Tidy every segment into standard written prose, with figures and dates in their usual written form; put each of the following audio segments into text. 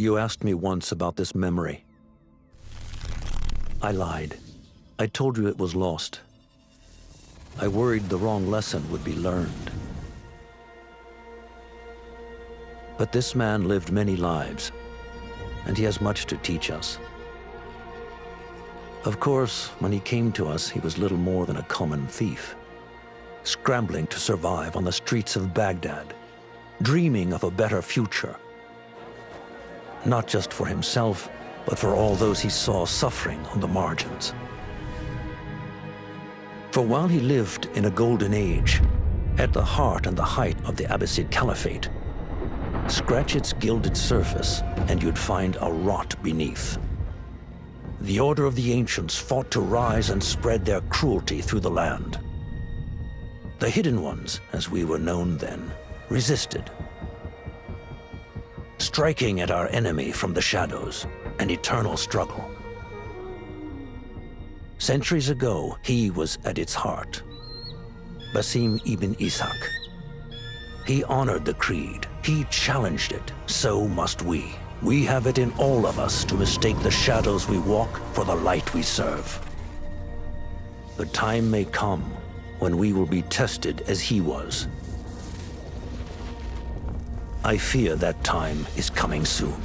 You asked me once about this memory. I lied. I told you it was lost. I worried the wrong lesson would be learned. But this man lived many lives, and he has much to teach us. Of course, when he came to us, he was little more than a common thief, scrambling to survive on the streets of Baghdad, dreaming of a better future. Not just for himself, but for all those he saw suffering on the margins. For while he lived in a golden age, at the heart and the height of the Abbasid Caliphate, scratch its gilded surface and you'd find a rot beneath. The Order of the Ancients fought to rise and spread their cruelty through the land. The Hidden Ones, as we were known then, resisted, striking at our enemy from the shadows, an eternal struggle. Centuries ago, he was at its heart, Basim ibn Ishaq. He honored the creed, he challenged it, so must we. We have it in all of us to mistake the shadows we walk for the light we serve. The time may come when we will be tested as he was. I fear that time is coming soon.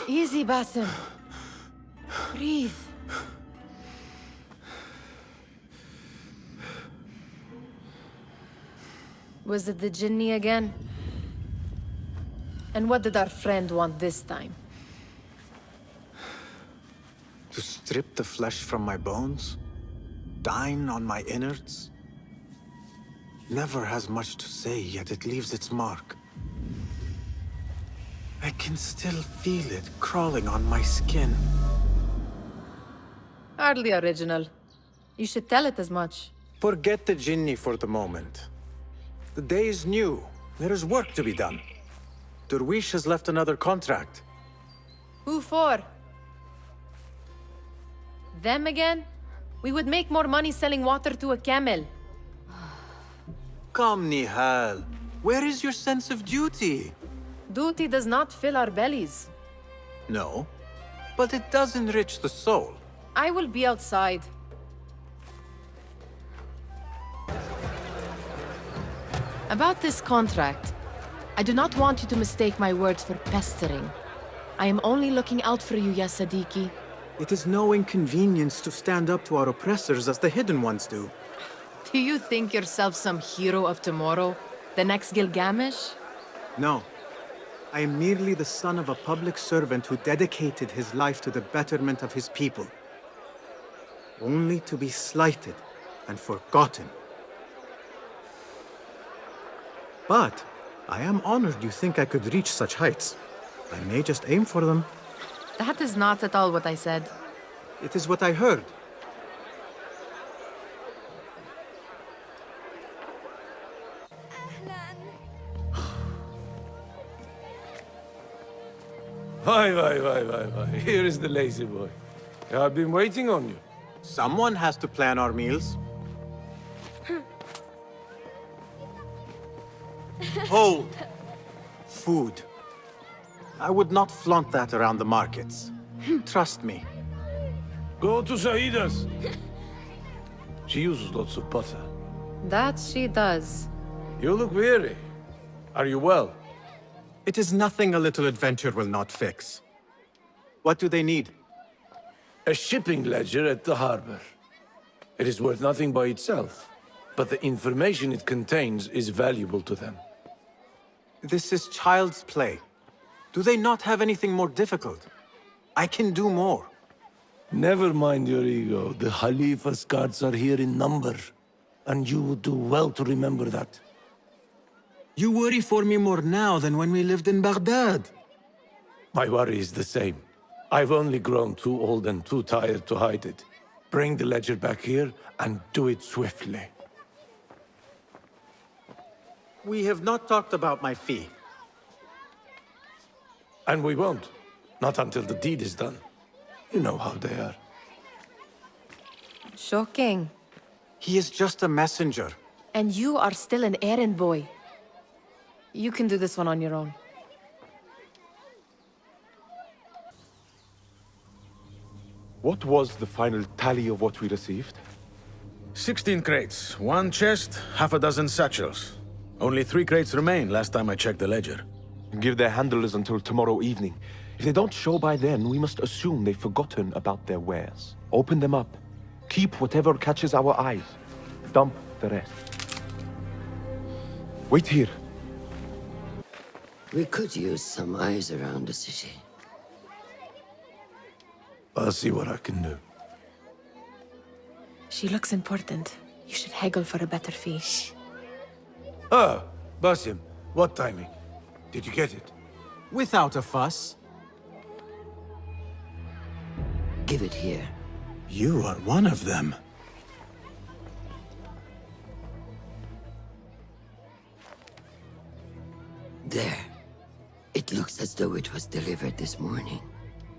Easy, Basim. Breathe. Was it the Jinni again? And what did our friend want this time? To strip the flesh from my bones? Dine on my innards? Never has much to say, yet it leaves its mark. I can still feel it crawling on my skin. Hardly original. You should tell it as much. Forget the Jinni for the moment. The day is new. There is work to be done. Derwish has left another contract. Who for? Them again? We would make more money selling water to a camel. Come, Nihal. Where is your sense of duty? Duty does not fill our bellies. No, but it does enrich the soul. I will be outside. About this contract, I do not want you to mistake my words for pestering. I am only looking out for you, Ya Sadiqi. It is no inconvenience to stand up to our oppressors as the Hidden Ones do. Do you think yourself some hero of tomorrow? The next Gilgamesh? No. I am merely the son of a public servant who dedicated his life to the betterment of his people. Only to be slighted and forgotten. But I am honored you think I could reach such heights. I may just aim for them. That is not at all what I said. It is what I heard. Why. Here is the lazy boy. I've been waiting on you. Someone has to plan our meals. Hold! Food. I would not flaunt that around the markets. Trust me. Go to Saida's. She uses lots of butter. That she does. You look weary. Are you well? It is nothing a little adventure will not fix. What do they need? A shipping ledger at the harbor. It is worth nothing by itself, but the information it contains is valuable to them. This is child's play. Do they not have anything more difficult? I can do more. Never mind your ego. The Khalifa's guards are here in number, and you would do well to remember that. You worry for me more now than when we lived in Baghdad. My worry is the same. I've only grown too old and too tired to hide it. Bring the ledger back here, and do it swiftly. We have not talked about my fee. And we won't. Not until the deed is done. You know how they are. Shocking. He is just a messenger. And you are still an errand boy. You can do this one on your own. What was the final tally of what we received? 16 crates, 1 chest, half a dozen satchels. Only 3 crates remain last time I checked the ledger. Give their handlers until tomorrow evening. If they don't show by then, we must assume they've forgotten about their wares. Open them up. Keep whatever catches our eyes. Dump the rest. Wait here. We could use some eyes around the city. I'll see what I can do. She looks important. You should haggle for a better fee. Ah, Basim, what timing? Did you get it? Without a fuss. Give it here. You are one of them. There. It looks as though it was delivered this morning.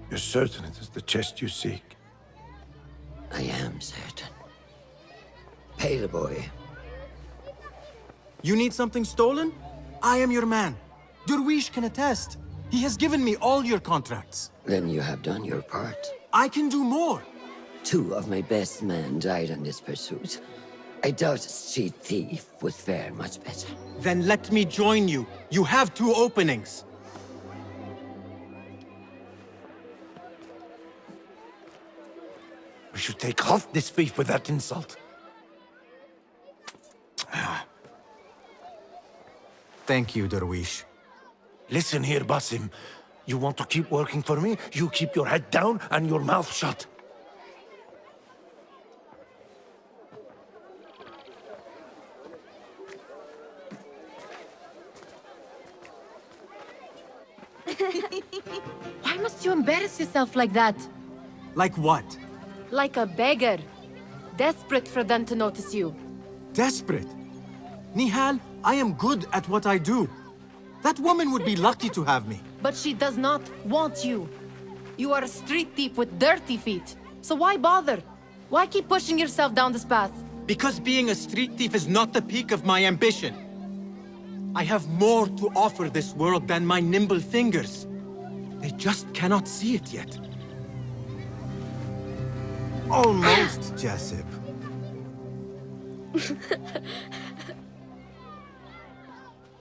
You're certain it is the chest you seek? I am certain. Pay the boy. You need something stolen? I am your man. Derwish can attest. He has given me all your contracts. Then you have done your part. I can do more. 2 of my best men died on this pursuit. I doubt a street thief would fare much better. Then let me join you. You have 2 openings. We should take half this thief with that insult. Thank you, Derwish. Listen here, Basim. You want to keep working for me? You keep your head down and your mouth shut. Why must you embarrass yourself like that? Like what? Like a beggar. Desperate for them to notice you. Desperate? Nihal, I am good at what I do. That woman would be lucky to have me. But she does not want you. You are a street thief with dirty feet. So why bother? Why keep pushing yourself down this path? Because being a street thief is not the peak of my ambition. I have more to offer this world than my nimble fingers. They just cannot see it yet. Almost, Jasip.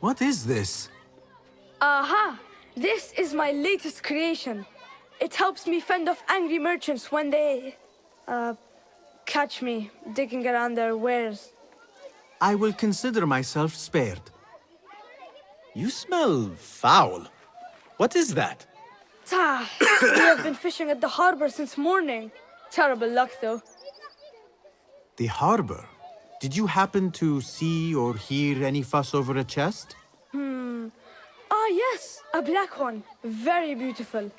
What is this? Aha! This is my latest creation. It helps me fend off angry merchants when they... catch me digging around their wares. I will consider myself spared. You smell foul. What is that? Ta! We have been fishing at the harbor since morning. Terrible luck, though. The harbor? Did you happen to see or hear any fuss over a chest? Ah, yes, a black one. Very beautiful.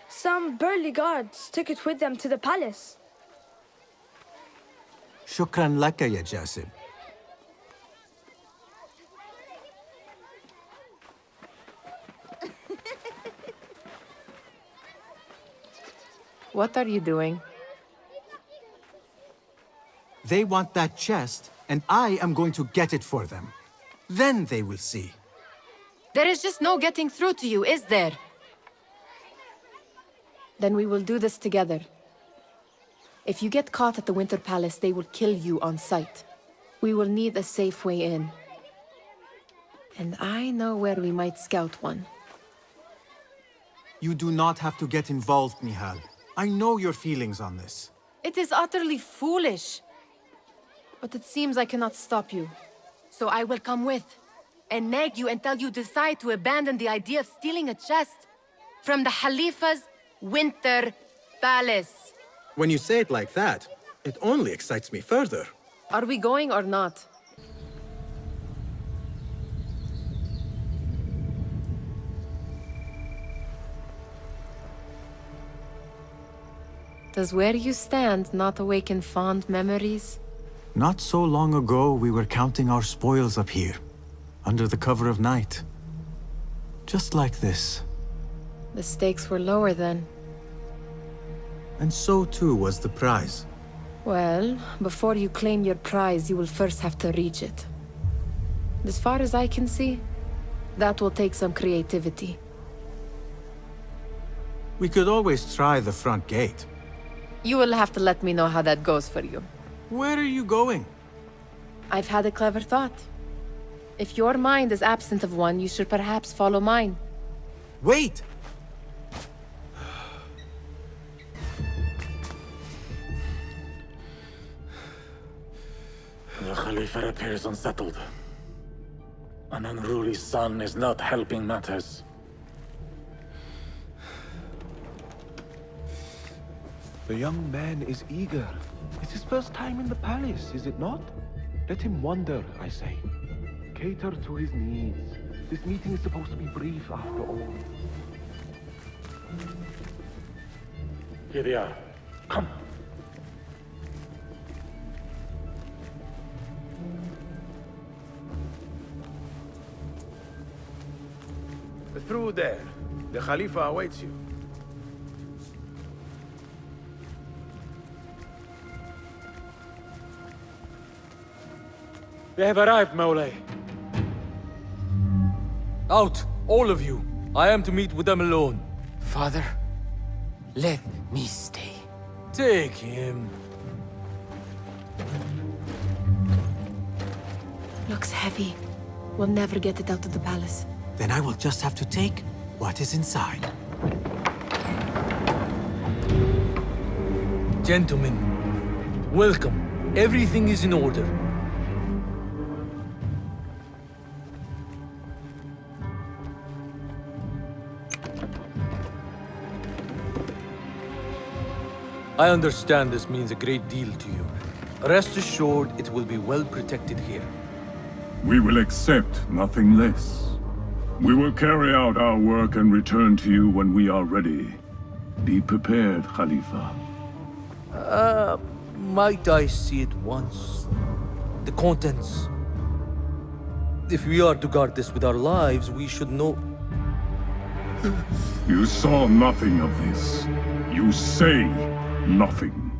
Some burly guards took it with them to the palace. Shukran laka, ya Jasib. What are you doing? They want that chest, and I am going to get it for them. Then they will see. There is just no getting through to you, is there? Then we will do this together. If you get caught at the Winter Palace, they will kill you on sight. We will need a safe way in. And I know where we might scout one. You do not have to get involved, Mihal. I know your feelings on this. It is utterly foolish. But it seems I cannot stop you. So I will come with, and nag you until you decide to abandon the idea of stealing a chest from the Khalifa's Winter Palace. When you say it like that, it only excites me further. Are we going or not? Does where you stand not awaken fond memories? Not so long ago, we were counting our spoils up here, under the cover of night. Just like this. The stakes were lower then. And so too was the prize. Well, before you claim your prize, you will first have to reach it. As far as I can see, that will take some creativity. We could always try the front gate. You will have to let me know how that goes for you. Where are you going? I've had a clever thought. If your mind is absent of one, you should perhaps follow mine. Wait! The Khalifa appears unsettled. An unruly son is not helping matters. The young man is eager. It's his first time in the palace, is it not? Let him wander, I say. Cater to his needs. This meeting is supposed to be brief, after all. Here they are. Come. Through there. The Khalifa awaits you. We have arrived, Maulay. Out, all of you. I am to meet with them alone. Father, let me stay. Take him. Looks heavy. We'll never get it out of the palace. Then I will just have to take what is inside. Gentlemen, welcome. Everything is in order. I understand this means a great deal to you. Rest assured, it will be well protected here. We will accept nothing less. We will carry out our work and return to you when we are ready. Be prepared, Khalifa. Might I see it once? The contents. If we are to guard this with our lives, we should know... You saw nothing of this. You say nothing.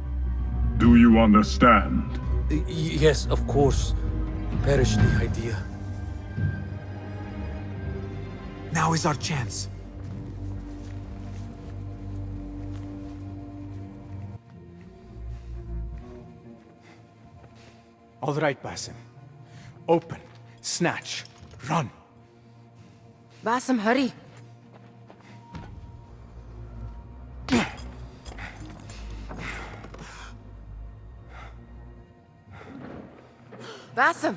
Do you understand? Yes, of course. Perish the idea. Now is our chance. All right, Basim. Open, snatch, run. Basim, hurry. Basim!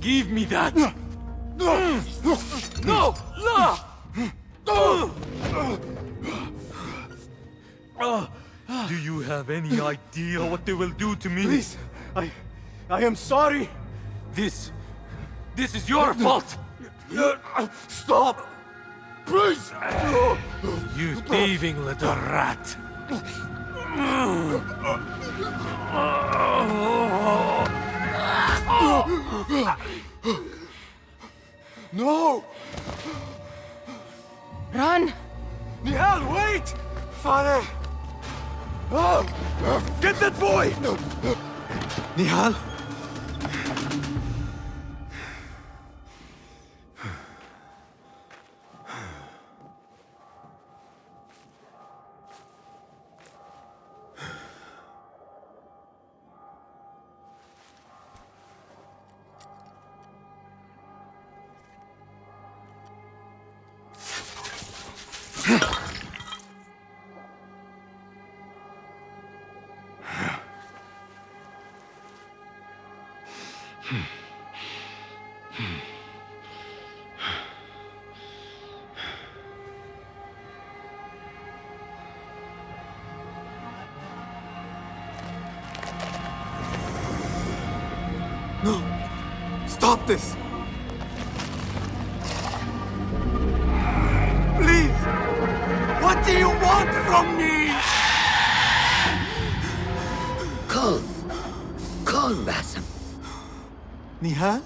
Give me that! No! No! Do you have any idea what they will do to me? Please, I am sorry. This is your fault! Stop! Please! You thieving little rat! No! Run! Nihal, wait! Father! Get that boy! Nihal? No! Stop this! Please! What do you want from me? Calm. Calm, Basim. Nihal?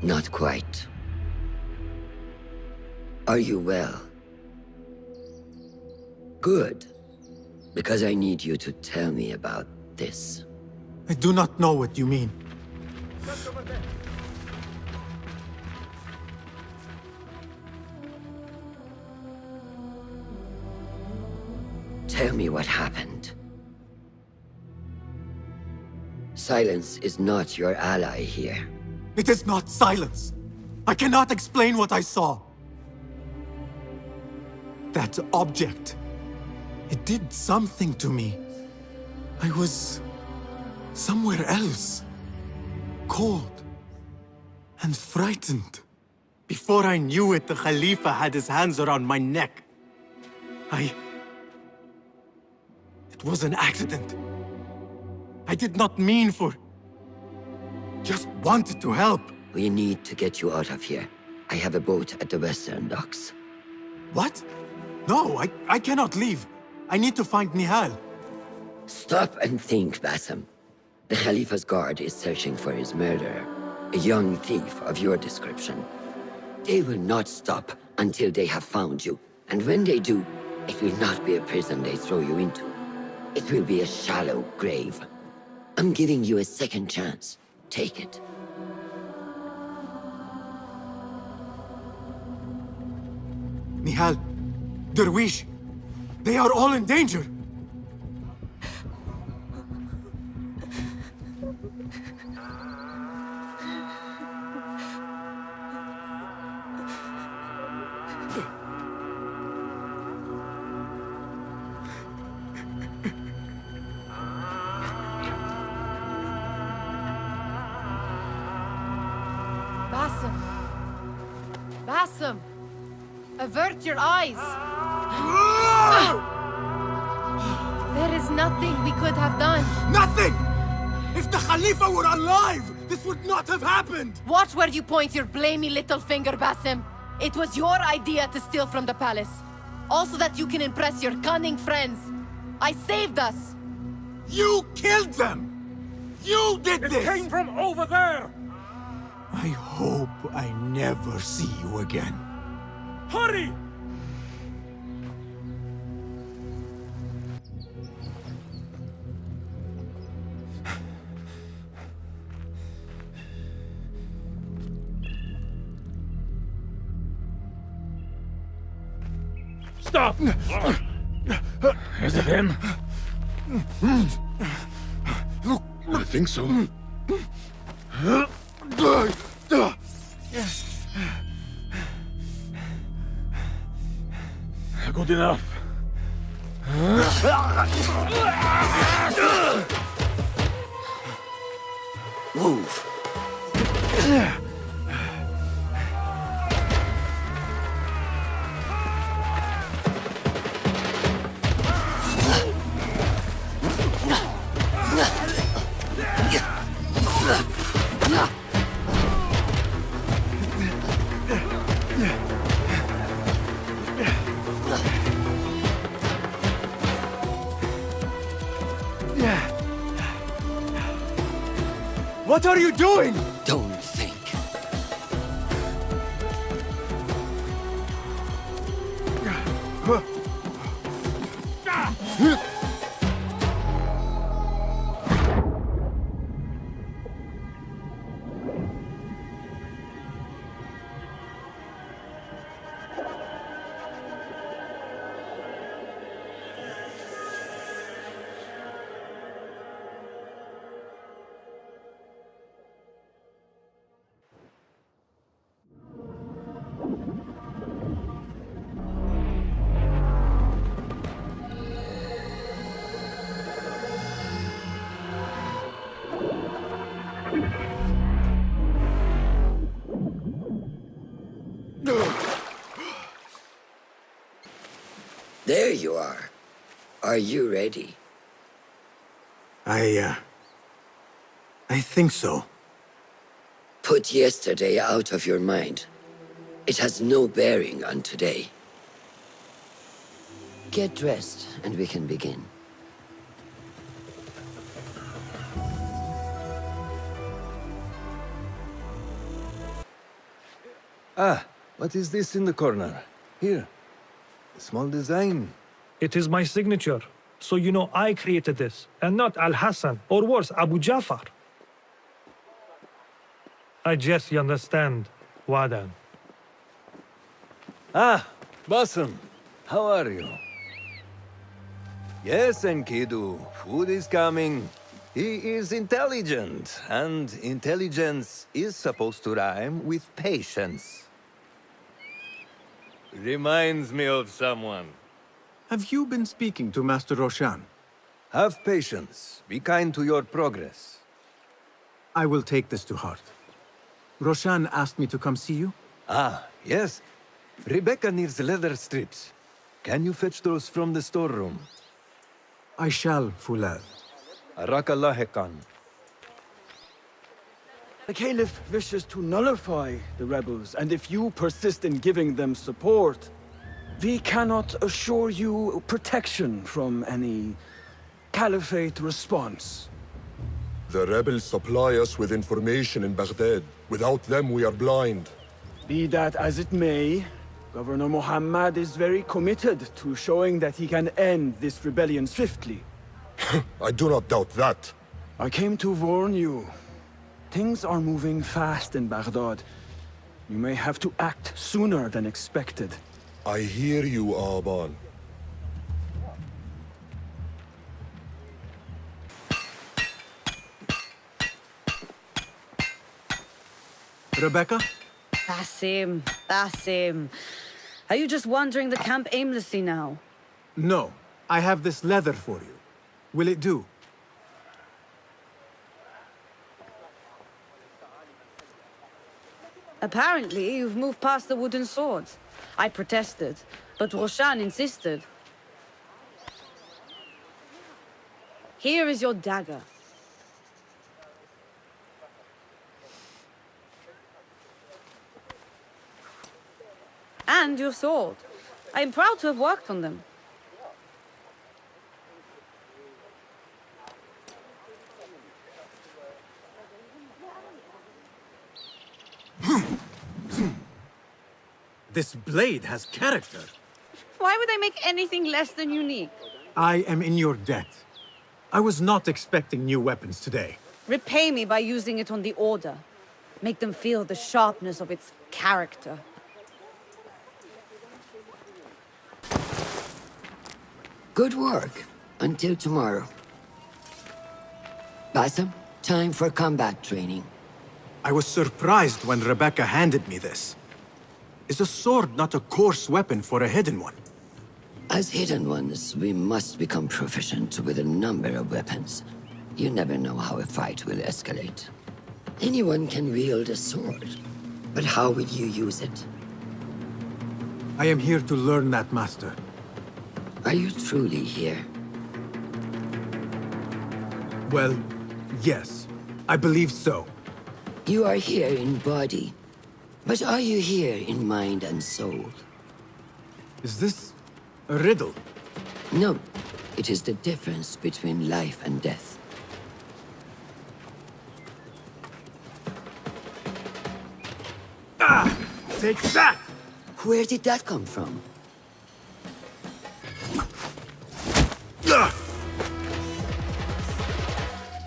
Not quite. Are you well? Good. Because I need you to tell me about this. I do not know what you mean. Tell me what happened. Silence is not your ally here. It is not silence. I cannot explain what I saw. That object. It did something to me. I was somewhere else. Cold and frightened. Before I knew it, the Khalifa had his hands around my neck. It was an accident. I did not mean for... Just wanted to help. We need to get you out of here. I have a boat at the western docks. What? No, I cannot leave. I need to find Nihal. Stop and think, Basim. The Khalifa's guard is searching for his murderer. A young thief of your description. They will not stop until they have found you. And when they do, it will not be a prison they throw you into. It will be a shallow grave. I'm giving you a second chance. Take it. Nihal, Derwish, they are all in danger. Basim! Basim! Avert your eyes! There is nothing we could have done. Nothing! If the Khalifa were alive, this would not have happened! Watch where you point your blamey little finger, Basim. It was your idea to steal from the palace. Also that you can impress your cunning friends. I saved us! You killed them! You did this! It came from over there! I hope I never see you again. Hurry! Stop! Is it him? I think so. Good enough. Move. What are you doing? Don't think. There you are. Are you ready? I think so. Put yesterday out of your mind. It has no bearing on today. Get dressed, and we can begin. Ah, what is this in the corner? Here. A small design. It is my signature. So you know I created this, and not Al-Hassan, or worse, Abu Jafar. I guess you understand, Wadan. Ah, Basim. How are you? Yes, Enkidu. Food is coming. He is intelligent, and intelligence is supposed to rhyme with patience. Reminds me of someone. Have you been speaking to Master Roshan? Have patience. Be kind to your progress. I will take this to heart. Roshan asked me to come see you? Ah, yes. Rebecca needs leather strips. Can you fetch those from the storeroom? I shall, Fulad. Arakallah Khan. The Caliph wishes to nullify the rebels, and if you persist in giving them support, we cannot assure you protection from any Caliphate response. The rebels supply us with information in Baghdad. Without them, we are blind. Be that as it may, Governor Muhammad is very committed to showing that he can end this rebellion swiftly. I do not doubt that. I came to warn you. Things are moving fast in Baghdad. You may have to act sooner than expected. I hear you, Aban. Rebecca? Basim, Basim. Are you just wandering the camp aimlessly now? No. I have this leather for you. Will it do? Apparently, you've moved past the wooden swords. I protested, but Roshan insisted. Here is your dagger. And your sword. I am proud to have worked on them. This blade has character. Why would I make anything less than unique? I am in your debt. I was not expecting new weapons today. Repay me by using it on the Order. Make them feel the sharpness of its character. Good work. Until tomorrow. Basim, time for combat training. I was surprised when Rebecca handed me this. Is a sword not a coarse weapon for a hidden one? As hidden ones, we must become proficient with a number of weapons. You never know how a fight will escalate. Anyone can wield a sword, but how will you use it? I am here to learn that, Master. Are you truly here? Well, yes. I believe so. You are here in body, but are you here in mind and soul? Is this a riddle? No. It is the difference between life and death. Ah! Take that! Where did that come from?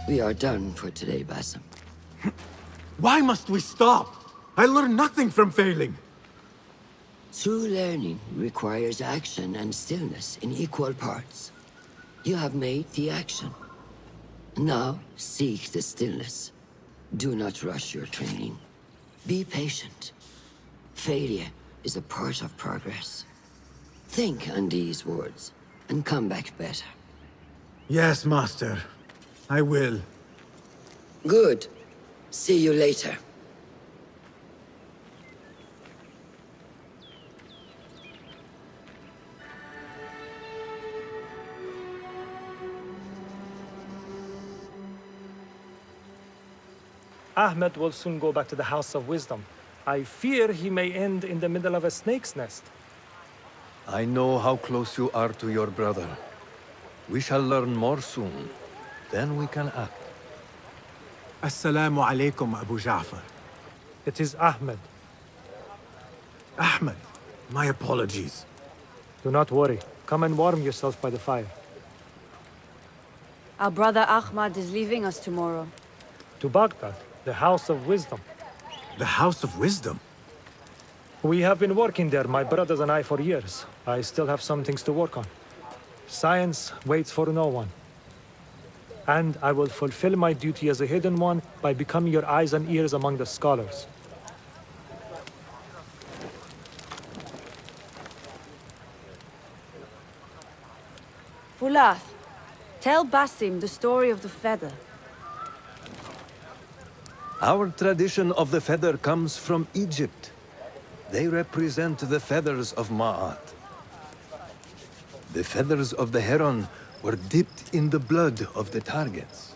We are done for today, Basim. Why must we stop? I learn nothing from failing. True learning requires action and stillness in equal parts. You have made the action. Now, seek the stillness. Do not rush your training. Be patient. Failure is a part of progress. Think on these words, and come back better. Yes, Master. I will. Good. See you later. Ahmed will soon go back to the House of Wisdom. I fear he may end in the middle of a snake's nest. I know how close you are to your brother. We shall learn more soon. Then we can act. Assalamu alaikum, Abu Ja'far. It is Ahmed. Ahmed, my apologies. Do not worry. Come and warm yourself by the fire. Our brother Ahmad is leaving us tomorrow. To Baghdad, the House of Wisdom. The House of Wisdom? We have been working there, my brothers and I, for years. I still have some things to work on. Science waits for no one. And I will fulfill my duty as a hidden one by becoming your eyes and ears among the scholars. Fulath, tell Basim the story of the feather. Our tradition of the feather comes from Egypt. They represent the feathers of Ma'at. The feathers of the heron were dipped in the blood of the targets.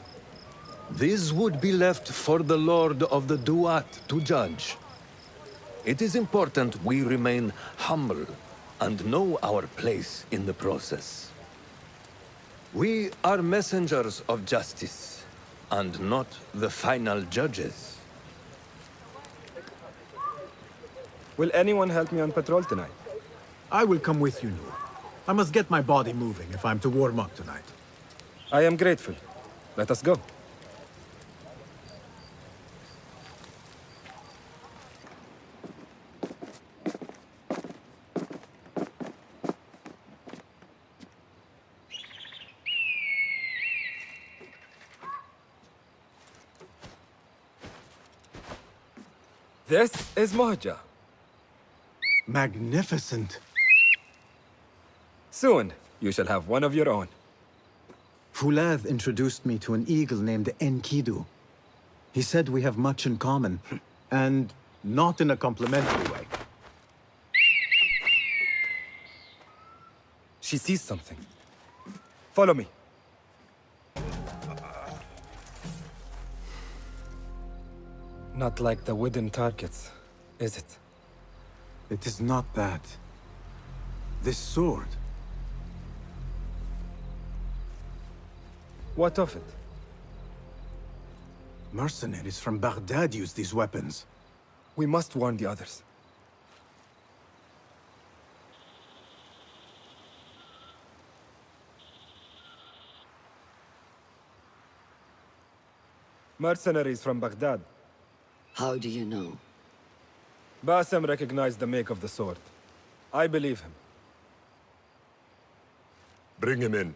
These would be left for the Lord of the Duat to judge. It is important we remain humble and know our place in the process. We are messengers of justice, and not the final judges. Will anyone help me on patrol tonight? I will come with you, Noor. I must get my body moving if I'm to warm up tonight. I am grateful. Let us go. This is Mohja. Magnificent. Soon, you shall have one of your own. Fulath introduced me to an eagle named Enkidu. He said we have much in common, and not in a complimentary way. She sees something. Follow me. Not like the wooden targets, is it? It is not that. This sword. What of it? Mercenaries from Baghdad use these weapons. We must warn the others. Mercenaries from Baghdad. How do you know? Basim recognized the make of the sword. I believe him. Bring him in.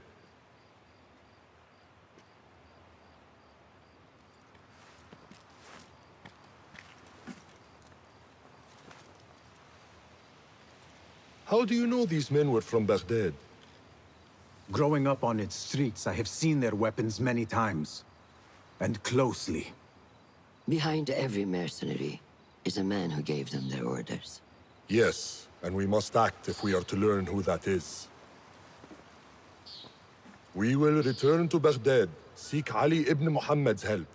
How do you know these men were from Baghdad? Growing up on its streets, I have seen their weapons many times. And closely. Behind every mercenary is a man who gave them their orders. Yes, and we must act if we are to learn who that is. We will return to Baghdad, seek Ali ibn Muhammad's help.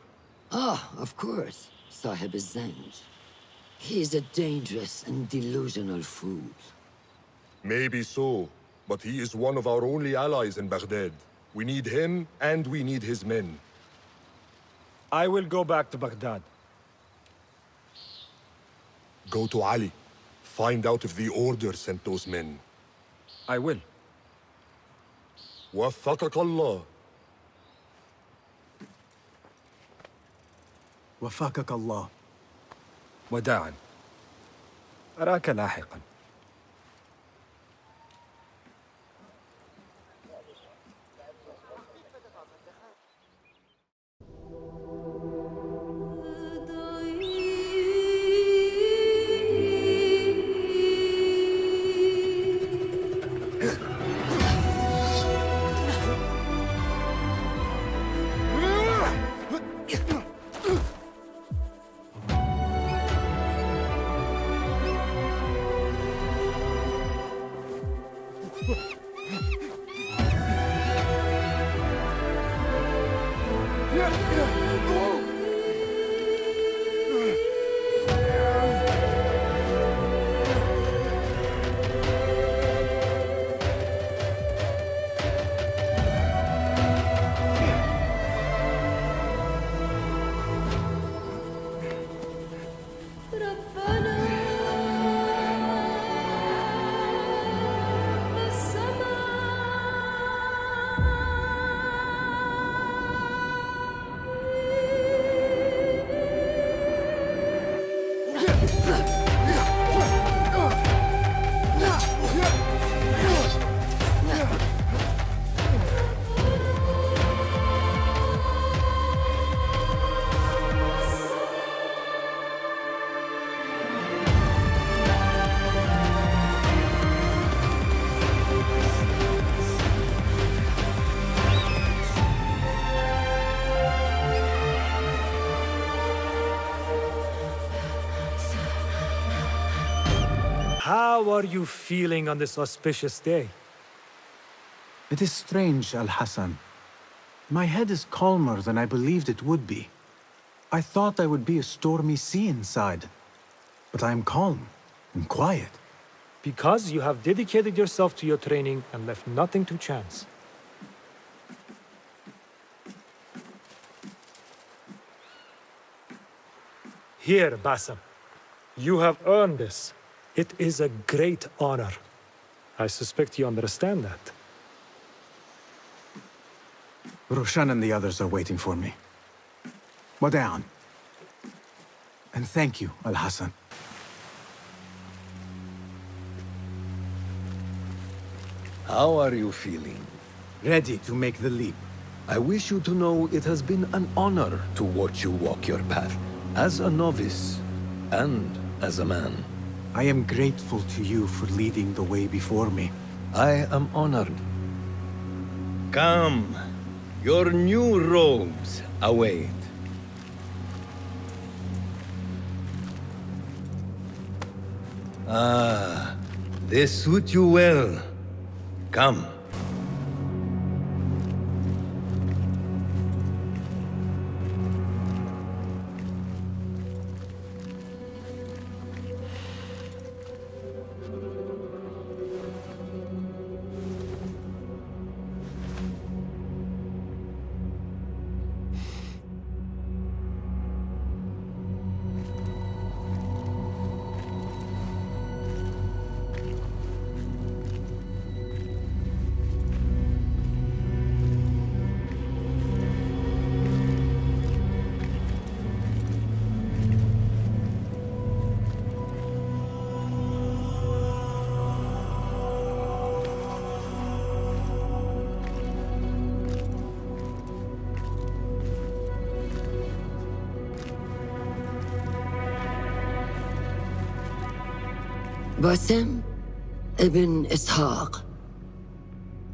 Ah, of course. Sahib is Zanj. He is a dangerous and delusional fool. Maybe so, but he is one of our only allies in Baghdad. We need him, and we need his men. I will go back to Baghdad. Go to Ali. Find out if the Order sent those men. I will. وفقك الله. وفقك الله. وداعا. أراك لاحقا. How are you feeling on this auspicious day? It is strange, Al-Hassan. My head is calmer than I believed it would be. I thought I would be a stormy sea inside. But I am calm and quiet. Because you have dedicated yourself to your training and left nothing to chance. Here, Basim. You have earned this. It is a great honor. I suspect you understand that. Roshan and the others are waiting for me. Wada'an. And thank you, Al-Hassan. How are you feeling? Ready to make the leap. I wish you to know it has been an honor to watch you walk your path, as a novice and as a man. I am grateful to you for leading the way before me. I am honored. Come, your new robes await. Ah, they suit you well. Come. Basim ibn Ishaq,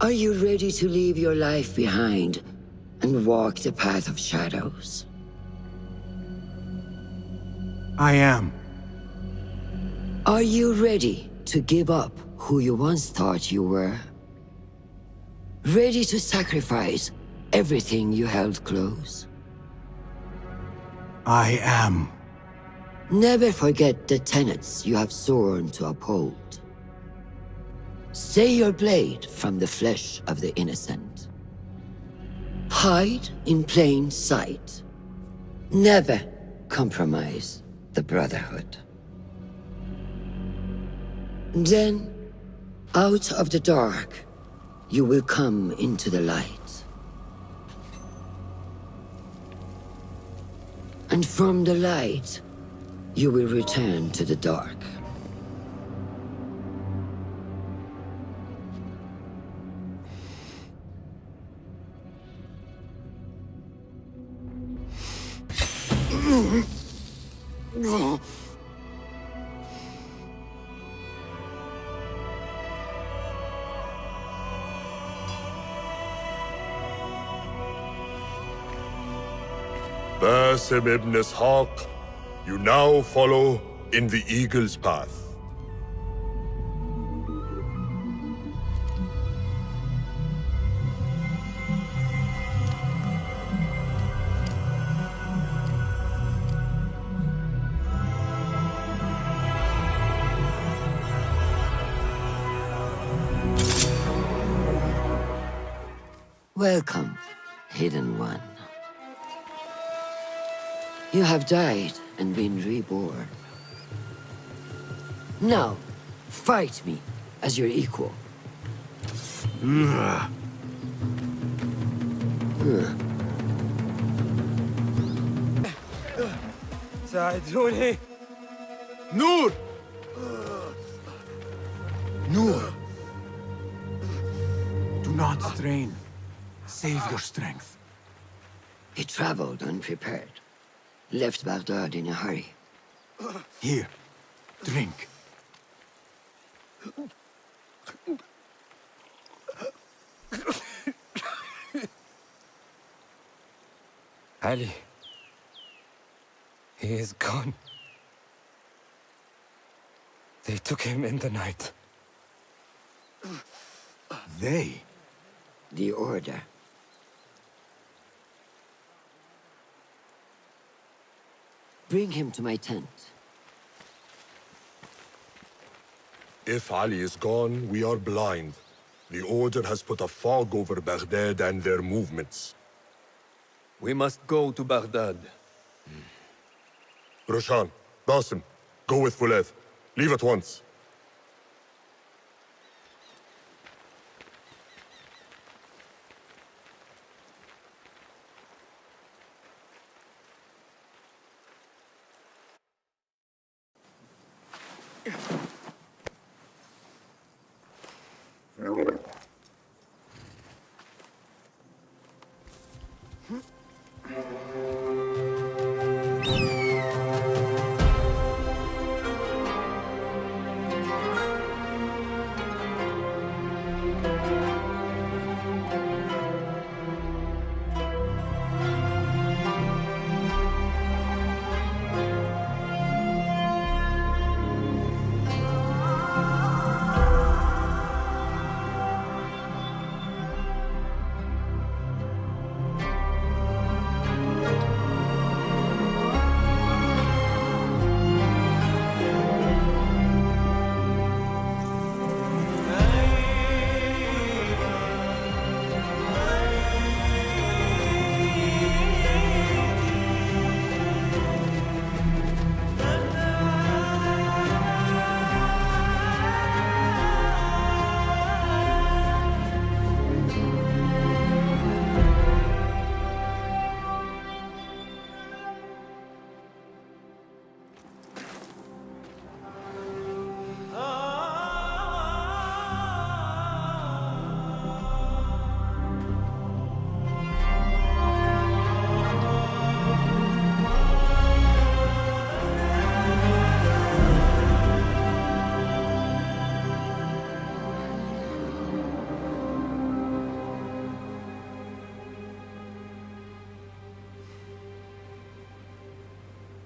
are you ready to leave your life behind and walk the path of shadows? I am. Are you ready to give up who you once thought you were? Ready to sacrifice everything you held close? I am. Never forget the tenets you have sworn to uphold. Stay your blade from the flesh of the innocent. Hide in plain sight. Never compromise the Brotherhood. Then, out of the dark, you will come into the light. And from the light, you will return to the dark. Basim ibn Ishaq, you now follow in the Eagle's path. Welcome, Hidden One. You have died and been reborn. Now, fight me as your equal. ساعدوني. Noor! Noor! Do not strain. Save your strength. He traveled unprepared. Left Baghdad in a hurry. Here, drink. Ali. He is gone. They took him in the night. They? The Order. Bring him to my tent. If Ali is gone, we are blind. The Order has put a fog over Baghdad and their movements. We must go to Baghdad. Roshan, Basim, go with Fulad. Leave at once.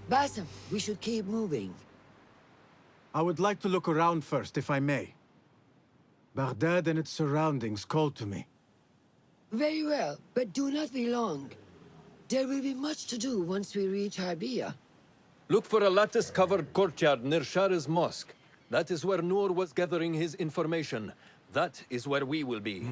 Basim, we should keep moving. I would like to look around first, if I may. Baghdad and its surroundings call to me. Very well, but do not be long. There will be much to do once we reach Harbiya. Look for a lattice-covered courtyard near Shah's mosque. That is where Noor was gathering his information. That is where we will be.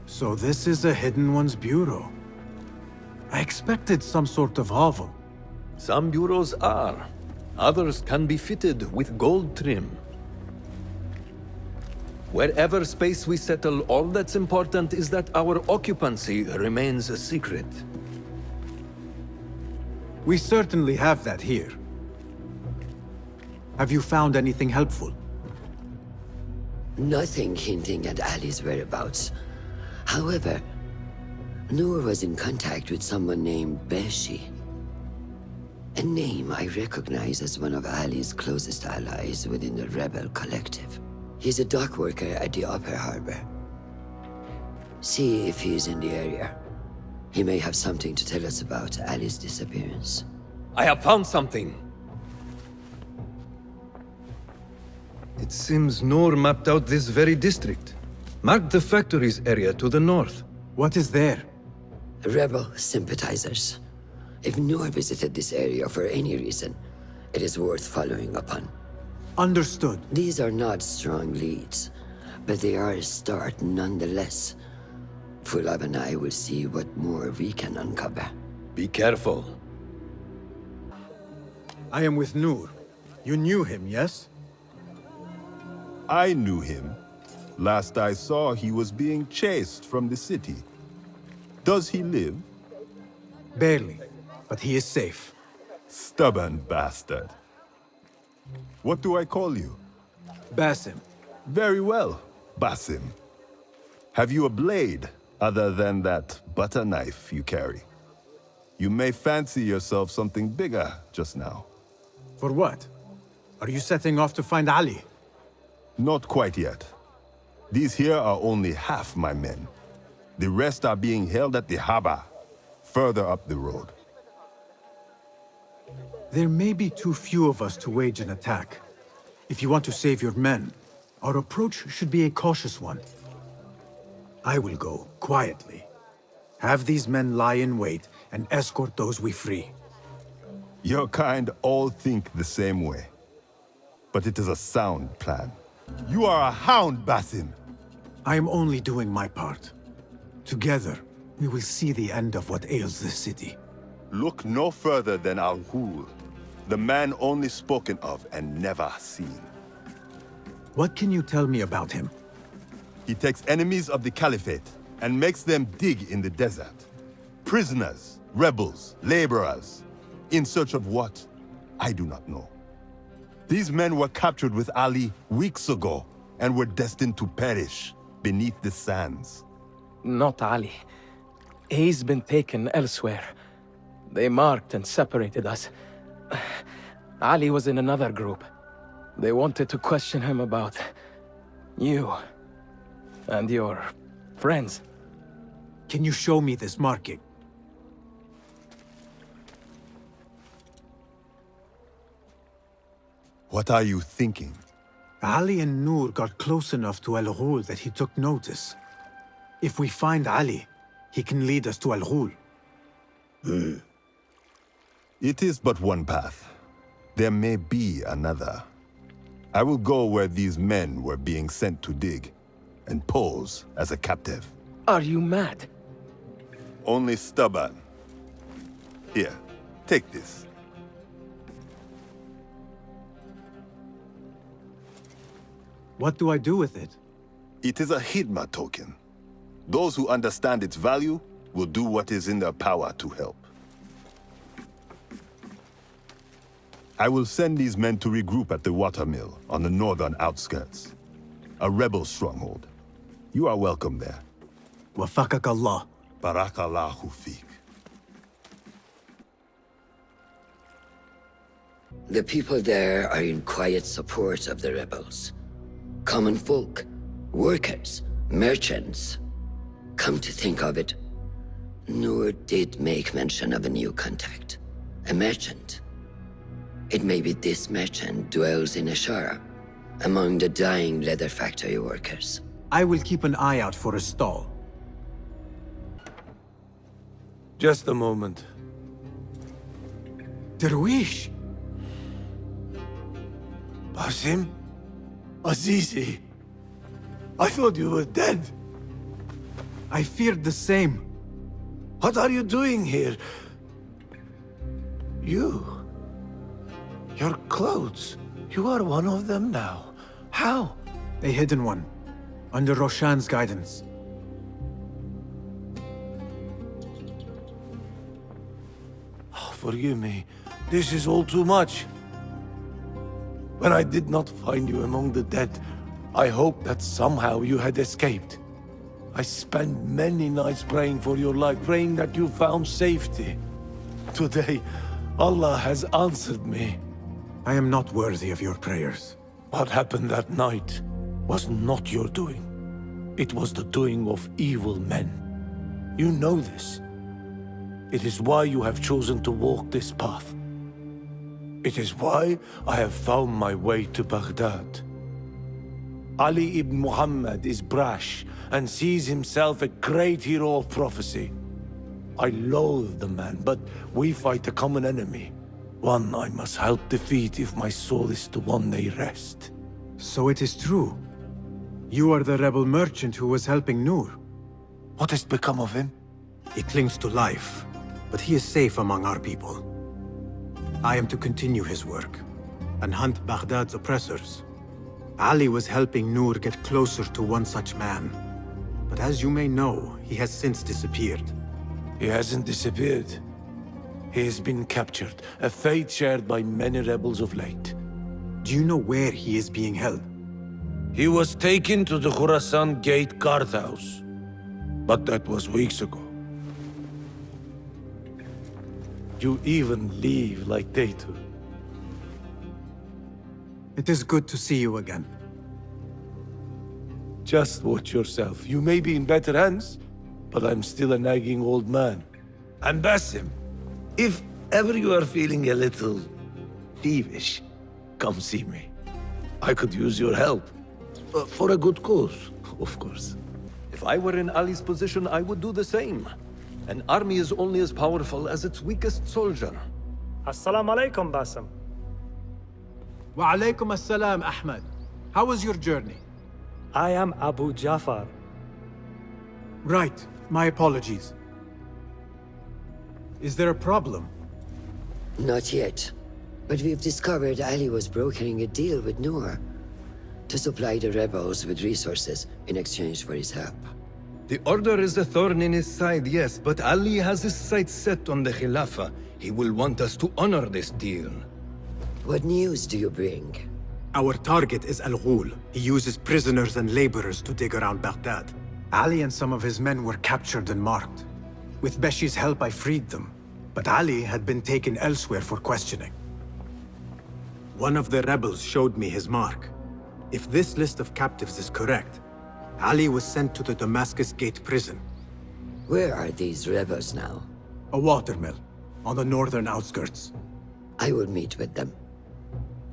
So this is a Hidden One's bureau. I expected some sort of hovel. Some bureaus are. Others can be fitted with gold trim. Wherever space we settle, all that's important is that our occupancy remains a secret. We certainly have that here. Have you found anything helpful? Nothing hinting at Ali's whereabouts. However, Noor was in contact with someone named Beshi. A name I recognize as one of Ali's closest allies within the rebel collective. He's a dock worker at the Upper Harbor. See if he's in the area. He may have something to tell us about Ali's disappearance. I have found something. It seems Noor mapped out this very district. Mark the factories area to the north. What is there? Rebel sympathizers. If Noor visited this area for any reason, it is worth following up on. Understood. These are not strong leads, but they are a start nonetheless. Fulab and I will see what more we can uncover. Be careful. I am with Noor. You knew him, yes? I knew him. Last I saw, he was being chased from the city. Does he live? Barely, but he is safe. Stubborn bastard. What do I call you? Basim. Very well, Basim. Have you a blade, other than that butter knife you carry? You may fancy yourself something bigger just now. For what? Are you setting off to find Ali? Not quite yet. These here are only half my men. The rest are being held at the harbor, further up the road. There may be too few of us to wage an attack. If you want to save your men, our approach should be a cautious one. I will go, quietly. Have these men lie in wait and escort those we free. Your kind all think the same way. But it is a sound plan. You are a hound, Basim! I am only doing my part. Together, we will see the end of what ails this city. Look no further than Al-Ghul, the man only spoken of and never seen. What can you tell me about him? He takes enemies of the Caliphate and makes them dig in the desert. Prisoners, rebels, laborers. In search of what? I do not know. These men were captured with Ali weeks ago and were destined to perish beneath the sands. Not Ali. He's been taken elsewhere. They marked and separated us. Ali was in another group. They wanted to question him about you and your friends. Can you show me this marking? What are you thinking? Ali and Noor got close enough to Al-Ghul that he took notice. If we find Ali, he can lead us to Al-Ghul. It is but one path. There may be another. I will go where these men were being sent to dig, and pose as a captive. Are you mad? Only stubborn. Here, take this. What do I do with it? It is a Hidma token. Those who understand its value will do what is in their power to help. I will send these men to regroup at the watermill on the northern outskirts. A rebel stronghold. You are welcome there. Wafakak Allah. Barakallahu fiq. The people there are in quiet support of the rebels. Common folk, workers, merchants. Come to think of it, Noor did make mention of a new contact. A merchant. It may be this merchant dwells in Ashara, among the dying leather factory workers. I will keep an eye out for a stall. Just a moment. Derwish! Basim? Azizi? I thought you were dead. I feared the same. What are you doing here? You? Your clothes. You are one of them now. How? A hidden one. Under Roshan's guidance. Oh, forgive me. This is all too much. When I did not find you among the dead, I hoped that somehow you had escaped. I spent many nights praying for your life, praying that you found safety. Today, Allah has answered me. I am not worthy of your prayers. What happened that night was not your doing. It was the doing of evil men. You know this. It is why you have chosen to walk this path. It is why I have found my way to Baghdad. Ali ibn Muhammad is brash and sees himself a great hero of prophecy. I loathe the man, but we fight a common enemy. One I must help defeat if my soul is to one day rest. So it is true. You are the rebel merchant who was helping Noor. What has become of him? He clings to life, but he is safe among our people. I am to continue his work and hunt Baghdad's oppressors. Ali was helping Noor get closer to one such man. But as you may know, he has since disappeared. He hasn't disappeared. He has been captured, a fate shared by many rebels of late. Do you know where he is being held? He was taken to the Khurasan Gate guardhouse. But that was weeks ago. You even leave like they do. It is good to see you again. Just watch yourself. You may be in better hands, but I'm still a nagging old man. And Basim, if ever you are feeling a little peevish, come see me. I could use your help. For a good cause, of course. If I were in Ali's position, I would do the same. An army is only as powerful as its weakest soldier. Assalamu alaikum, Basim. Wa alaikum assalam, Ahmed. How was your journey? I am Abu Jafar. Right. My apologies. Is there a problem? Not yet. But we've discovered Ali was brokering a deal with Noor to supply the rebels with resources in exchange for his help. The Order is a thorn in his side, yes, but Ali has his sights set on the Khilafah. He will want us to honor this deal. What news do you bring? Our target is Al Ghul. He uses prisoners and laborers to dig around Baghdad. Ali and some of his men were captured and marked. With Beshi's help, I freed them. But Ali had been taken elsewhere for questioning. One of the rebels showed me his mark. If this list of captives is correct, Ali was sent to the Damascus Gate prison. Where are these rebels now? A watermill, on the northern outskirts. I will meet with them.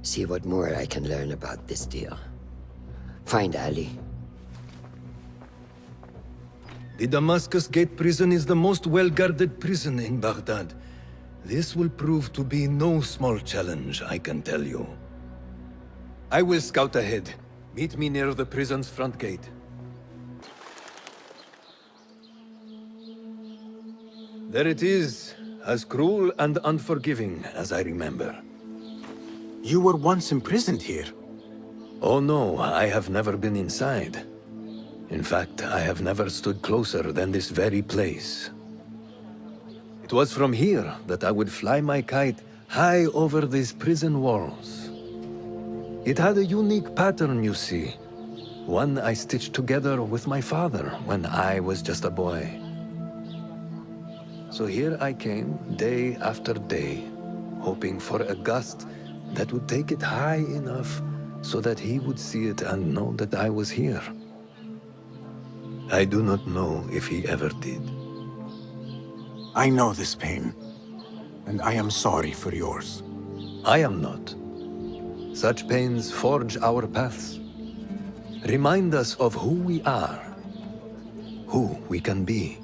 See what more I can learn about this deal. Find Ali. The Damascus Gate prison is the most well-guarded prison in Baghdad. This will prove to be no small challenge, I can tell you. I will scout ahead. Meet me near the prison's front gate. There it is, as cruel and unforgiving as I remember. You were once imprisoned here. Oh no, I have never been inside. In fact, I have never stood closer than this very place. It was from here that I would fly my kite high over these prison walls. It had a unique pattern, you see. One I stitched together with my father when I was just a boy. So here I came, day after day, hoping for a gust that would take it high enough so that he would see it and know that I was here. I do not know if he ever did. I know this pain, and I am sorry for yours. I am not. Such pains forge our paths. Remind us of who we are, who we can be.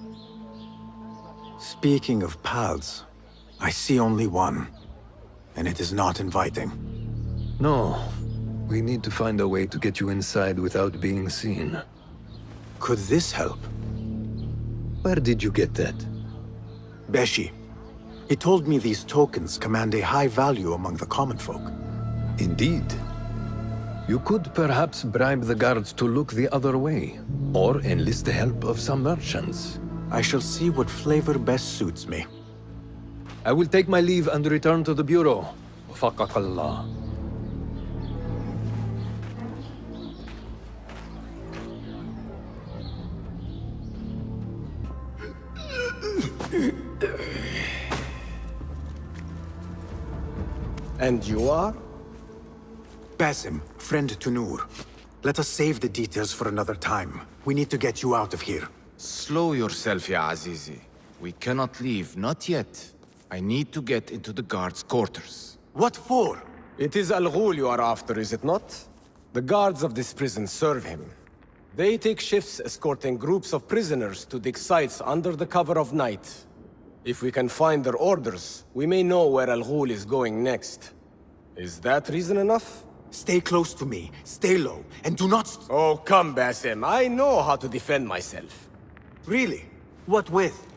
Speaking of paths, I see only one, and it is not inviting. No, we need to find a way to get you inside without being seen. Could this help? Where did you get that? Beshi. He told me these tokens command a high value among the common folk. Indeed. You could perhaps bribe the guards to look the other way, or enlist the help of some merchants. I shall see what flavor best suits me. I will take my leave and return to the Bureau. Faqakallah. And you are? Basim, friend to Noor. Let us save the details for another time. We need to get you out of here. Slow yourself, ya Azizi. We cannot leave, not yet. I need to get into the guards' quarters. What for? It is Al Ghul you are after, is it not? The guards of this prison serve him. They take shifts escorting groups of prisoners to dig sites under the cover of night. If we can find their orders, we may know where Al Ghul is going next. Is that reason enough? Stay close to me, stay low, and do not... Oh, come, Basim. I know how to defend myself. Really? What with?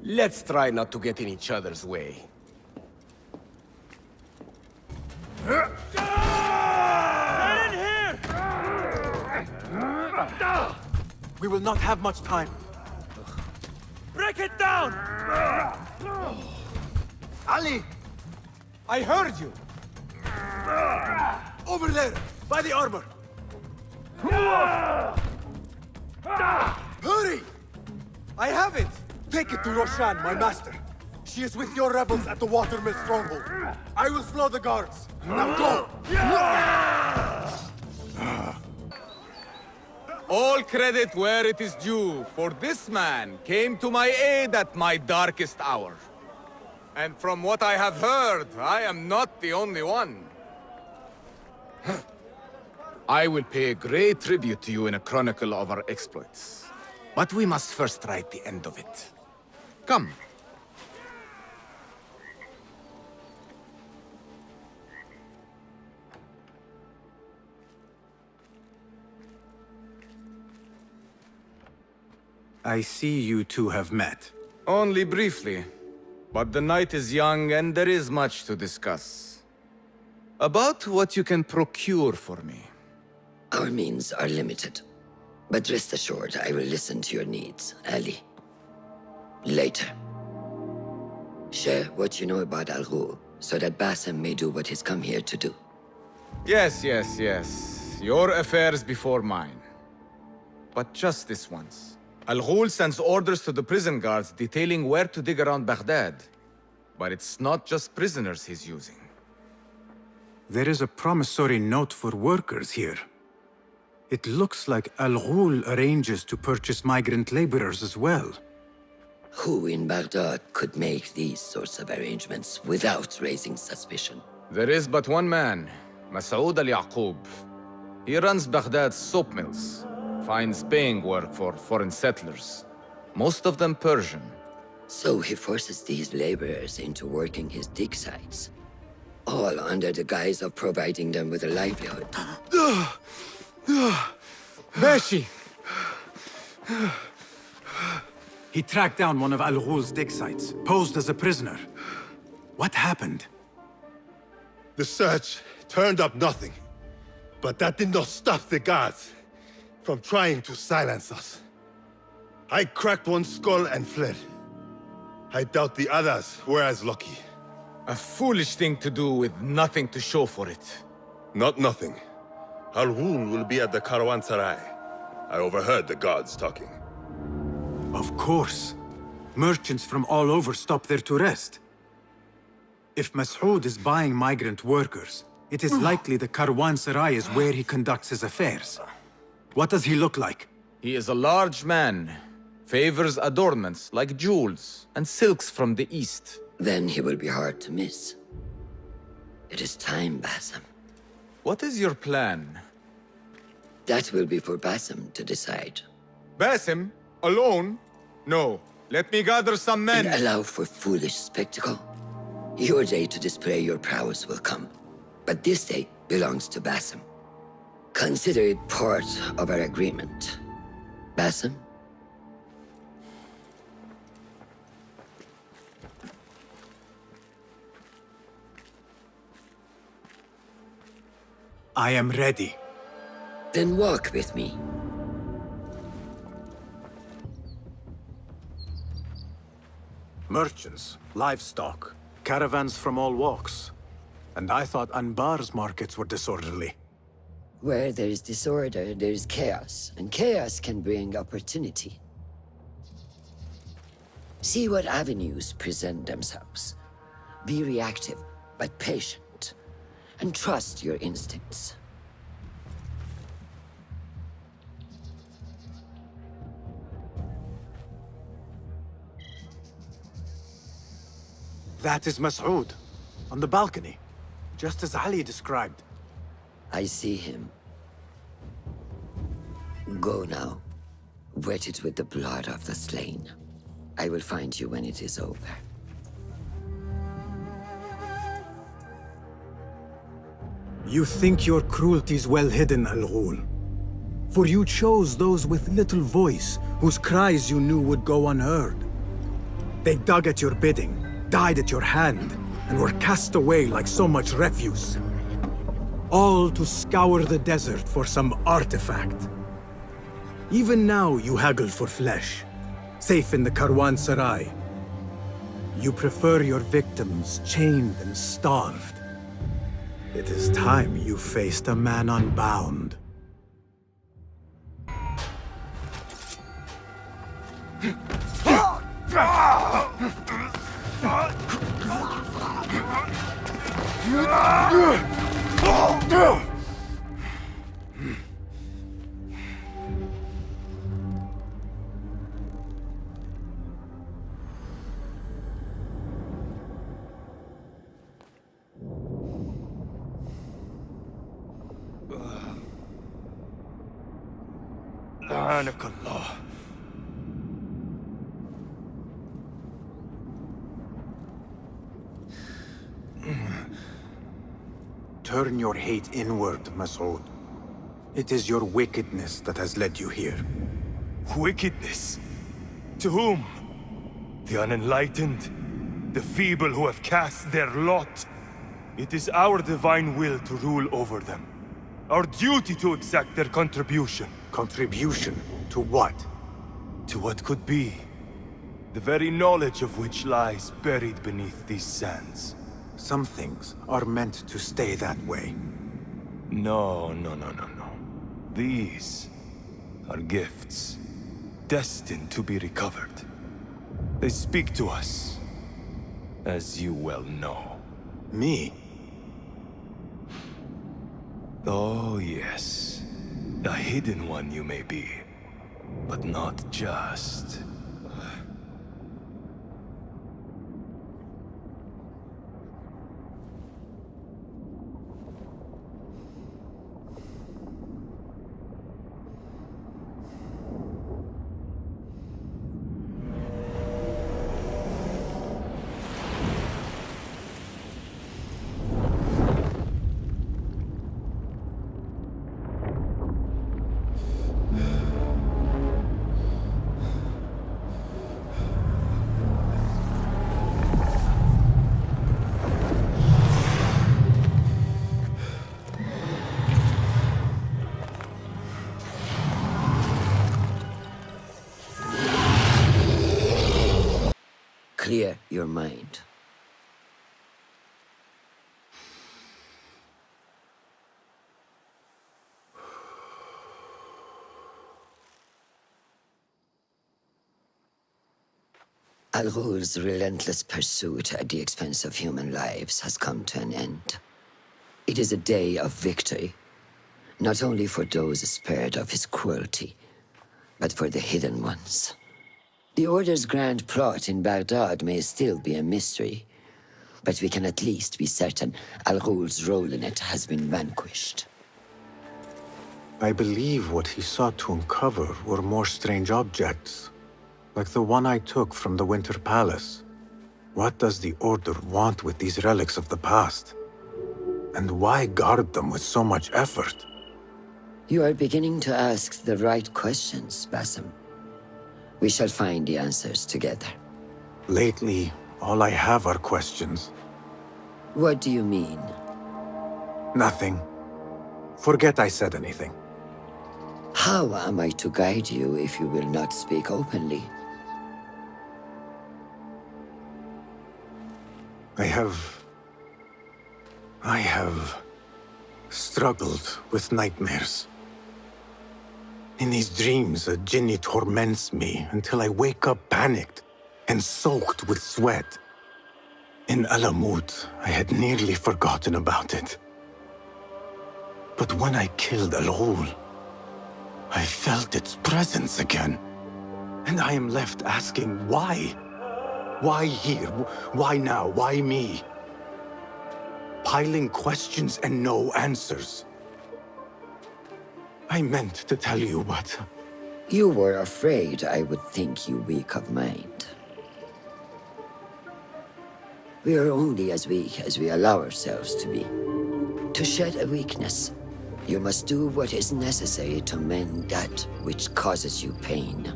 Let's try not to get in each other's way. Get in here! We will not have much time. Break it down! Ali! I heard you! Over there, by the armor! Hurry! I have it! Take it to Roshan, my master. She is with your rebels at the watermill stronghold. I will slow the guards. Now go! All credit where it is due, for this man came to my aid at my darkest hour. And from what I have heard, I am not the only one. I will pay great tribute to you in a chronicle of our exploits. But we must first write the end of it. Come. I see you two have met. Only briefly. But the night is young and there is much to discuss. About what you can procure for me. Our means are limited. But rest assured, I will listen to your needs, Ali. Later. Share what you know about Al Ghul, so that Basim may do what he's come here to do. Yes. Your affairs before mine. But just this once. Al Ghul sends orders to the prison guards detailing where to dig around Baghdad. But it's not just prisoners he's using. There is a promissory note for workers here. It looks like Al Ghul arranges to purchase migrant laborers as well. Who in Baghdad could make these sorts of arrangements without raising suspicion? There is but one man, Masoud al-Yaqub. He runs Baghdad's soap mills, finds paying work for foreign settlers, most of them Persian. So he forces these laborers into working his dig sites, all under the guise of providing them with a livelihood. Beshi! He tracked down one of Al Ghul's dig sites, posed as a prisoner. What happened? The search turned up nothing. But that did not stop the guards from trying to silence us. I cracked one skull and fled. I doubt the others were as lucky. A foolish thing to do with nothing to show for it. Not nothing. Al Ghul will be at the Caravanserai. I overheard the guards talking. Of course. Merchants from all over stop there to rest. If Masoud is buying migrant workers, it is likely the Caravanserai is where he conducts his affairs. What does he look like? He is a large man. Favors adornments like jewels and silks from the east. Then he will be hard to miss. It is time, Basim. What is your plan? That will be for Basim to decide. Basim? Alone? No. Let me gather some men. And allow for foolish spectacle. Your day to display your prowess will come. But this day belongs to Basim. Consider it part of our agreement. Basim? I am ready. Then walk with me. Merchants, livestock, caravans from all walks. And I thought Anbar's markets were disorderly. Where there is disorder, there is chaos. And chaos can bring opportunity. See what avenues present themselves. Be reactive, but patient. And trust your instincts. That is Masoud, on the balcony, just as Ali described. I see him. Go now. Wet it with the blood of the slain. I will find you when it is over. You think your cruelties well hidden, Al Ghul. For you chose those with little voice, whose cries you knew would go unheard. They dug at your bidding, died at your hand, and were cast away like so much refuse. All to scour the desert for some artifact. Even now you haggle for flesh, safe in the Caravanserai. You prefer your victims chained and starved. It is time you faced a man unbound. Subhanakallah. Turn your hate inward, Masood. It is your wickedness that has led you here. Wickedness? To whom? The unenlightened? The feeble who have cast their lot? It is our divine will to rule over them. Our duty to exact their contribution. Contribution? To what? To what could be. The very knowledge of which lies buried beneath these sands. Some things are meant to stay that way. No. These are gifts, destined to be recovered. They speak to us, as you well know. Me? Oh, yes. The hidden one you may be, but not just. Clear your mind. Al Ghul's relentless pursuit at the expense of human lives has come to an end. It is a day of victory, not only for those spared of his cruelty, but for the hidden ones. The Order's grand plot in Baghdad may still be a mystery, but we can at least be certain Al Ghul's role in it has been vanquished. I believe what he sought to uncover were more strange objects, like the one I took from the Winter Palace. What does the Order want with these relics of the past? And why guard them with so much effort? You are beginning to ask the right questions, Basim. We shall find the answers together. Lately, all I have are questions. What do you mean? Nothing. Forget I said anything. How am I to guide you if you will not speak openly? I have struggled with nightmares. In these dreams, a jinni torments me until I wake up panicked and soaked with sweat. In Alamut, I had nearly forgotten about it. But when I killed Al Ghul, I felt its presence again. And I am left asking why? Why here? Why now? Why me? Piling questions and no answers. I meant to tell you, but... You were afraid I would think you weak of mind. We are only as weak as we allow ourselves to be. To shed a weakness, you must do what is necessary to mend that which causes you pain.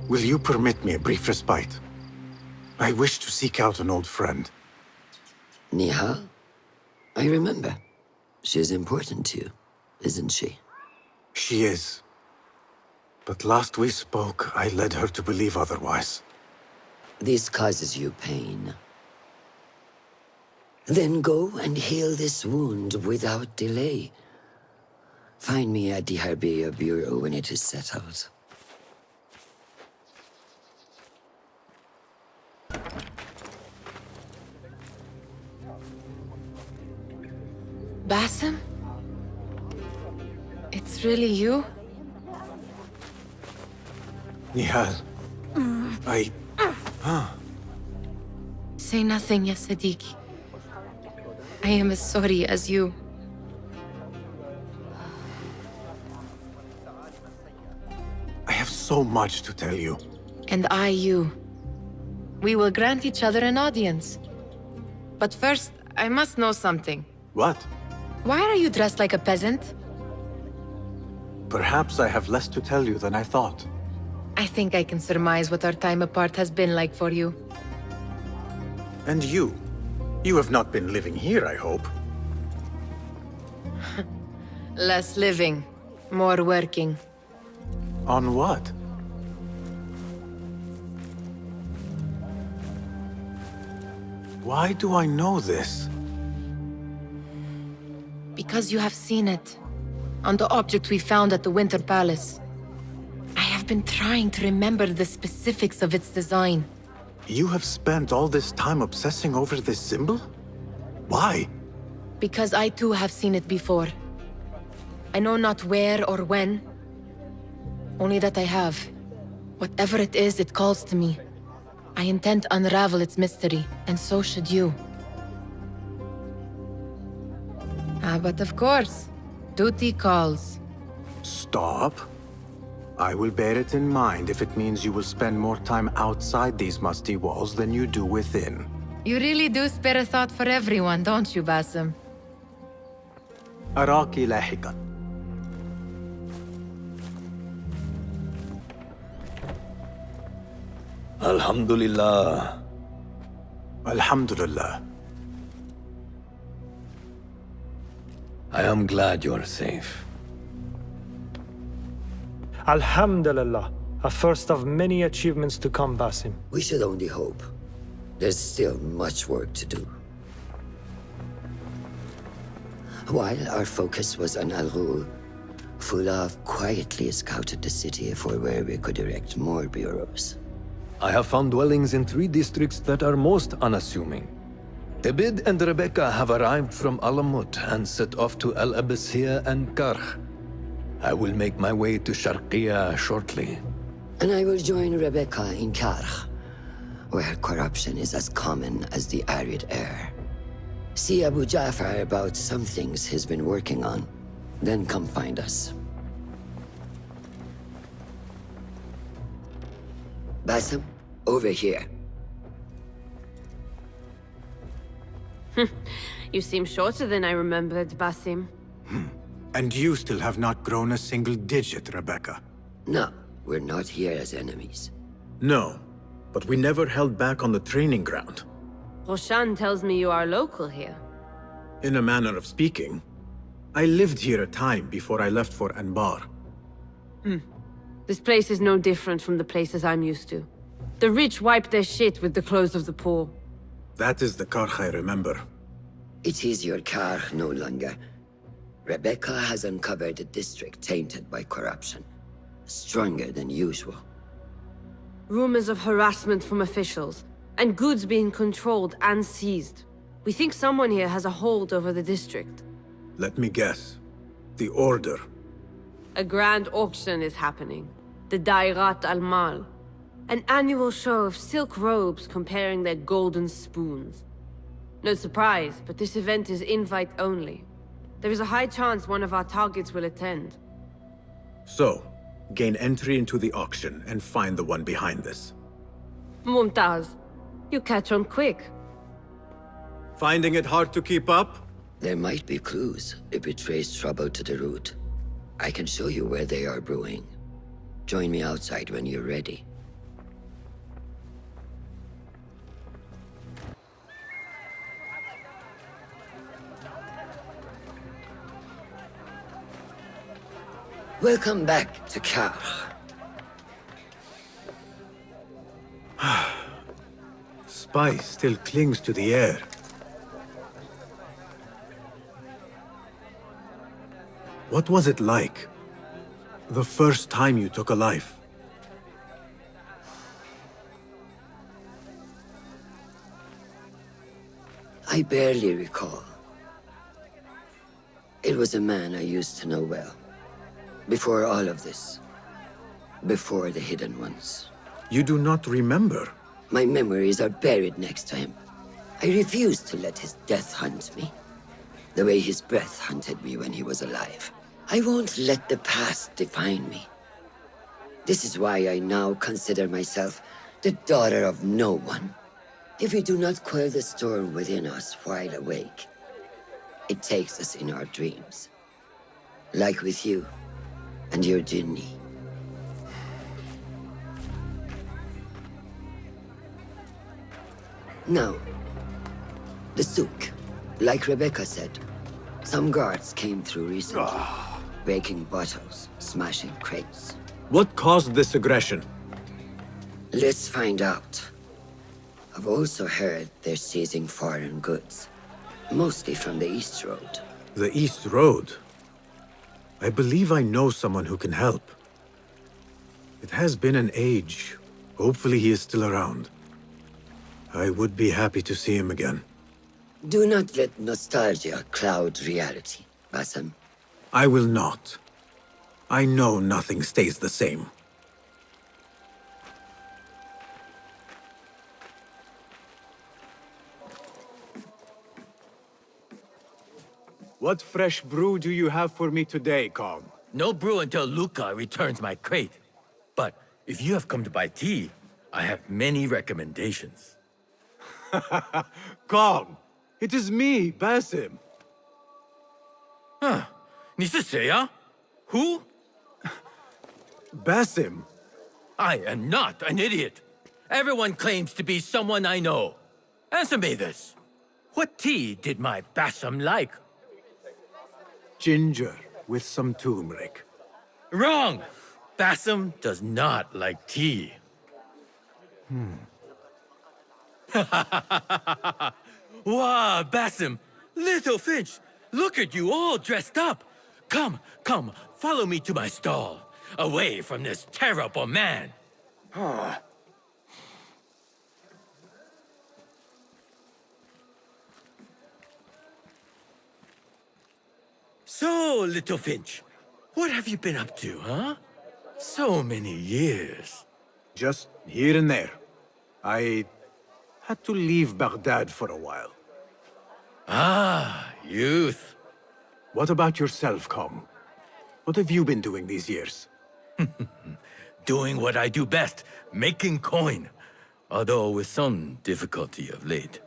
Will you permit me a brief respite? I wish to seek out an old friend. Nihal? I remember. She is important to you, isn't she? She is. But last we spoke, I led her to believe otherwise. This causes you pain. Then go and heal this wound without delay. Find me at the Harbiya Bureau when it is settled. Basim? It's really you? Nihal. Say nothing, ya Sadiqi. I am as sorry as you. have so much to tell you. And I you. We will grant each other an audience. But first, I must know something. What? Why are you dressed like a peasant? Perhaps I have less to tell you than I thought. I think I can surmise what our time apart has been like for you. And you? You have not been living here, I hope. Less living, more working. On what? Why do I know this? Because you have seen it. On the object we found at the Winter Palace. I have been trying to remember the specifics of its design. You have spent all this time obsessing over this symbol? Why? Because I too have seen it before. I know not where or when. Only that I have. Whatever it is, it calls to me. I intend to unravel its mystery, and so should you. But of course, duty calls. Stop. I will bear it in mind if it means you will spend more time outside these musty walls than you do within. You really do spare a thought for everyone, don't you, Basim? أراك لاحقا. Alhamdulillah. Alhamdulillah. I am glad you're safe. Alhamdulillah. A first of many achievements to come, Basim. We should only hope. There's still much work to do. While our focus was on Al Ghul, Fulaf quietly scouted the city for where we could erect more bureaus. I have found dwellings in 3 districts that are most unassuming. Tebid and Rebecca have arrived from Alamut and set off to Al Abbasiyah and Karh. I will make my way to Sharqiyah shortly. And I will join Rebecca in Karh, where corruption is as common as the arid air. See Abu Ja'far about some things he's been working on, then come find us. Basim, over here. You seem shorter than I remembered, Basim. And you still have not grown a single digit, Rebecca. No, we're not here as enemies. No, but we never held back on the training ground. Roshan tells me you are local here. In a manner of speaking. I lived here a time before I left for Anbar. This place is no different from the places I'm used to. The rich wipe their shit with the clothes of the poor. That is the Karh I remember. It is your Karh no longer. Rebecca has uncovered a district tainted by corruption. Stronger than usual. Rumors of harassment from officials, and goods being controlled and seized. We think someone here has a hold over the district. Let me guess. The Order. A grand auction is happening. The Dairat al-Mal. An annual show of silk robes comparing their golden spoons. No surprise, but this event is invite only. There is a high chance one of our targets will attend. So, gain entry into the auction and find the one behind this. Mumtaz, you catch on quick. Finding it hard to keep up? There might be clues if we trace trouble to the root. I can show you where they are brewing. Join me outside when you're ready. Welcome back to Karh. Spice still clings to the air. What was it like? The first time you took a life? I barely recall. It was a man I used to know well. Before all of this. Before the Hidden Ones. You do not remember? My memories are buried next to him. I refuse to let his death hunt me. The way his breath hunted me when he was alive. I won't let the past define me. This is why I now consider myself the daughter of no one. If we do not quell the storm within us while awake, it takes us in our dreams. Like with you and your Jinni. Now, the souk. Like Rebecca said, some guards came through recently, breaking bottles, smashing crates. What caused this aggression? Let's find out. I've also heard they're seizing foreign goods, mostly from the East Road. The East Road? I believe I know someone who can help. It has been an age. Hopefully he is still around. I would be happy to see him again. Do not let nostalgia cloud reality, Basim. I will not. I know nothing stays the same. What fresh brew do you have for me today, Kong? No brew until Luca returns my crate. But if you have come to buy tea, I have many recommendations. Kong! It is me, Basim. Huh. 你是谁啊? Who? Basim. I am not an idiot. Everyone claims to be someone I know. Answer me this. What tea did my Basim like? Ginger with some turmeric. Wrong! Basim does not like tea. Wow, Basim! Little Finch! Look at you all dressed up! Come, come, follow me to my stall. Away from this terrible man. So, Little Finch, what have you been up to, huh? So many years. Just here and there. I had to leave Baghdad for a while. Ah, youth. What about yourself, Kong? What have you been doing these years? Doing what I do best, making coin. Although with some difficulty of late.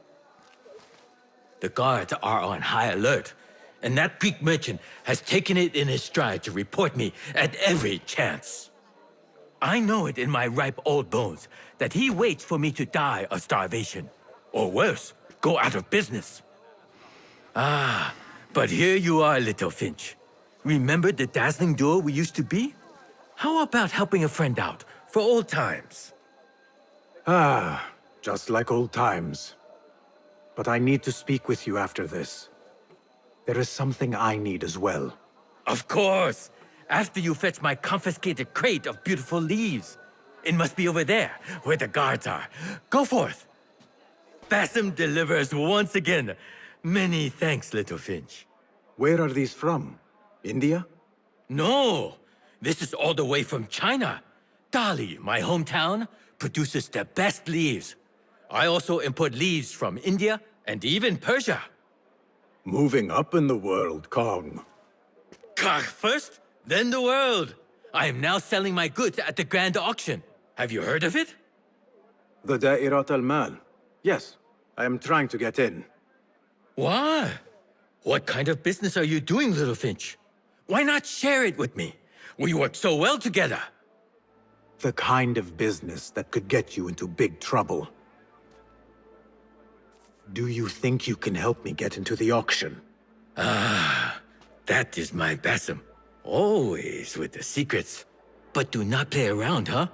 The guards are on high alert, and that Greek merchant has taken it in his stride to report me at every chance. I know it in my ripe old bones that he waits for me to die of starvation. Or worse, go out of business. Ah, but here you are, Little Finch. Remember the dazzling duo we used to be? How about helping a friend out, for old times? Ah, just like old times. But I need to speak with you after this. There is something I need as well. Of course! After you fetch my confiscated crate of beautiful leaves. It must be over there, where the guards are. Go forth! Basim delivers once again. Many thanks, Little Finch. Where are these from? India? No! This is all the way from China. Dali, my hometown, produces the best leaves. I also import leaves from India and even Persia. Moving up in the world, Kong. First, then the world. I am now selling my goods at the grand auction. Have you heard of it? The Da'irat al-Mal. Yes, I am trying to get in. Why? What kind of business are you doing, Little Finch? Why not share it with me? We work so well together. The kind of business that could get you into big trouble. Do you think you can help me get into the auction? Ah, that is my Basim. Always with the secrets. But do not play around, huh?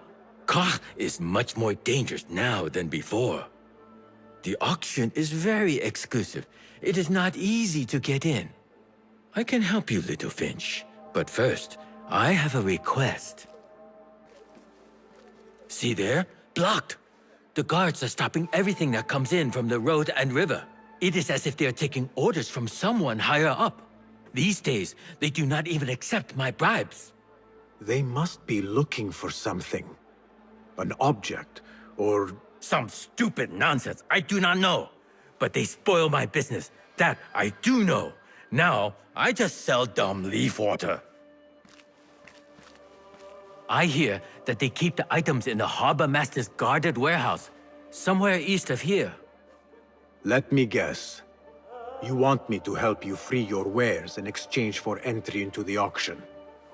Kah is much more dangerous now than before. The auction is very exclusive. It is not easy to get in. I can help you, Little Finch. But first, I have a request. See there? Blocked. The guards are stopping everything that comes in from the road and river. It is as if they are taking orders from someone higher up. These days, they do not even accept my bribes. They must be looking for something. An object, or... Some stupid nonsense, I do not know. But they spoil my business, that I do know. Now, I just sell dumb leaf water. I hear that they keep the items in the Harbor Master's guarded warehouse, somewhere east of here. Let me guess. You want me to help you free your wares in exchange for entry into the auction.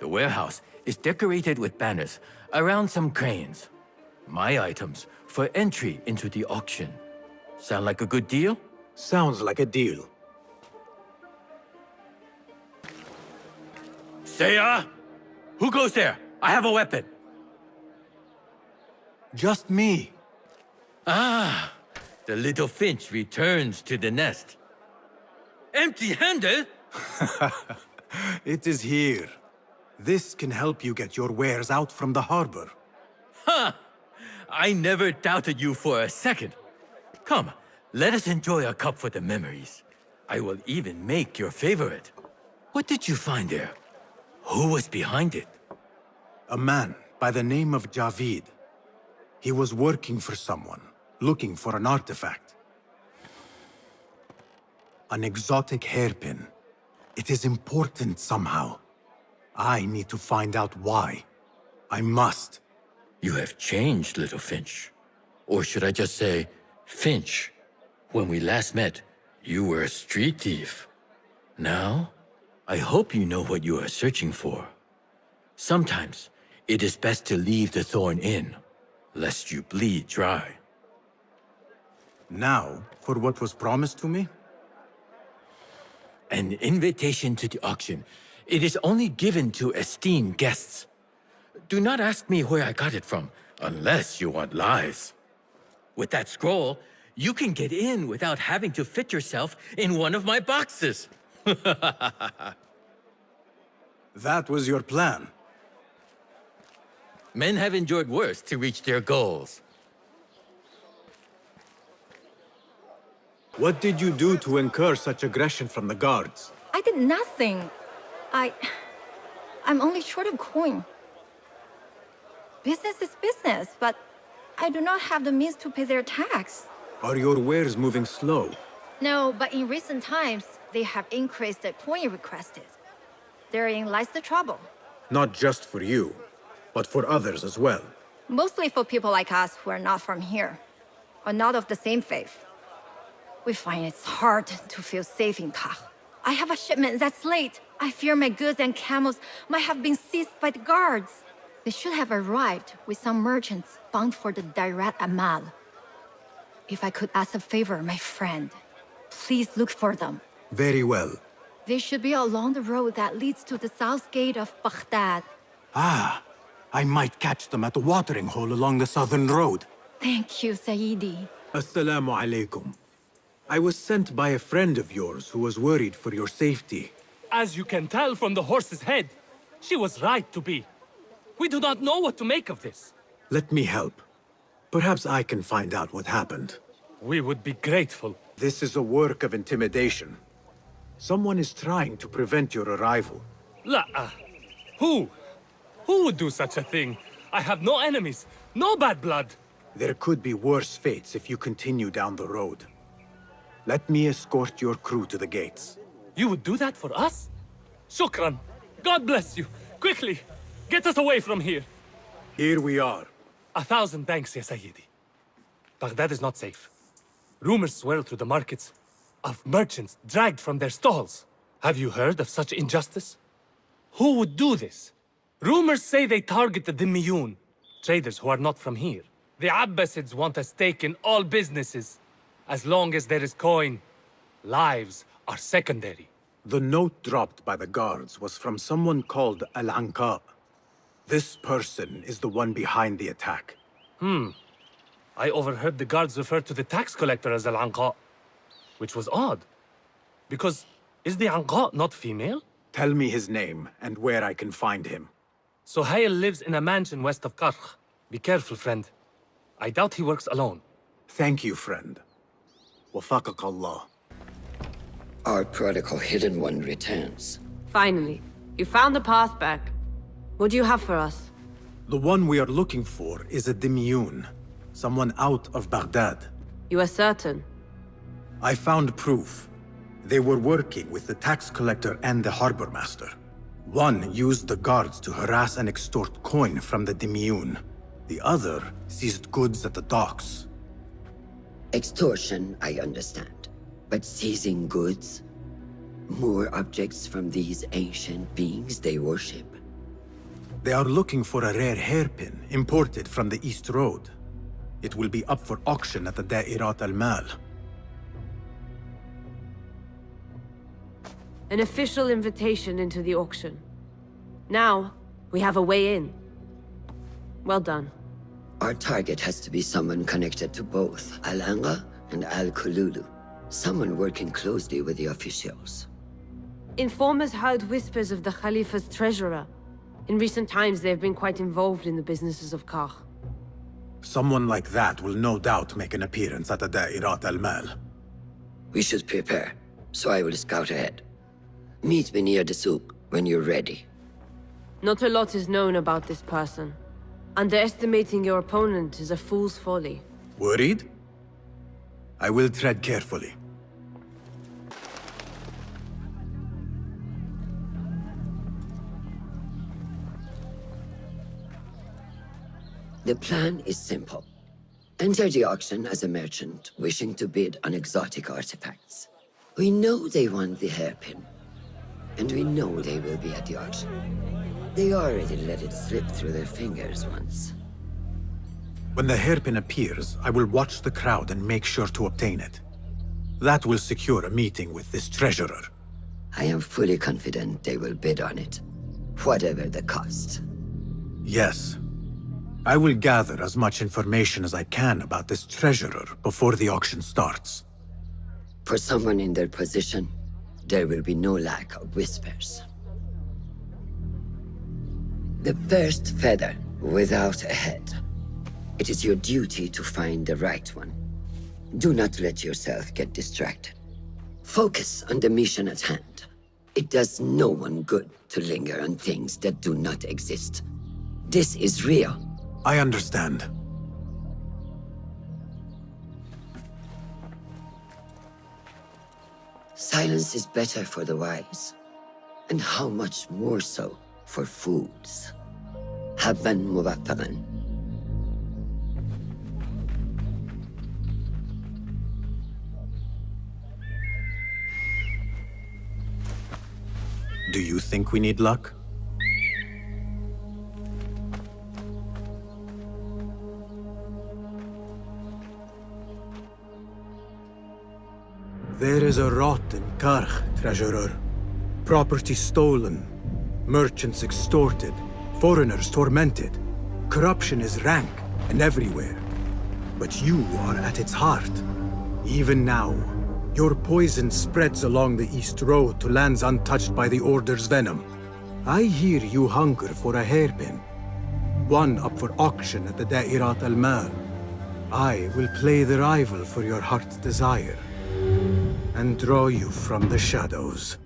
The warehouse is decorated with banners around some cranes. My items for entry into the auction. Sound like a good deal? Sounds like a deal. Seiya! Who goes there? I have a weapon. Just me. Ah, the little finch returns to the nest. Empty-handed? It is here. This can help you get your wares out from the harbor. Ha! I never doubted you for a second. Come, let us enjoy a cup for the memories. I will even make your favorite. What did you find there? Who was behind it? A man by the name of Javid. He was working for someone, looking for an artifact. An exotic hairpin. It is important somehow. I need to find out why. I must. You have changed, little Finch. Or should I just say, Finch? When we last met, you were a street thief. Now, I hope you know what you are searching for. Sometimes, it is best to leave the thorn in, lest you bleed dry. Now, for what was promised to me? An invitation to the auction. It is only given to esteemed guests. Do not ask me where I got it from, unless you want lies. With that scroll, you can get in without having to fit yourself in one of my boxes. That was your plan. Men have endured worse to reach their goals. What did you do to incur such aggression from the guards? I did nothing. I'm only short of coin. Business is business, but I do not have the means to pay their tax. Are your wares moving slow? No, but in recent times, they have increased the coin requested. Therein lies the trouble. Not just for you, but for others as well. Mostly for people like us who are not from here, or not of the same faith. We find it's hard to feel safe in Tag. I have a shipment that's late. I fear my goods and camels might have been seized by the guards. They should have arrived with some merchants bound for the Dairat Amal. If I could ask a favor, my friend, please look for them. Very well. They should be along the road that leads to the south gate of Baghdad. Ah, I might catch them at the watering hole along the southern road. Thank you, Sayyidi. Assalamu alaikum. I was sent by a friend of yours who was worried for your safety. As you can tell from the horse's head, she was right to be. We do not know what to make of this. Let me help. Perhaps I can find out what happened. We would be grateful. This is a work of intimidation. Someone is trying to prevent your arrival. Who? Who would do such a thing? I have no enemies, no bad blood. There could be worse fates if you continue down the road. Let me escort your crew to the gates. You would do that for us? Shukran. God bless you. Quickly, get us away from here. Here we are. 1,000 thanks, Ya Sayyidi. Baghdad is not safe. Rumors swirl through the markets of merchants dragged from their stalls. Have you heard of such injustice? Who would do this? Rumors say they target the Dhimmiyun, traders who are not from here. The Abbasids want a stake in all businesses. As long as there is coin, lives are secondary. The note dropped by the guards was from someone called Al-Anqa. This person is the one behind the attack. I overheard the guards refer to the tax collector as Al-Anqa, which was odd. Because, is the Anqa not female? Tell me his name and where I can find him. Suhail lives in a mansion west of Karkh. Be careful, friend. I doubt he works alone. Thank you, friend. Wafaqak Allah. Our prodigal hidden one returns. Finally, you found the path back. What do you have for us? The one we are looking for is a Dhimmiyun, someone out of Baghdad. You are certain? I found proof. They were working with the tax collector and the harbor master. One used the guards to harass and extort coin from the Demiun. The other seized goods at the docks. Extortion, I understand. But seizing goods? More objects from these ancient beings they worship? They are looking for a rare hairpin imported from the East Road. It will be up for auction at the Da'irat al-Mal. An official invitation into the auction. Now, we have a way in. Well done. Our target has to be someone connected to both Al-Anga and Al-Kululu. Someone working closely with the officials. Informers heard whispers of the Khalifa's treasurer. In recent times, they have been quite involved in the businesses of Kah. Someone like that will no doubt make an appearance at the Da'irat al-Mal. We should prepare, so I will scout ahead. Meet me near the souk when you're ready. Not a lot is known about this person. Underestimating your opponent is a fool's folly. Worried? I will tread carefully. The plan is simple. Enter the auction as a merchant wishing to bid on exotic artifacts. We know they want the hairpin. And we know they will be at the auction. They already let it slip through their fingers once. When the hairpin appears, I will watch the crowd and make sure to obtain it. That will secure a meeting with this treasurer. I am fully confident they will bid on it, whatever the cost. Yes. I will gather as much information as I can about this treasurer before the auction starts. For someone in their position, there will be no lack of whispers. The first feather without a head. It is your duty to find the right one. Do not let yourself get distracted. Focus on the mission at hand. It does no one good to linger on things that do not exist. This is real. I understand. Silence is better for the wise. And how much more so for fools. Habban mubaffaqan. Do you think we need luck? There is a rot in Karkh, treasurer. Property stolen, merchants extorted, foreigners tormented. Corruption is rank and everywhere. But you are at its heart. Even now, your poison spreads along the East Road to lands untouched by the Order's venom. I hear you hunger for a hairpin. One up for auction at the Da'irat al-Mal. I will play the rival for your heart's desire. And draw you from the shadows.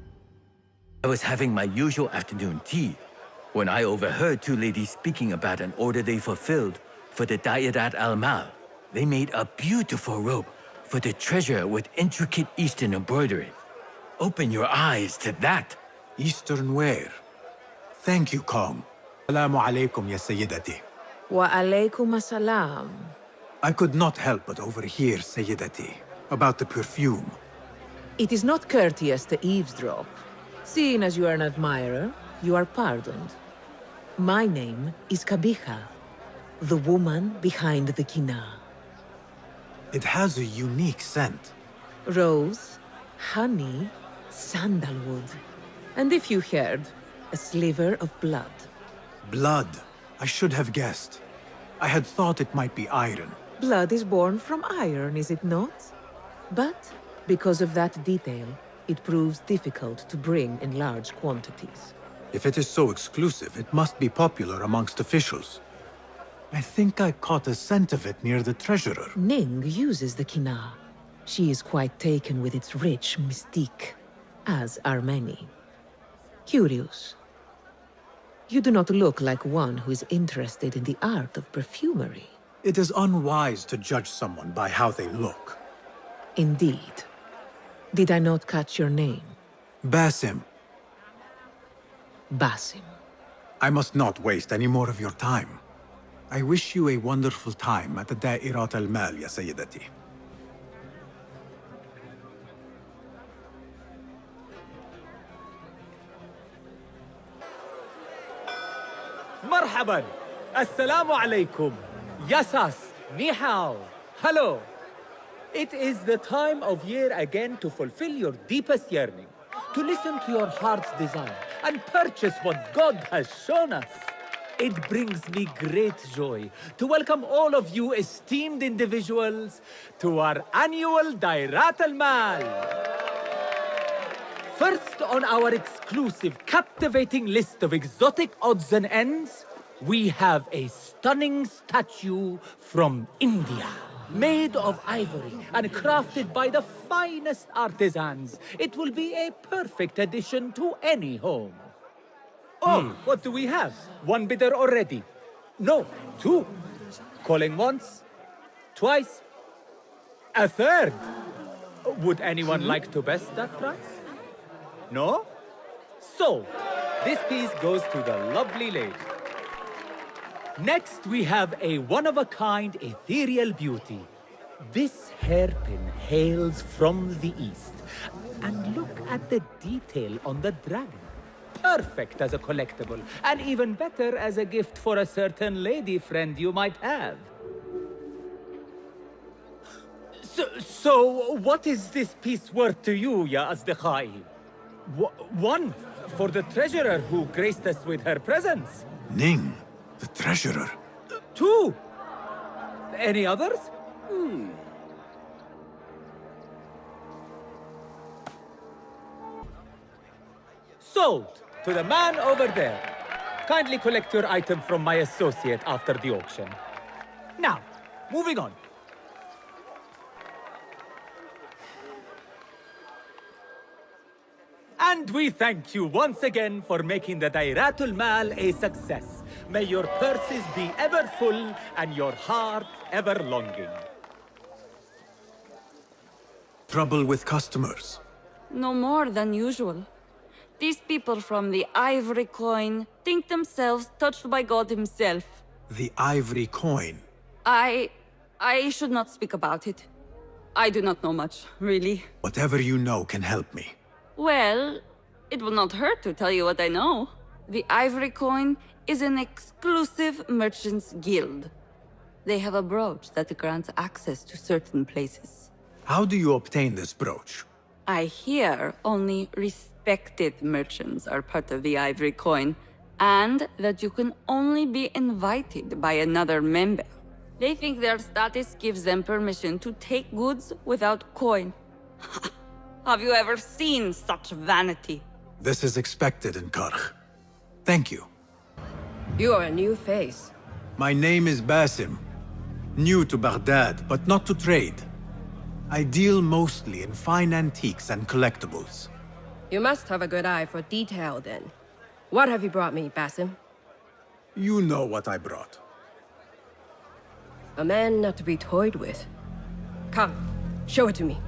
I was having my usual afternoon tea when I overheard two ladies speaking about an order they fulfilled for the Da'irat al-Mal. They made a beautiful robe for the treasure with intricate Eastern embroidery. Open your eyes to that. Eastern wear. Thank you, Kong. Assalamu alaikum, ya Sayyidati. Wa alaikum assalam. I could not help but overhear, Sayyidati, about the perfume. It is not courteous to eavesdrop. Seeing as you are an admirer, you are pardoned. My name is Kabiha, the woman behind the kina. It has a unique scent. Rose, honey, sandalwood. And if you heard, a sliver of blood. Blood. I should have guessed. I had thought it might be iron. Blood is born from iron, is it not? But because of that detail, it proves difficult to bring in large quantities. If it is so exclusive, it must be popular amongst officials. I think I caught a scent of it near the treasurer. Ning uses the kina. She is quite taken with its rich mystique, as are many. Curious. You do not look like one who is interested in the art of perfumery. It is unwise to judge someone by how they look. Indeed. Did I not catch your name? Basim. Basim. I must not waste any more of your time. I wish you a wonderful time at the Da'irat al-Mal, ya Sayyidati. مرحبا السلام عليكم Yasas Ni hao Hello. It is the time of year again to fulfill your deepest yearning, to listen to your heart's desire and purchase what God has shown us. It brings me great joy to welcome all of you esteemed individuals to our annual Dairat al-Mal. First on our exclusive, captivating list of exotic odds and ends, we have a stunning statue from India. Made of ivory and crafted by the finest artisans, it will be a perfect addition to any home. Oh, what do we have? One bidder already. No, two. Calling once, twice, a third. Would anyone like to best that price? No? So, this piece goes to the lovely lady. Next, we have a one-of-a-kind ethereal beauty. This hairpin hails from the east. And look at the detail on the dragon. Perfect as a collectible, and even better as a gift for a certain lady friend you might have. So what is this piece worth to you, Ya Asdiqai? One, for the treasurer who graced us with her presence. Ning, the treasurer. Two. Any others? Sold to the man over there. Kindly collect your item from my associate after the auction. Now, moving on. And we thank you once again for making the Dairatul Mal a success. May your purses be ever full and your heart ever longing. Trouble with customers. No more than usual. These people from the Ivory Coin think themselves touched by God himself. The Ivory Coin? I should not speak about it. I do not know much, really. Whatever you know can help me. Well, it will not hurt to tell you what I know. The Ivory Coin is an exclusive merchants' guild. They have a brooch that grants access to certain places. How do you obtain this brooch? I hear only respected merchants are part of the Ivory Coin, and that you can only be invited by another member. They think their status gives them permission to take goods without coin. Have you ever seen such vanity? This is expected in Karkh. Thank you. You are a new face. My name is Basim. New to Baghdad, but not to trade. I deal mostly in fine antiques and collectibles. You must have a good eye for detail, then. What have you brought me, Basim? You know what I brought. A man not to be toyed with. Come, show it to me.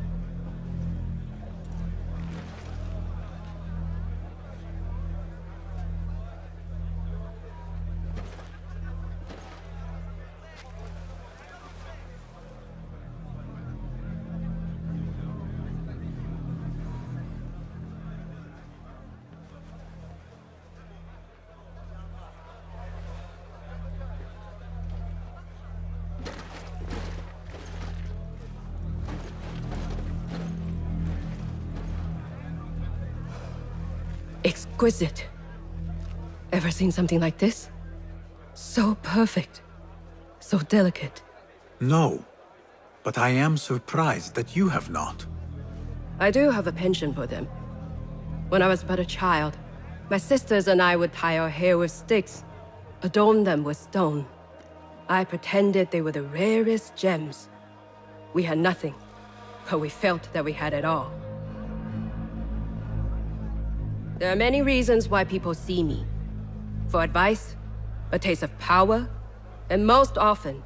Exquisite. Ever seen something like this? So perfect. So delicate. No. But I am surprised that you have not. I do have a penchant for them. When I was but a child, my sisters and I would tie our hair with sticks, adorn them with stone. I pretended they were the rarest gems. We had nothing, but we felt that we had it all. There are many reasons why people see me. For advice, a taste of power, and most often,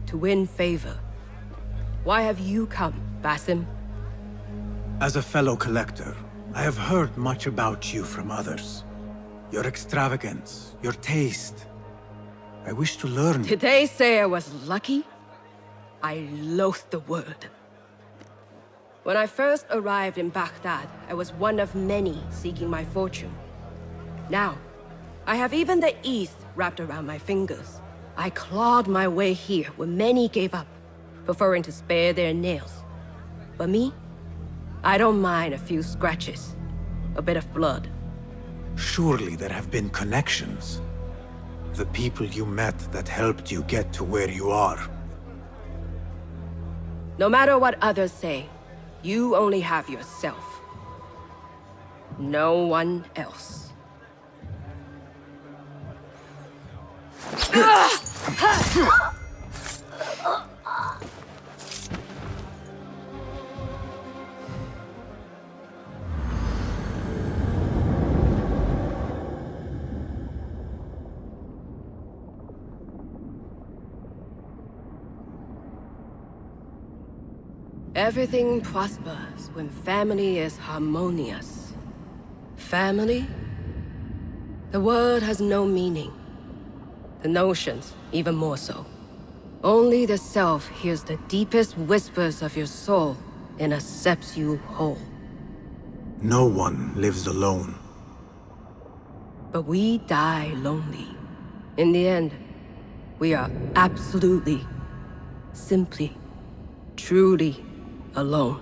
to win favor. Why have you come, Basim? As a fellow collector, I have heard much about you from others. Your extravagance, your taste. I wish to learn. Did they say I was lucky? I loathe the word. When I first arrived in Baghdad, I was one of many seeking my fortune. Now, I have even the East wrapped around my fingers. I clawed my way here when many gave up, preferring to spare their nails. But me? I don't mind a few scratches, a bit of blood. Surely there have been connections. The people you met that helped you get to where you are. No matter what others say, you only have yourself. No one else. Everything prospers when family is harmonious. Family? The word has no meaning. The notions, even more so. Only the self hears the deepest whispers of your soul and accepts you whole. No one lives alone. But we die lonely. In the end, we are absolutely, simply, truly alone.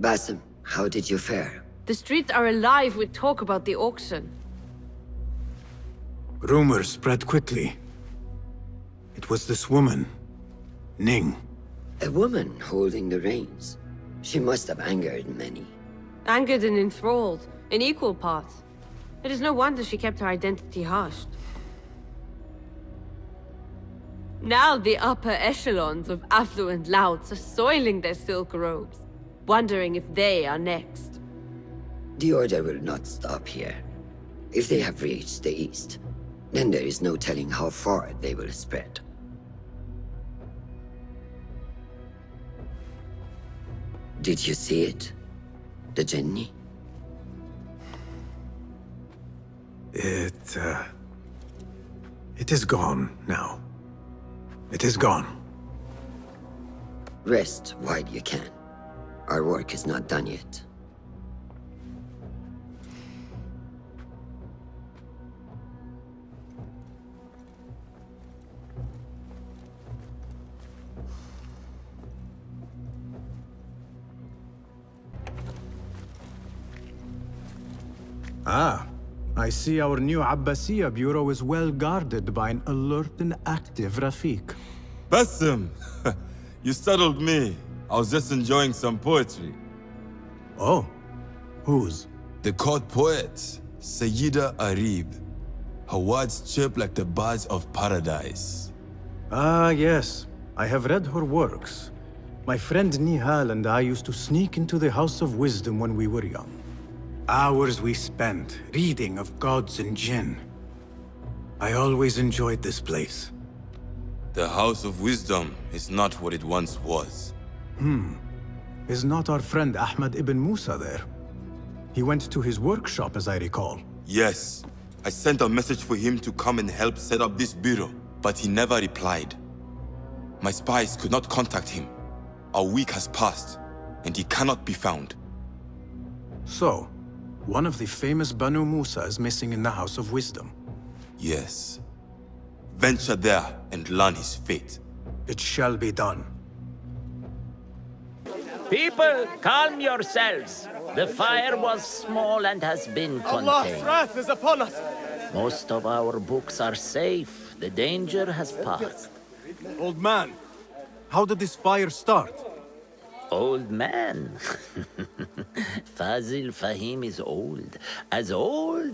Basim, how did you fare? The streets are alive with talk about the auction. Rumors spread quickly. It was this woman, Ning. A woman holding the reins. She must have angered many. Angered and enthralled, in equal parts. It is no wonder she kept her identity hushed. Now the upper echelons of affluent louts are soiling their silk robes, wondering if they are next. The Order will not stop here. If they have reached the East, then there is no telling how far they will spread. Did you see it? The Jinni? It is gone now. It is gone. Rest while you can. Our work is not done yet. Ah, I see our new Abbasiyya bureau is well guarded by an alert and active Rafiq. Basim! You startled me. I was just enjoying some poetry. Oh? Whose? The court poet, Sayyida Arib. Her words chirp like the birds of paradise. Ah, yes. I have read her works. My friend Nihal and I used to sneak into the House of Wisdom when we were young. Hours we spent reading of gods and jinn. I always enjoyed this place. The House of Wisdom is not what it once was. Is not our friend Ahmad ibn Musa there? He went to his workshop, as I recall. Yes. I sent a message for him to come and help set up this bureau, but he never replied. My spies could not contact him. A week has passed, and he cannot be found. So, one of the famous Banu Musa is missing in the House of Wisdom. Yes. Venture there and learn his fate. It shall be done. People, calm yourselves. The fire was small and has been contained. Allah's wrath is upon us! Most of our books are safe. The danger has passed. Old man, how did this fire start? Old man? Fazil Fahim is old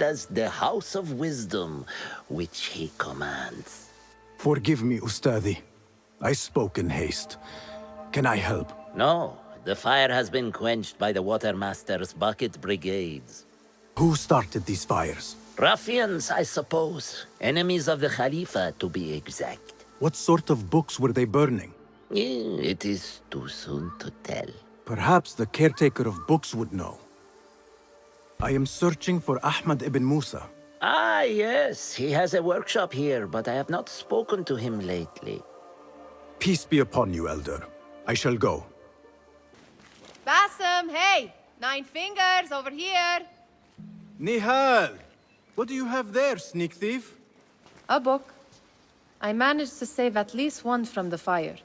as the House of Wisdom, which he commands. Forgive me, Ustadi. I spoke in haste. Can I help? No, the fire has been quenched by the Watermaster's bucket brigades. Who started these fires? Ruffians, I suppose. Enemies of the Khalifa, to be exact. What sort of books were they burning? It is too soon to tell. Perhaps the caretaker of books would know. I am searching for Ahmad ibn Musa. Ah, yes. He has a workshop here, but I have not spoken to him lately. Peace be upon you, Elder. I shall go. Bassem, hey! 9 fingers, over here! Nihal! What do you have there, sneak thief? A book. I managed to save at least one from the fire.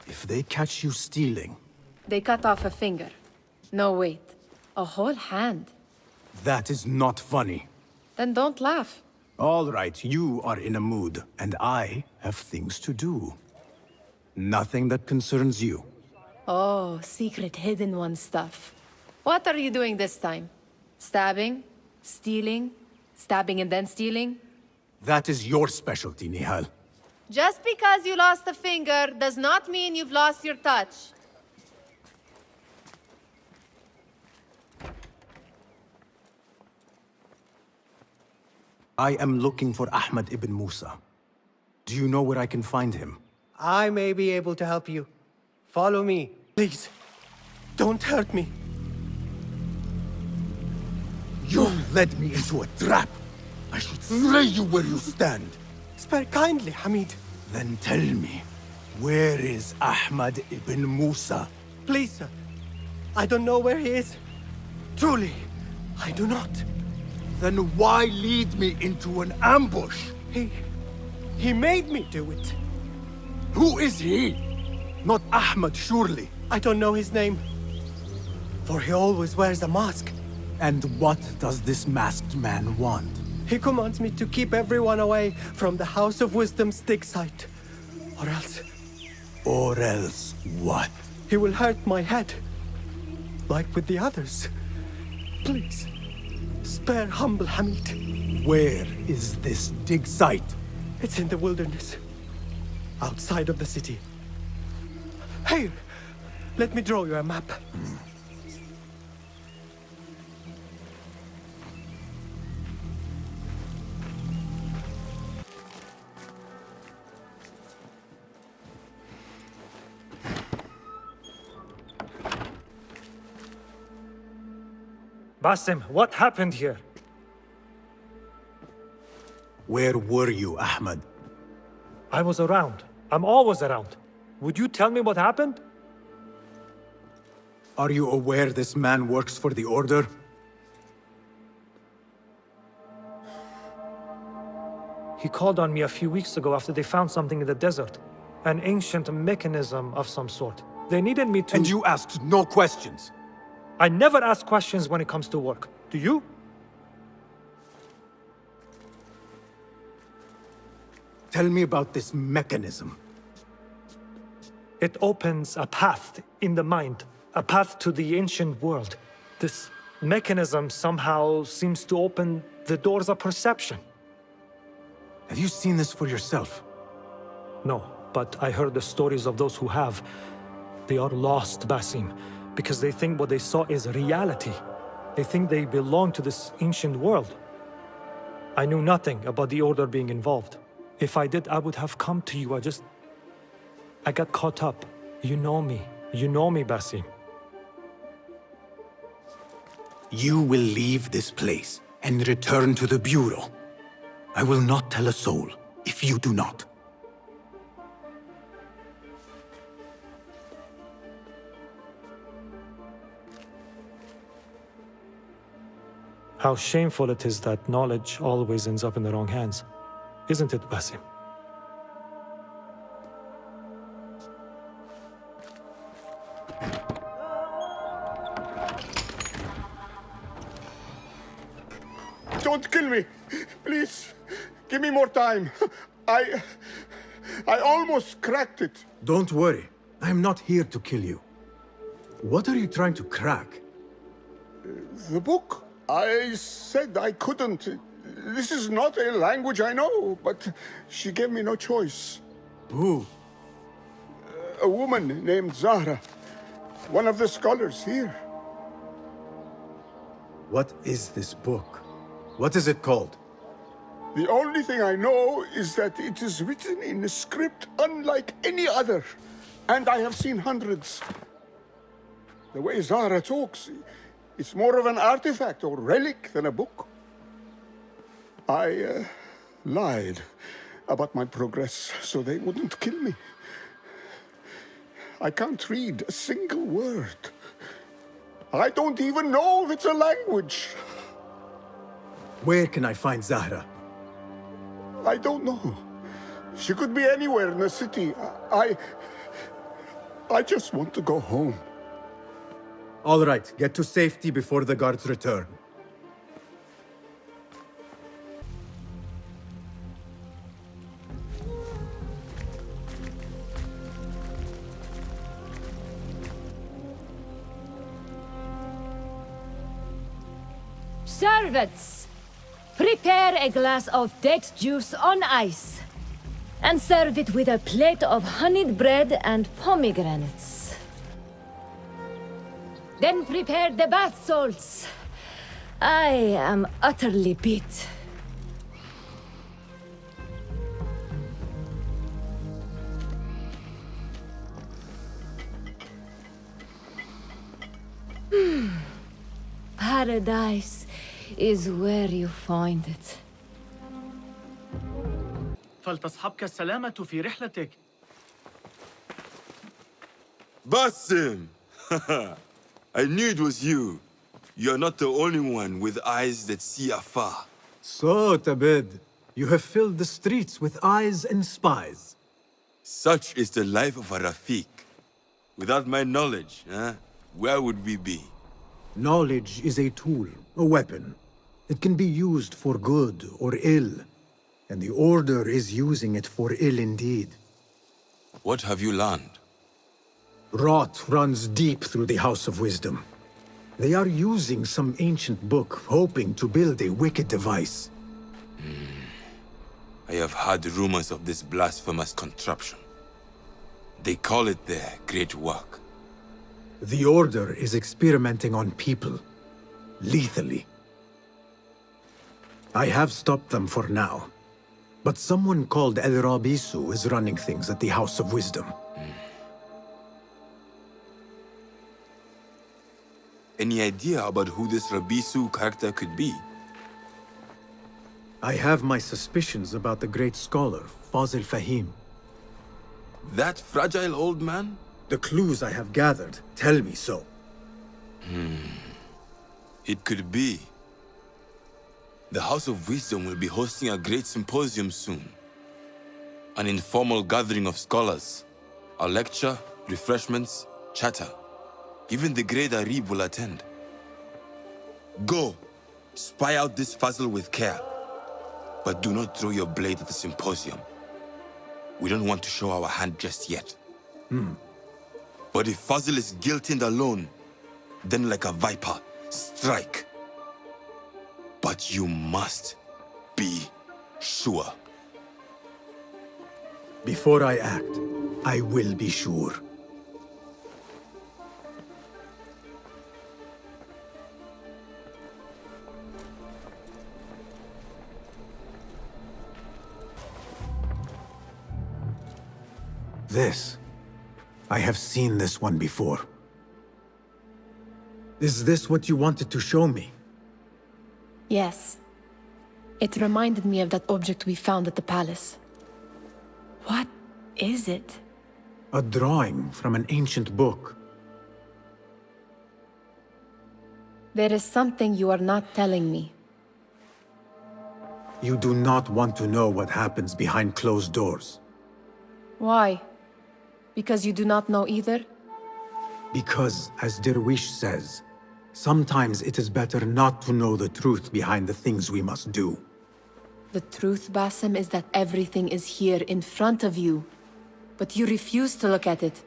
If they catch you stealing... They cut off a finger. No, wait. A whole hand. That is not funny. Then don't laugh. All right, you are in a mood, and I have things to do. Nothing that concerns you. Oh, secret hidden one stuff. What are you doing this time? Stabbing? Stealing? Stabbing and then stealing? That is your specialty, Nihal. Just because you lost a finger does not mean you've lost your touch. I am looking for Ahmad ibn Musa. Do you know where I can find him? I may be able to help you. Follow me. Please, don't hurt me. You led me into a trap. I should slay you where you stand. Spare kindly, Hamid. Then tell me, where is Ahmad ibn Musa? Please, sir. I don't know where he is. Truly, I do not. Then why lead me into an ambush? He made me do it. Who is he? Not Ahmad, surely. I don't know his name. For he always wears a mask. And what does this masked man want? He commands me to keep everyone away from the House of Wisdom's dig site. Or else... Or else what? He will hurt my head. Like with the others. Please, spare humble Hamid. Where is this dig site? It's in the wilderness. Outside of the city. Here, let me draw you a map. Basim, what happened here? Where were you, Ahmad? I was around. I'm always around. Would you tell me what happened? Are you aware this man works for the Order? He called on me a few weeks ago after they found something in the desert. An ancient mechanism of some sort. They needed me to... And you asked no questions? I never ask questions when it comes to work. Do you? Tell me about this mechanism. It opens a path in the mind, a path to the ancient world. This mechanism somehow seems to open the doors of perception. Have you seen this for yourself? No, but I heard the stories of those who have. They are lost, Basim, because they think what they saw is reality. They think they belong to this ancient world. I knew nothing about the Order being involved. If I did, I would have come to you. I got caught up. You know me. You know me, Basim. You will leave this place and return to the Bureau. I will not tell a soul if you do not. How shameful it is that knowledge always ends up in the wrong hands. Isn't it, Basim? Don't kill me! Please, give me more time. I almost cracked it. Don't worry. I'm not here to kill you. What are you trying to crack? The book. I said I couldn't. This is not a language I know, but she gave me no choice. Who? A woman named Zahra. One of the scholars here. What is this book? What is it called? The only thing I know is that it is written in a script unlike any other. And I have seen hundreds. The way Zahra talks, it's more of an artifact or relic than a book. I lied about my progress so they wouldn't kill me. I can't read a single word. I don't even know if it's a language. Where can I find Zahra? I don't know. She could be anywhere in the city. I just want to go home. All right, get to safety before the guards return. Servants, prepare a glass of date juice on ice, and serve it with a plate of honeyed bread and pomegranates. Then prepare the bath salts. I am utterly beat. Paradise is where you find it. فلتصحبك السلامة في رحلتك. Basim! I knew it was you. You're not the only one with eyes that see afar. So, Tabid, you have filled the streets with eyes and spies. Such is the life of a Rafiq. Without my knowledge, where would we be? Knowledge is a tool, a weapon. It can be used for good or ill. And the Order is using it for ill indeed. What have you learned? Rot runs deep through the House of Wisdom. They are using some ancient book, hoping to build a wicked device. I have heard rumors of this blasphemous contraption. They call it their great work. The Order is experimenting on people, lethally. I have stopped them for now, but someone called El Rabisu is running things at the House of Wisdom. Any idea about who this Rabisu character could be? I have my suspicions about the great scholar, Fazil Fahim. That fragile old man? The clues I have gathered tell me so. It could be. The House of Wisdom will be hosting a great symposium soon. An informal gathering of scholars. A lecture, refreshments, chatter. Even the great Arib will attend. Go, spy out this puzzle with care. But do not throw your blade at the symposium. We don't want to show our hand just yet. But if Fazil is guilty and alone, then like a viper, strike. But you must be sure. Before I act, I will be sure. This. I have seen this one before. Is this what you wanted to show me? Yes. It reminded me of that object we found at the palace. What is it? A drawing from an ancient book. There is something you are not telling me. You do not want to know what happens behind closed doors. Why? Because you do not know either? Because, as Derwish says, sometimes it is better not to know the truth behind the things we must do. The truth, Basim, is that everything is here in front of you. But you refuse to look at it.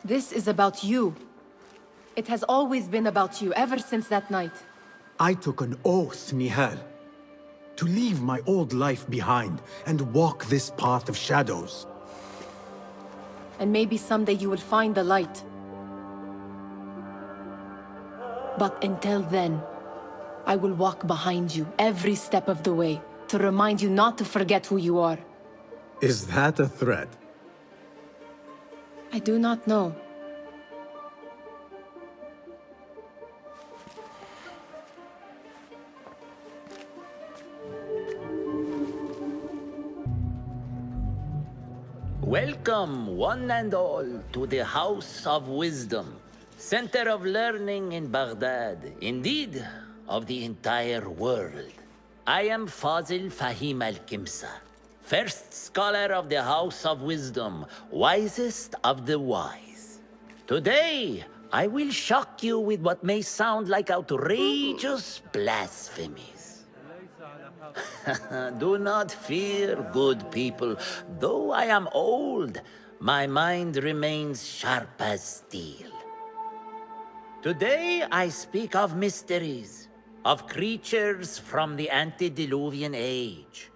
This is about you. It has always been about you, ever since that night. I took an oath, Nihal, to leave my old life behind and walk this path of shadows. And maybe someday you will find the light. But until then, I will walk behind you every step of the way to remind you not to forget who you are. Is that a threat? I do not know. Welcome, one and all, to the House of Wisdom, center of learning in Baghdad, indeed, of the entire world. I am Fazil Fahim al-Kimsa, first scholar of the House of Wisdom, wisest of the wise. Today, I will shock you with what may sound like outrageous blasphemies. Do not fear, good people. Though I am old, my mind remains sharp as steel. Today I speak of mysteries, of creatures from the antediluvian age.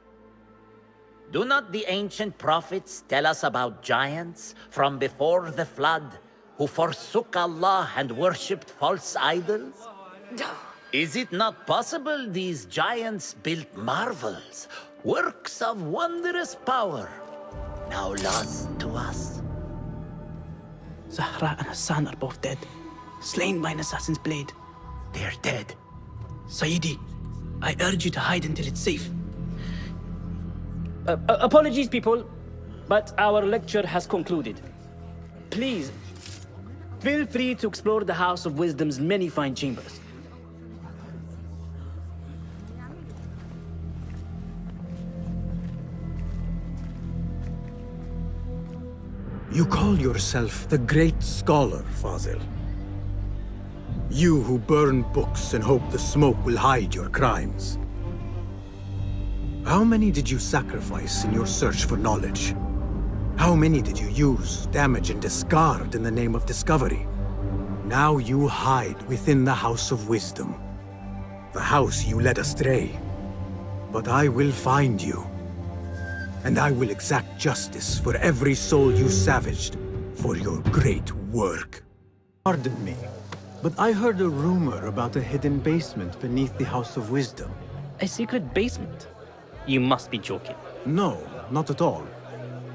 Do not the ancient prophets tell us about giants from before the flood who forsook Allah and worshipped false idols? Is it not possible these giants built marvels, works of wondrous power, now lost to us? Zahra and Hassan are both dead, slain by an assassin's blade. They're dead. Sayyidi, I urge you to hide until it's safe. Apologies, people, but our lecture has concluded. Please, feel free to explore the House of Wisdom's many fine chambers. You call yourself the great scholar, Fazil. You who burn books and hope the smoke will hide your crimes. How many did you sacrifice in your search for knowledge? How many did you use, damage, and discard in the name of discovery? Now you hide within the House of Wisdom. The house you led astray. But I will find you. And I will exact justice for every soul you savaged for your great work. Pardon me, but I heard a rumor about a hidden basement beneath the House of Wisdom. A secret basement? You must be joking. No, not at all.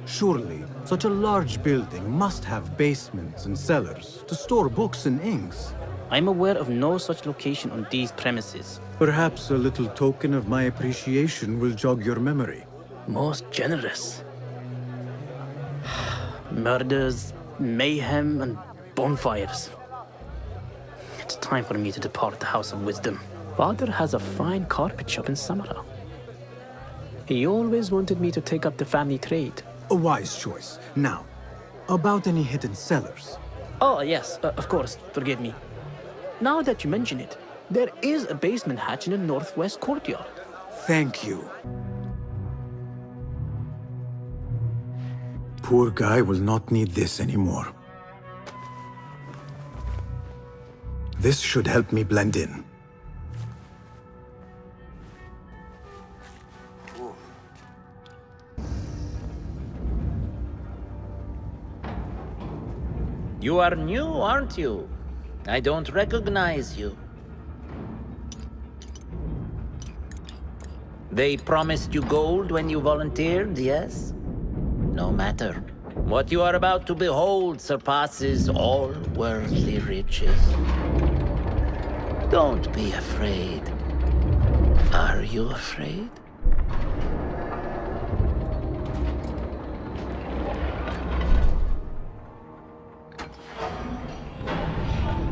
Surely, such a large building must have basements and cellars to store books and inks. I'm aware of no such location on these premises. Perhaps a little token of my appreciation will jog your memory. Most generous. Murders, mayhem, and bonfires. It's time for me to depart the House of Wisdom. Father has a fine carpet shop in Samara. He always wanted me to take up the family trade. A wise choice. Now, about any hidden cellars? Oh, yes, of course, forgive me. Now that you mention it, there is a basement hatch in the northwest courtyard. Thank you. Poor guy will not need this anymore. This should help me blend in. You are new, aren't you? I don't recognize you. They promised you gold when you volunteered, yes? No matter. What you are about to behold surpasses all worldly riches. Don't be afraid. Are you afraid?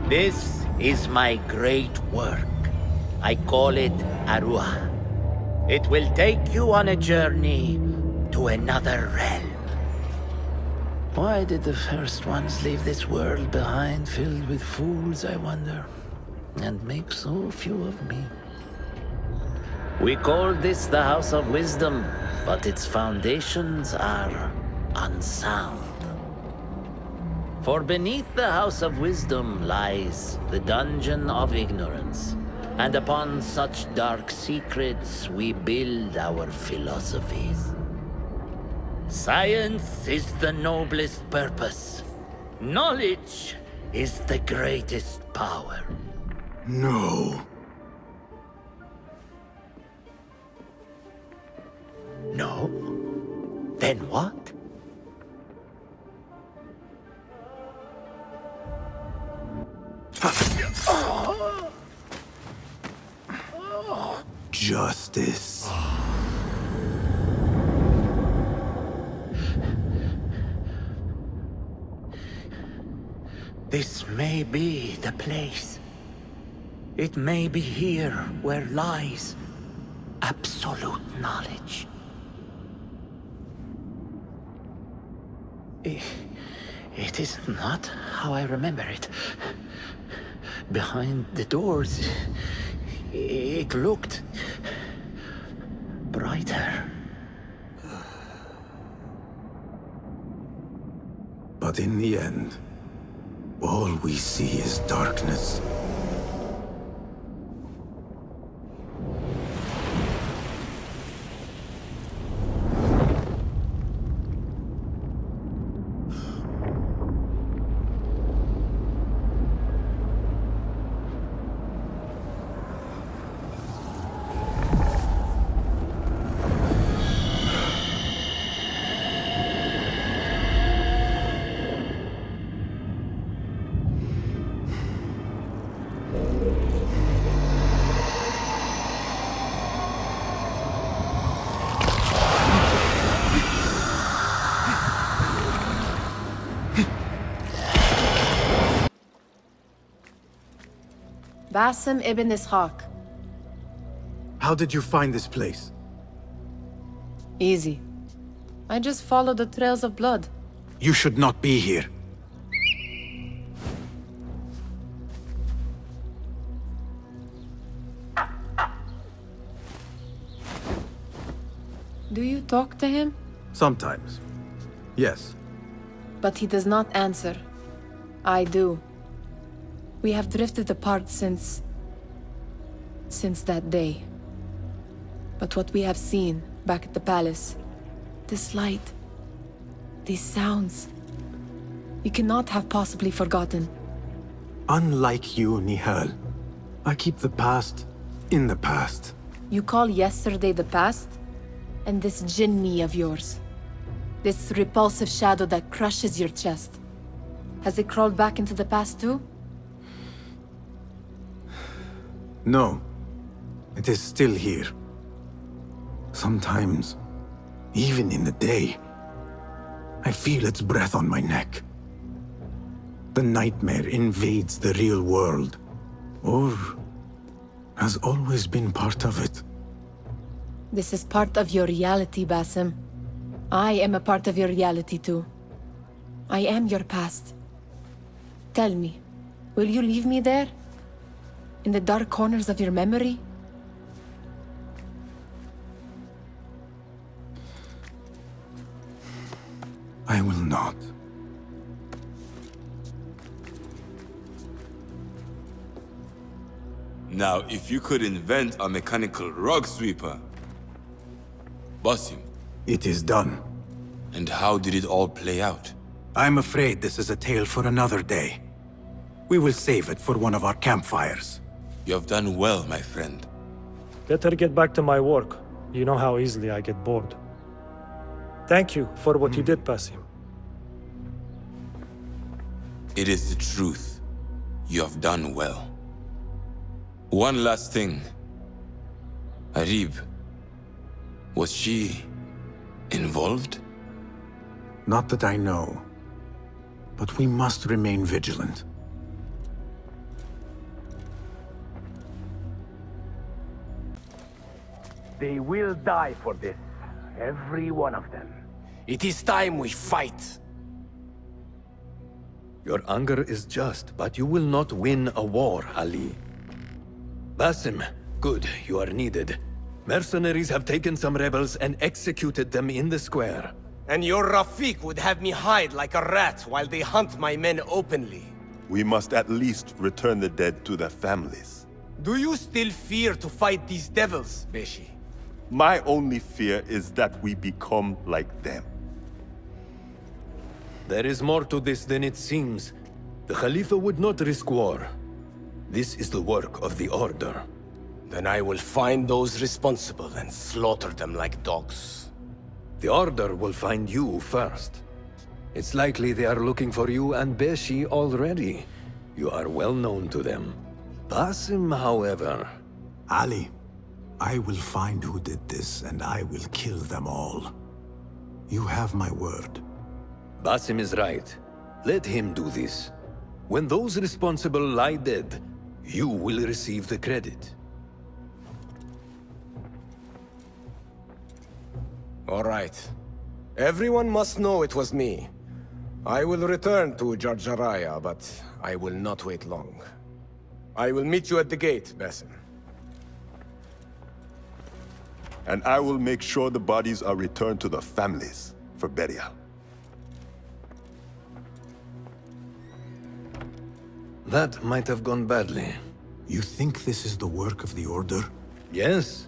This is my great work. I call it Arua. It will take you on a journey to another realm. Why did the first ones leave this world behind filled with fools, I wonder? And make so few of me. We call this the House of Wisdom, but its foundations are unsound. For beneath the House of Wisdom lies the Dungeon of Ignorance, and upon such dark secrets we build our philosophies. Science is the noblest purpose. Knowledge is the greatest power. No. No? Then what? Justice. This may be the place. It may be here where lies absolute knowledge. It is not how I remember it. Behind the doors, it looked brighter. But in the end, all we see is darkness. Basim ibn Ishaq. How did you find this place? Easy. I just followed the trails of blood. You should not be here. Do you talk to him? Sometimes. Yes. But he does not answer. I do. We have drifted apart since that day. But what we have seen back at the palace, this light, these sounds, you cannot have possibly forgotten. Unlike you, Nihal, I keep the past in the past. You call yesterday the past? And this jinni of yours, this repulsive shadow that crushes your chest, has it crawled back into the past too? No. It is still here. Sometimes, even in the day, I feel its breath on my neck. The nightmare invades the real world, or has always been part of it. This is part of your reality, Basim. I am a part of your reality too. I am your past. Tell me, will you leave me there? In the dark corners of your memory? I will not. Now, if you could invent a mechanical rug sweeper... Basim. It is done. And how did it all play out? I'm afraid this is a tale for another day. We will save it for one of our campfires. You have done well, my friend. Better get back to my work. You know how easily I get bored. Thank you for what you did, Basim. It is the truth. You have done well. One last thing. Arib, was she involved? Not that I know. But we must remain vigilant. They will die for this. Every one of them. It is time we fight. Your anger is just, but you will not win a war, Ali. Basim, good, you are needed. Mercenaries have taken some rebels and executed them in the square. And your Rafiq would have me hide like a rat while they hunt my men openly. We must at least return the dead to their families. Do you still fear to fight these devils, Beshi? My only fear is that we become like them. There is more to this than it seems. The Khalifa would not risk war. This is the work of the Order. Then I will find those responsible and slaughter them like dogs. The Order will find you first. It's likely they are looking for you and Beshi already. You are well known to them. Basim, however... Ali, I will find who did this, and I will kill them all. You have my word. Basim is right. Let him do this. When those responsible lie dead, you will receive the credit. All right. Everyone must know it was me. I will return to Jarjaraya, but I will not wait long. I will meet you at the gate, Basim. And I will make sure the bodies are returned to the families for burial. That might have gone badly. You think this is the work of the Order? Yes.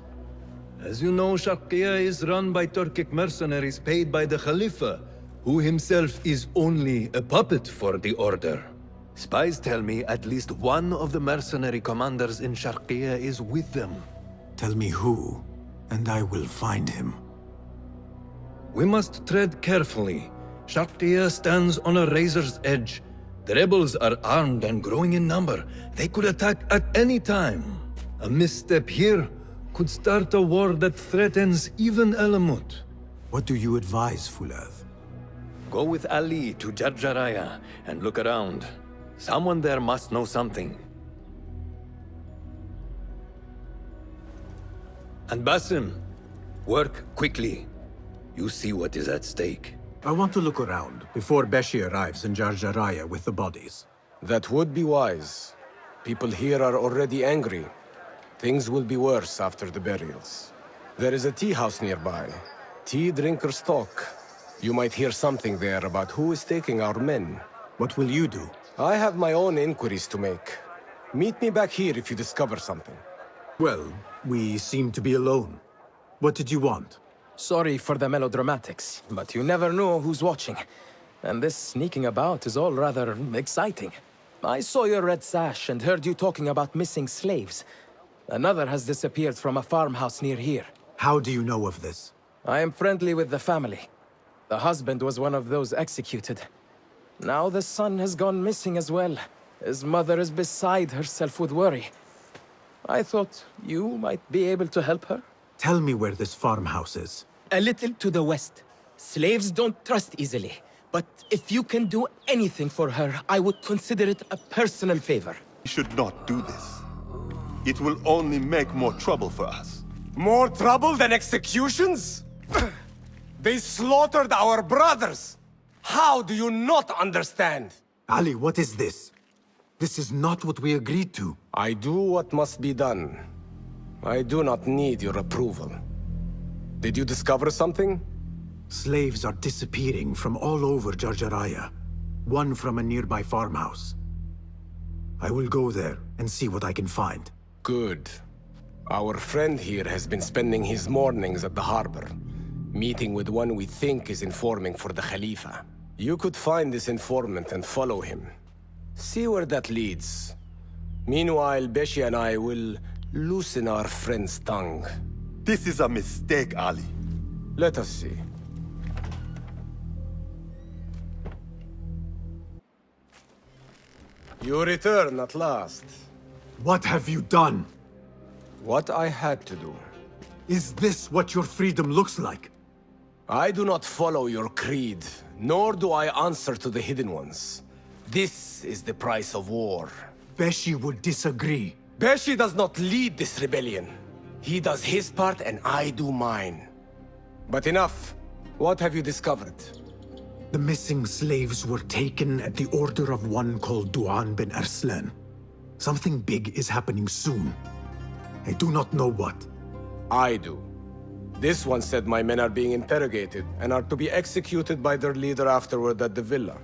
As you know, Sharqiya is run by Turkic mercenaries paid by the Khalifa, who himself is only a puppet for the Order. Spies tell me at least one of the mercenary commanders in Sharqiya is with them. Tell me who, and I will find him. We must tread carefully. Sharqiya stands on a razor's edge. The rebels are armed and growing in number. They could attack at any time. A misstep here could start a war that threatens even Alamut. What do you advise, Fulad? Go with Ali to Jarjaraya and look around. Someone there must know something. And Basim, work quickly. You see what is at stake. I want to look around before Beshi arrives in Jarjaraya with the bodies. That would be wise. People here are already angry. Things will be worse after the burials. There is a tea house nearby. Tea drinkers talk. You might hear something there about who is taking our men. What will you do? I have my own inquiries to make. Meet me back here if you discover something. Well, we seem to be alone. What did you want? Sorry for the melodramatics, but you never know who's watching. And this sneaking about is all rather exciting. I saw your red sash and heard you talking about missing slaves. Another has disappeared from a farmhouse near here. How do you know of this? I am friendly with the family. The husband was one of those executed. Now the son has gone missing as well. His mother is beside herself with worry. I thought you might be able to help her. Tell me where this farmhouse is. A little to the west. Slaves don't trust easily. But if you can do anything for her, I would consider it a personal favor. We should not do this. It will only make more trouble for us. More trouble than executions? They slaughtered our brothers! How do you not understand? Ali, what is this? This is not what we agreed to. I do what must be done. I do not need your approval. Did you discover something? Slaves are disappearing from all over Jarjaraya. One from a nearby farmhouse. I will go there and see what I can find. Good. Our friend here has been spending his mornings at the harbor, meeting with one we think is informing for the Khalifa. You could find this informant and follow him. See where that leads. Meanwhile, Beshi and I will loosen our friend's tongue. This is a mistake, Ali. Let us see. You return at last. What have you done? What I had to do. Is this what your freedom looks like? I do not follow your creed, nor do I answer to the Hidden Ones. This is the price of war. Beshi would disagree. Beshi does not lead this rebellion. He does his part and I do mine. But enough. What have you discovered? The missing slaves were taken at the order of one called Duan bin Arslan. Something big is happening soon. I do not know what. I do. This one said my men are being interrogated and are to be executed by their leader afterward at the villa.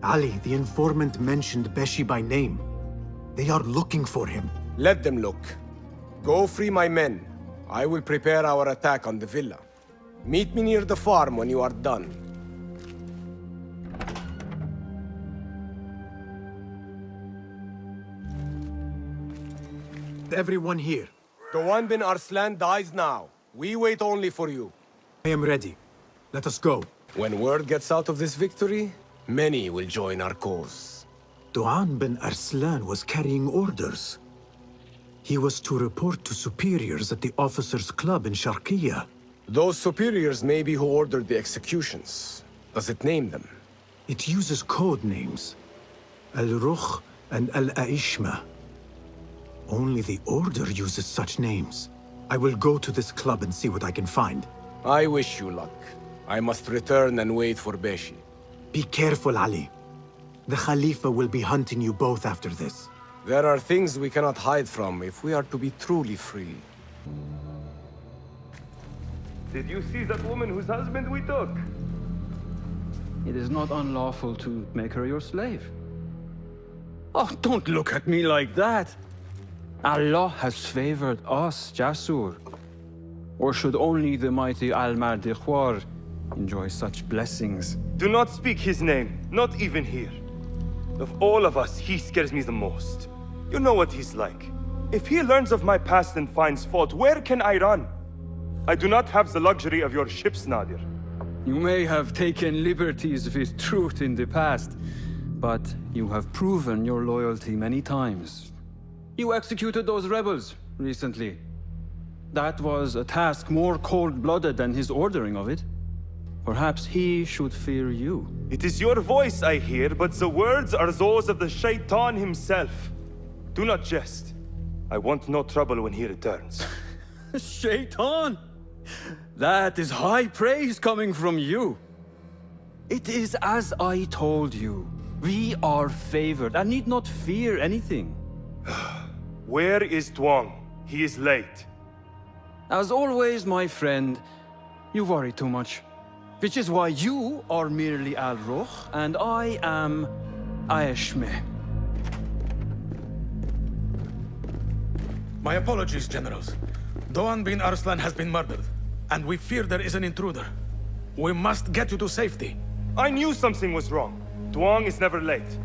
Ali, the informant, mentioned Beshi by name. They are looking for him. Let them look. Go free my men. I will prepare our attack on the villa. Meet me near the farm when you are done. Everyone here. Duan bin Arslan dies now. We wait only for you. I am ready. Let us go. When word gets out of this victory, many will join our cause. Duan bin Arslan was carrying orders. He was to report to superiors at the officers' club in Sharqiya. Those superiors may be who ordered the executions. Does it name them? It uses code names. Al-Rukh and Al-Aishma. Only the Order uses such names. I will go to this club and see what I can find. I wish you luck. I must return and wait for Beshi. Be careful, Ali. The Khalifa will be hunting you both after this. There are things we cannot hide from if we are to be truly free. Did you see that woman whose husband we took? It is not unlawful to make her your slave. Oh, don't look at me like that. Allah has favored us, Jasur. Or should only the mighty Al-Mardikhwar enjoy such blessings? Do not speak his name, not even here. Of all of us, he scares me the most. You know what he's like. If he learns of my past and finds fault, where can I run? I do not have the luxury of your ships, Nadir. You may have taken liberties with truth in the past, but you have proven your loyalty many times. You executed those rebels recently. That was a task more cold-blooded than his ordering of it. Perhaps he should fear you. It is your voice I hear, but the words are those of the Shaitan himself. Do not jest. I want no trouble when he returns. Shaitan! That is high praise coming from you. It is as I told you. We are favored and need not fear anything. Where is Duan? He is late. As always, my friend, you worry too much. Which is why you are merely Al-Rukh, and I am Aishmeh. My apologies, generals. Duan bin Arslan has been murdered, and we fear there is an intruder. We must get you to safety. I knew something was wrong. Duan is never late.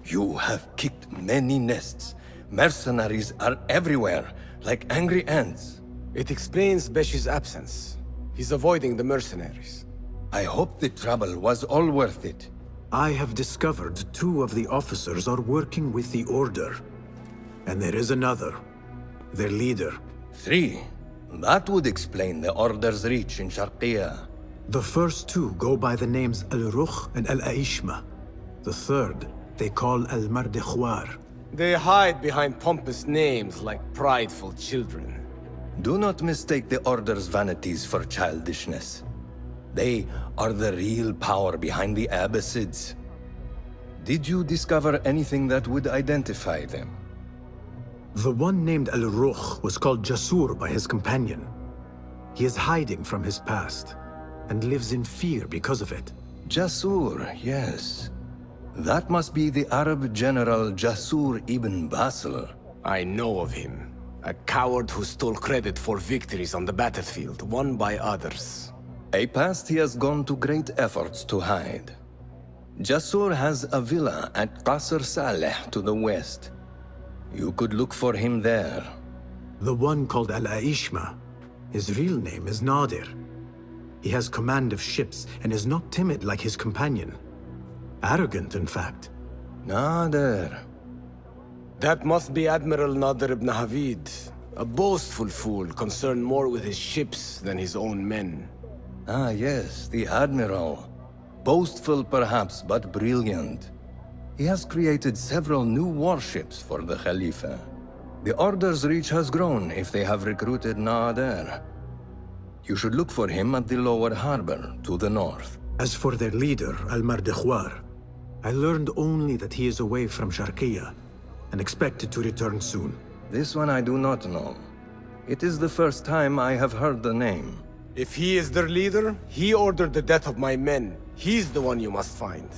You have kicked many nests. Mercenaries are everywhere, like angry ants. It explains Beshi's absence. He's avoiding the mercenaries. I hope the trouble was all worth it. I have discovered 2 of the officers are working with the Order. And there is another. Their leader. 3. That would explain the Order's reach in Sharqiya. The first 2 go by the names Al-Rukh and Al-Aishma. The third, they call Al-Mardikhwar. They hide behind pompous names like prideful children. Do not mistake the Order's vanities for childishness. They are the real power behind the Abbasids. Did you discover anything that would identify them? The one named Al-Rukh was called Jasur by his companion. He is hiding from his past, and lives in fear because of it. Jasur, yes. That must be the Arab general Jasur ibn Basil. I know of him. A coward who stole credit for victories on the battlefield, won by others. A past he has gone to great efforts to hide. Jasur has a villa at Qasr Saleh to the west. You could look for him there. The one called Al-Aishma. His real name is Nadir. He has command of ships and is not timid like his companion. Arrogant, in fact. Nadir. That must be Admiral Nadir ibn Havid. A boastful fool concerned more with his ships than his own men. Ah, yes, the Admiral. Boastful perhaps, but brilliant. He has created several new warships for the Khalifa. The Order's reach has grown if they have recruited Naader. You should look for him at the lower harbor, to the north. As for their leader, Al-Mardikhwar, I learned only that he is away from Sharqiyya and expected to return soon. This one I do not know. It is the first time I have heard the name. If he is their leader, he ordered the death of my men. He's the one you must find.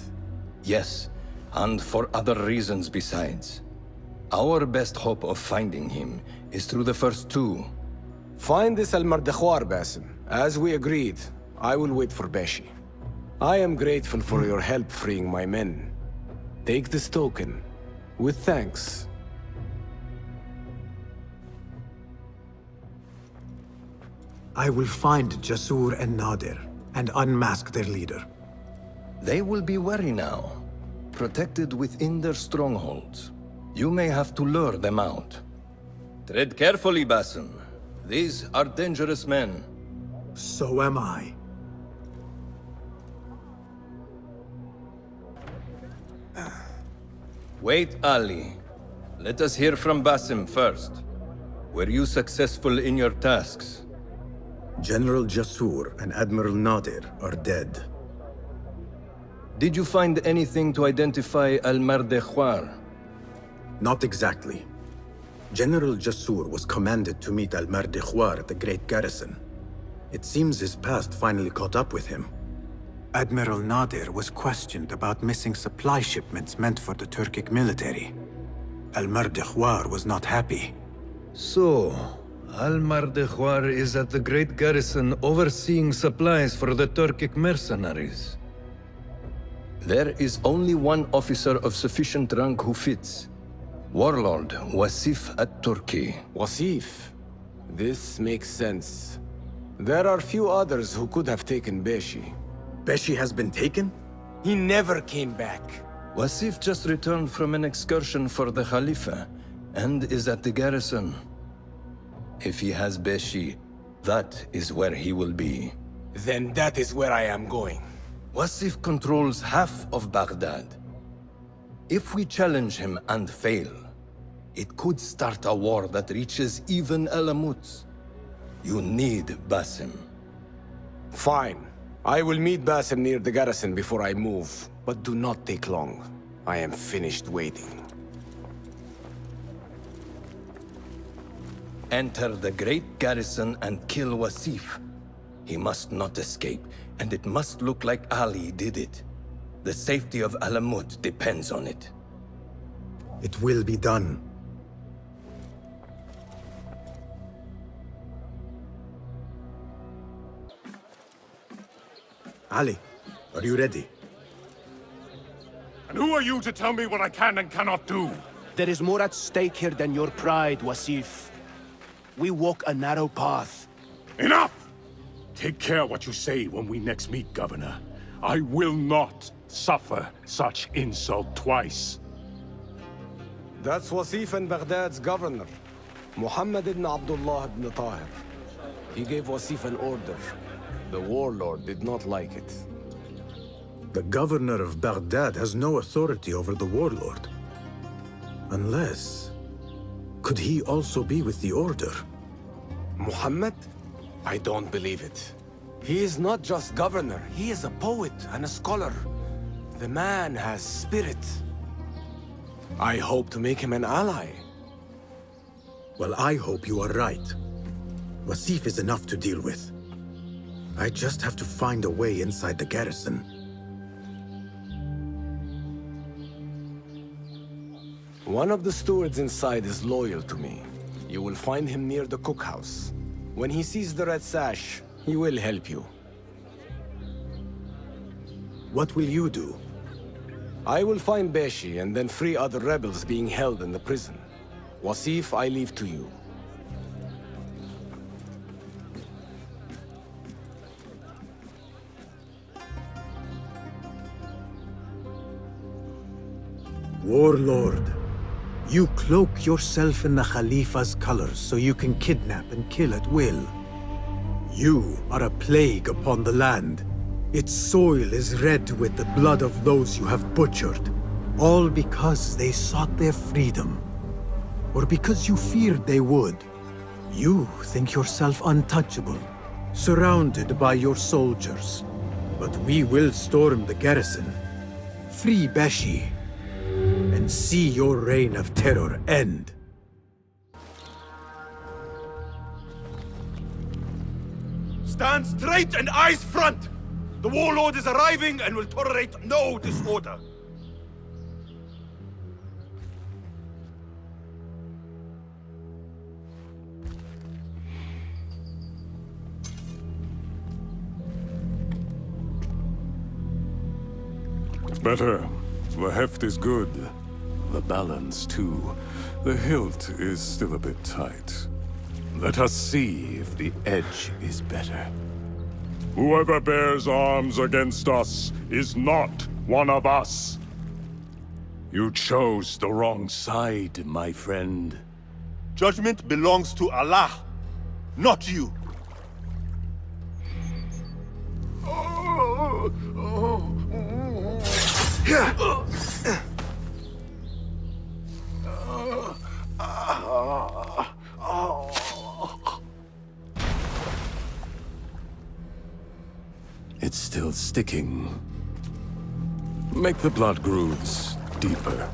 Yes, and for other reasons besides. Our best hope of finding him is through the first two. Find this Al-Mardikhwar, Basim. As we agreed, I will wait for Beshi. I am grateful for your help freeing my men. Take this token, with thanks. I will find Jasur and Nadir, and unmask their leader. They will be wary now, protected within their strongholds. You may have to lure them out. Tread carefully, Basim. These are dangerous men. So am I. Wait, Ali. Let us hear from Basim first. Were you successful in your tasks? General Jasur and Admiral Nadir are dead. Did you find anything to identify Al-Mardikhwar? Not exactly. General Jasur was commanded to meet Al-Mardikhwar at the Great Garrison. It seems his past finally caught up with him. Admiral Nadir was questioned about missing supply shipments meant for the Turkic military. Al-Mardikhwar was not happy. So, Al-Mardikhwar is at the Great Garrison overseeing supplies for the Turkic mercenaries. There is only one officer of sufficient rank who fits. Warlord Wasif at-Turki. Wasif? This makes sense. There are few others who could have taken Beshi. Beshi has been taken? He never came back. Wasif just returned from an excursion for the Khalifa, and is at the garrison. If he has Beshi, that is where he will be. Then that is where I am going. Wasif controls half of Baghdad. If we challenge him and fail, it could start a war that reaches even Alamut. You need Basim. Fine. I will meet Basim near the garrison before I move, but do not take long. I am finished waiting. Enter the great garrison and kill Wasif. He must not escape, and it must look like Ali did it. The safety of Alamut depends on it. It will be done. Ali, are you ready? And who are you to tell me what I can and cannot do? There is more at stake here than your pride, Wasif. We walk a narrow path. Enough! Take care what you say when we next meet, Governor. I will not suffer such insult twice. That's Wasif and Baghdad's governor, Muhammad ibn Abdullah ibn Tahir. He gave Wasif an order. The warlord did not like it. The governor of Baghdad has no authority over the warlord. Unless... could he also be with the order? Muhammad? I don't believe it. He is not just governor, he is a poet and a scholar. The man has spirit. I hope to make him an ally. Well, I hope you are right. Wasif is enough to deal with. I just have to find a way inside the garrison. One of the stewards inside is loyal to me. You will find him near the cookhouse. When he sees the red sash, he will help you. What will you do? I will find Beshi and then free other rebels being held in the prison. Wasif, I leave to you. Warlord, you cloak yourself in the Khalifa's colors so you can kidnap and kill at will. You are a plague upon the land. Its soil is red with the blood of those you have butchered. All because they sought their freedom. Or because you feared they would. You think yourself untouchable, surrounded by your soldiers. But we will storm the garrison, free Beshi, and see your reign of terror end. Stand straight and eyes front! The warlord is arriving and will tolerate no disorder. Better. The heft is good. The balance, too. The hilt is still a bit tight. Let us see if the edge is better. Whoever bears arms against us is not one of us. You chose the wrong side, my friend. Judgment belongs to Allah, not you. It's still sticking. Make the blood grooves deeper.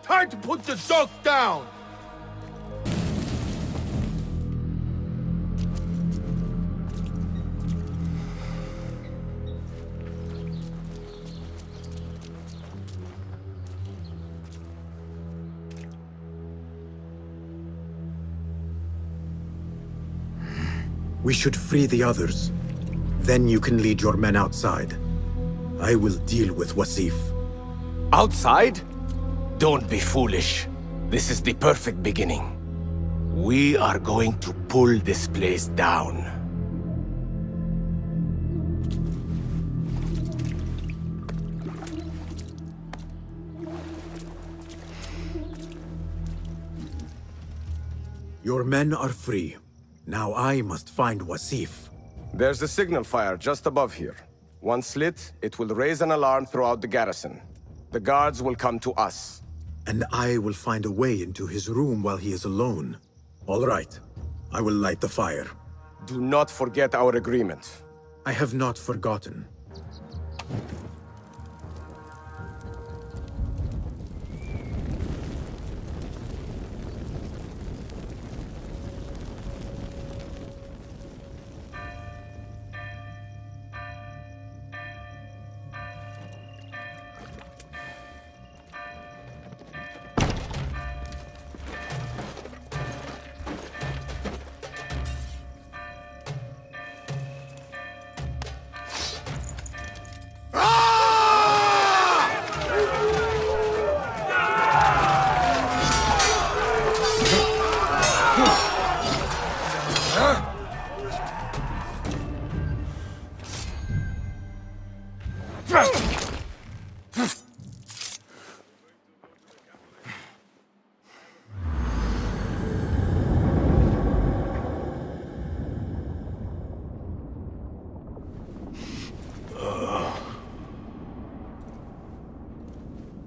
Time to put the dog down! We should free the others. Then you can lead your men outside. I will deal with Wasif. Outside? Don't be foolish. This is the perfect beginning. We are going to pull this place down. Your men are free. Now I must find Wasif. There's a signal fire just above here. Once lit, it will raise an alarm throughout the garrison. The guards will come to us. And I will find a way into his room while he is alone. All right. I will light the fire. Do not forget our agreement. I have not forgotten.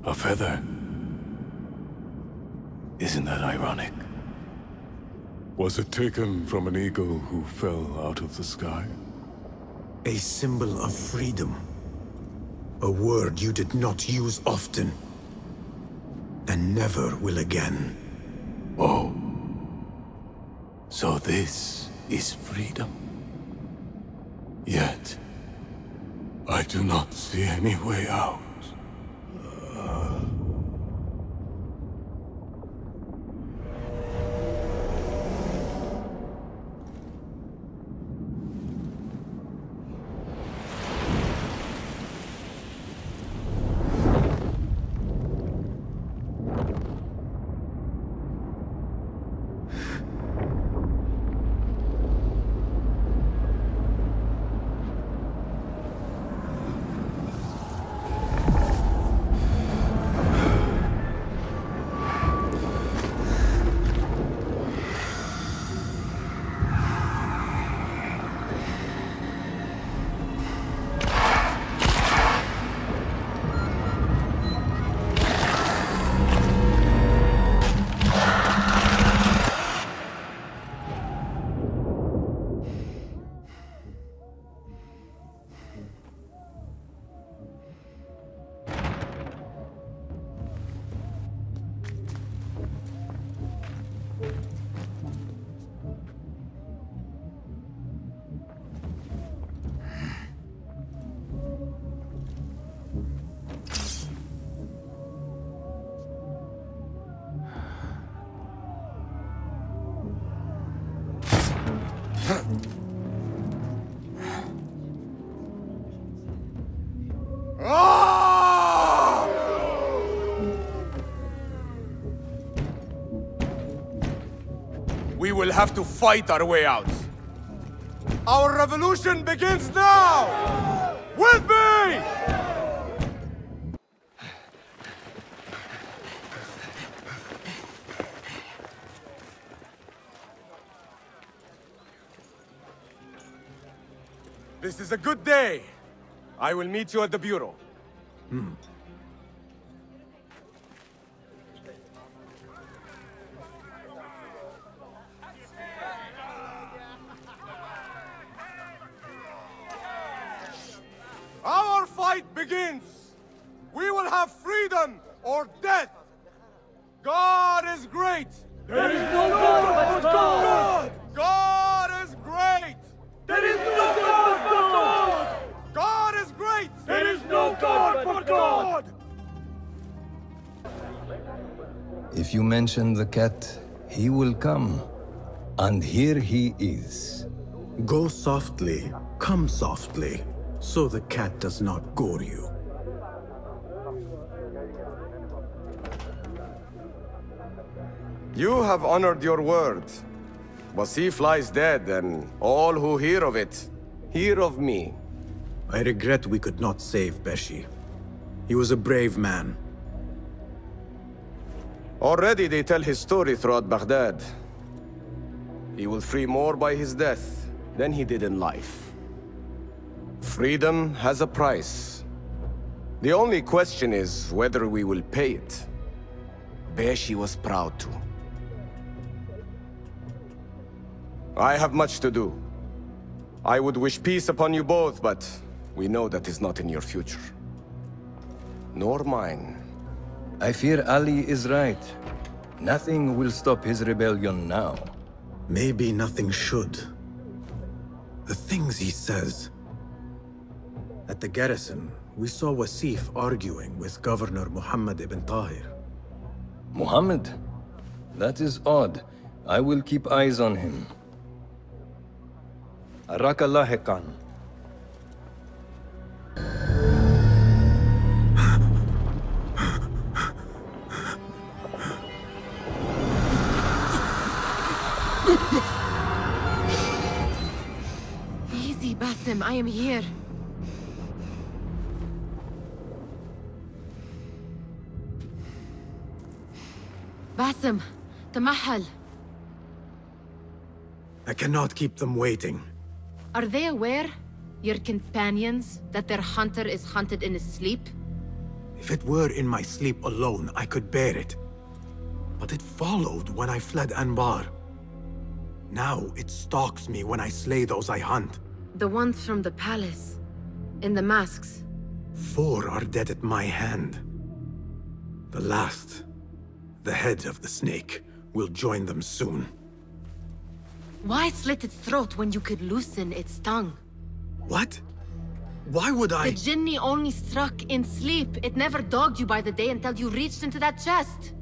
A feather. Isn't that ironic? Was it taken from an eagle who fell out of the sky? A symbol of freedom. A word you did not use often. And never will again. Oh. So this is freedom. Yet, I do not see any way out. We will have to fight our way out. Our revolution begins now! With me! This is a good day. I will meet you at the Bureau. Our fight begins! We will have freedom or death! God is great! There is no God but God! God is great! There is no God but God! God is great! There is no God but God! If you mention the cat, he will come. And here he is. Go softly, come softly, so the cat does not gore you. You have honored your word. Wasif lies dead, and all who hear of it, hear of me. I regret we could not save Beshi. He was a brave man. Already they tell his story throughout Baghdad. He will free more by his death than he did in life. Freedom has a price. The only question is whether we will pay it. Beshi was proud to. I have much to do. I would wish peace upon you both, but we know that is not in your future. Nor mine. I fear Ali is right. Nothing will stop his rebellion now. Maybe nothing should. The things he says. At the garrison, we saw Wasif arguing with Governor Muhammad ibn Tahir. Muhammad? That is odd. I will keep eyes on him. Arakallah Khan. Easy, Basim. I am here. Basim, Tamahal. I cannot keep them waiting. Are they aware, your companions, that their hunter is hunted in his sleep? If it were in my sleep alone, I could bear it. But it followed when I fled Anbar. Now it stalks me when I slay those I hunt. The ones from the palace, in the masks. 4 are dead at my hand. The last, the head of the snake, will join them soon. Why slit its throat when you could loosen its tongue? What? Why would I? The Jinni only struck in sleep. It never dogged you by the day until you reached into that chest.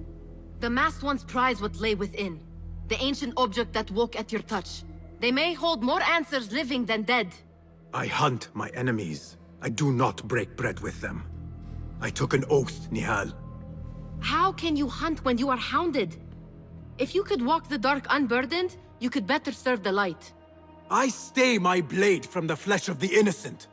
The masked ones prize what lay within. The ancient object that woke at your touch. They may hold more answers living than dead. I hunt my enemies. I do not break bread with them. I took an oath, Nihal. How can you hunt when you are hounded? If you could walk the dark unburdened, you could better serve the light. I stay my blade from the flesh of the innocent,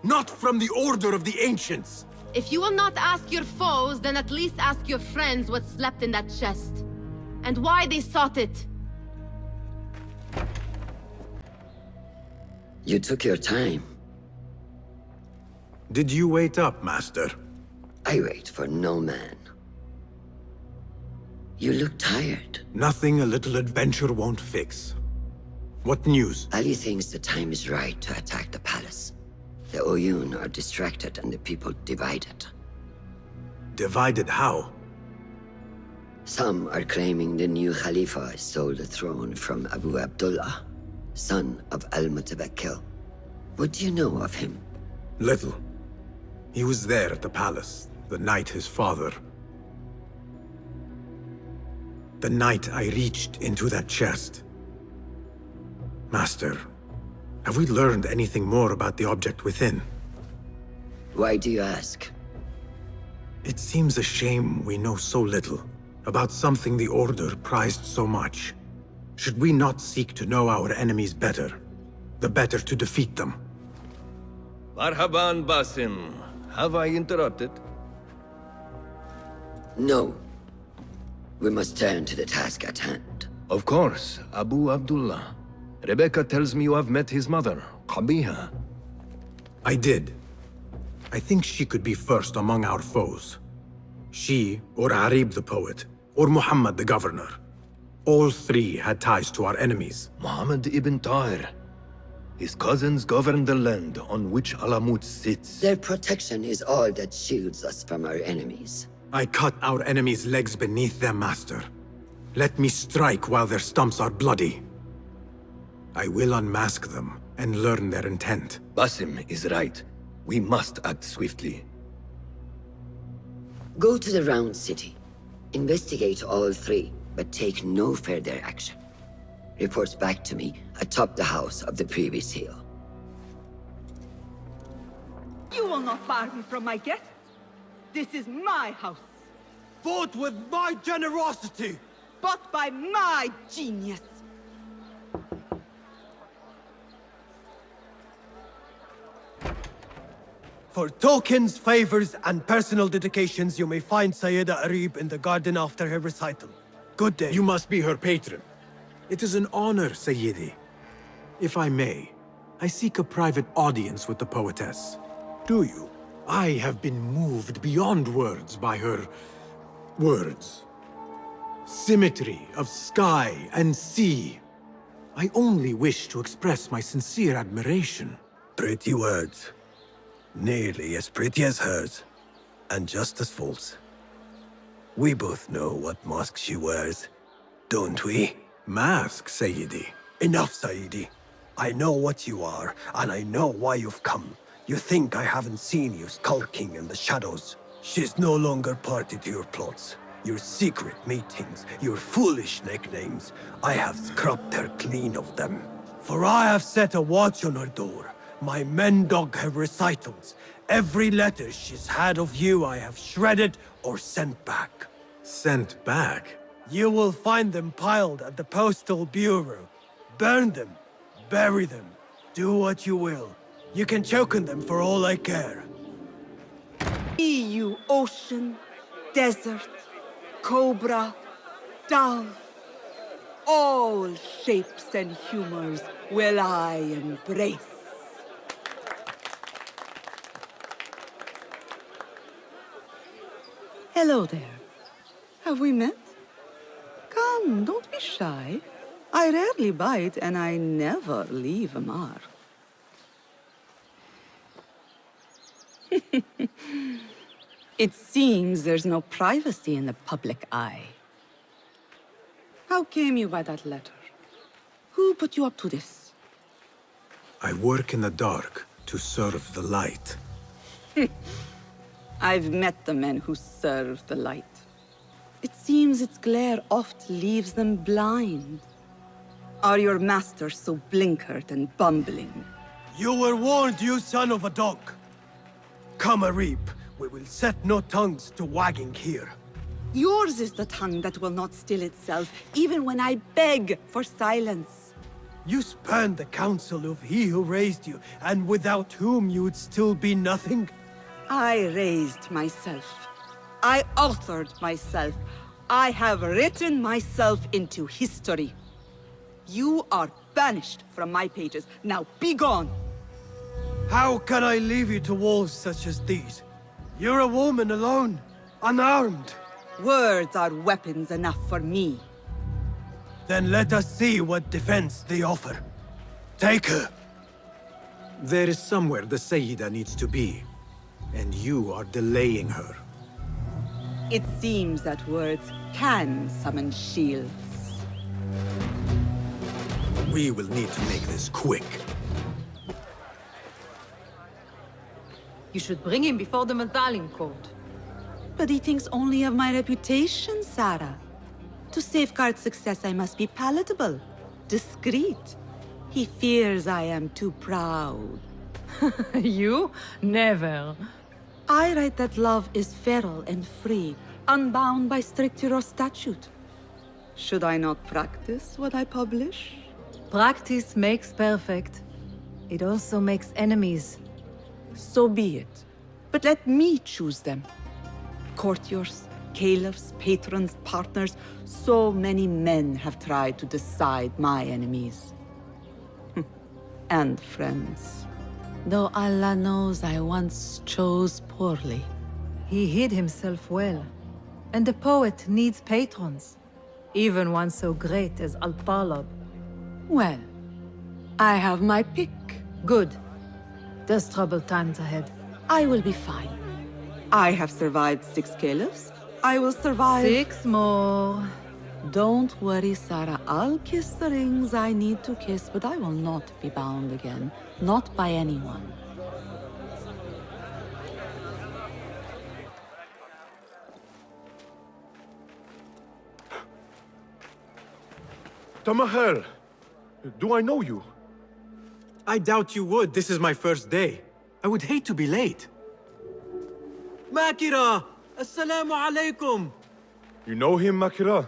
not from the order of the ancients. If you will not ask your foes, then at least ask your friends what slept in that chest. And why they sought it. You took your time. Did you wait up, Master? I wait for no man. You look tired. Nothing a little adventure won't fix. What news? Ali thinks the time is right to attack the palace. The Oyun are distracted and the people divided. Divided how? Some are claiming the new Khalifa stole the throne from Abu Abdullah, son of Al-Mutawakkil. What do you know of him? Little. He was there at the palace, the night his father... The night I reached into that chest. Master, have we learned anything more about the object within? Why do you ask? It seems a shame we know so little about something the Order prized so much. Should we not seek to know our enemies better, the better to defeat them? Marhaban, Basim. Have I interrupted? No. We must turn to the task at hand. Of course, Abu Abdullah. Rebecca tells me you have met his mother, Qabiha. I did. I think she could be first among our foes. She, or Arib the poet, or Muhammad the governor. All three had ties to our enemies. Muhammad ibn Tahir. His cousins govern the land on which Alamut sits. Their protection is all that shields us from our enemies. I cut our enemies' legs beneath them, master. Let me strike while their stumps are bloody. I will unmask them and learn their intent. Basim is right. We must act swiftly. Go to the Round City. Investigate all three, but take no further action. Reports back to me atop the house of the previous hill. You will not bar me from my guests. This is my house. Vote with my generosity! But by my genius. For tokens, favors, and personal dedications, you may find Sayyida Arib in the garden after her recital. Good day. You must be her patron. It is an honor, Sayyidi. If I may, I seek a private audience with the poetess. Do you? I have been moved beyond words by her... words. Symmetry of sky and sea. I only wish to express my sincere admiration. Pretty words. Nearly as pretty as hers, and just as false. We both know what mask she wears, don't we? Mask, Sayyidi. Enough, Sayyidi. I know what you are, and I know why you've come. You think I haven't seen you skulking in the shadows. She's no longer party to your plots. Your secret meetings, your foolish nicknames. I have scrubbed her clean of them. For I have set a watch on her door. My men dog her recitals. Every letter she's had of you I have shredded or sent back. Sent back? You will find them piled at the Postal Bureau. Burn them, bury them, do what you will. You can choke on them for all I care. Be you ocean, desert, cobra, dove. All shapes and humors will I embrace. Hello there. Have we met? Come, don't be shy. I rarely bite and I never leave a mark. It seems there's no privacy in the public eye. How came you by that letter? Who put you up to this? I work in the dark to serve the light. I've met the men who serve the light. It seems its glare oft leaves them blind. Are your masters so blinkered and bumbling? You were warned, you son of a dog. Come, Arib. We will set no tongues to wagging here. Yours is the tongue that will not still itself, even when I beg for silence. You spurned the counsel of he who raised you, and without whom you would still be nothing? I raised myself. I authored myself. I have written myself into history. You are banished from my pages. Now be gone! How can I leave you to wolves such as these? You're a woman alone, unarmed. Words are weapons enough for me. Then let us see what defense they offer. Take her. There is somewhere the Sayyida needs to be, and you are delaying her. It seems that words can summon shields. We will need to make this quick. You should bring him before the Mathalim court. But he thinks only of my reputation, Sarah. To safeguard success, I must be palatable, discreet. He fears I am too proud. You? Never. I write that love is feral and free, unbound by strict or statute. Should I not practice what I publish? Practice makes perfect. It also makes enemies. So be it. But let me choose them. Courtiers, caliphs, patrons, partners. So many men have tried to decide my enemies. And friends. Though Allah knows I once chose poorly. He hid himself well. And the poet needs patrons. Even one so great as Al-Talib. Well, I have my pick. Good. There's troubled times ahead. I will be fine. I have survived 6 caliphs. I will survive 6 more. Don't worry, Sarah. I'll kiss the rings I need to kiss, but I will not be bound again. Not by anyone. Tamahel, do I know you? I doubt you would. This is my first day. I would hate to be late. Makira! Assalamu alaikum! You know him, Makira?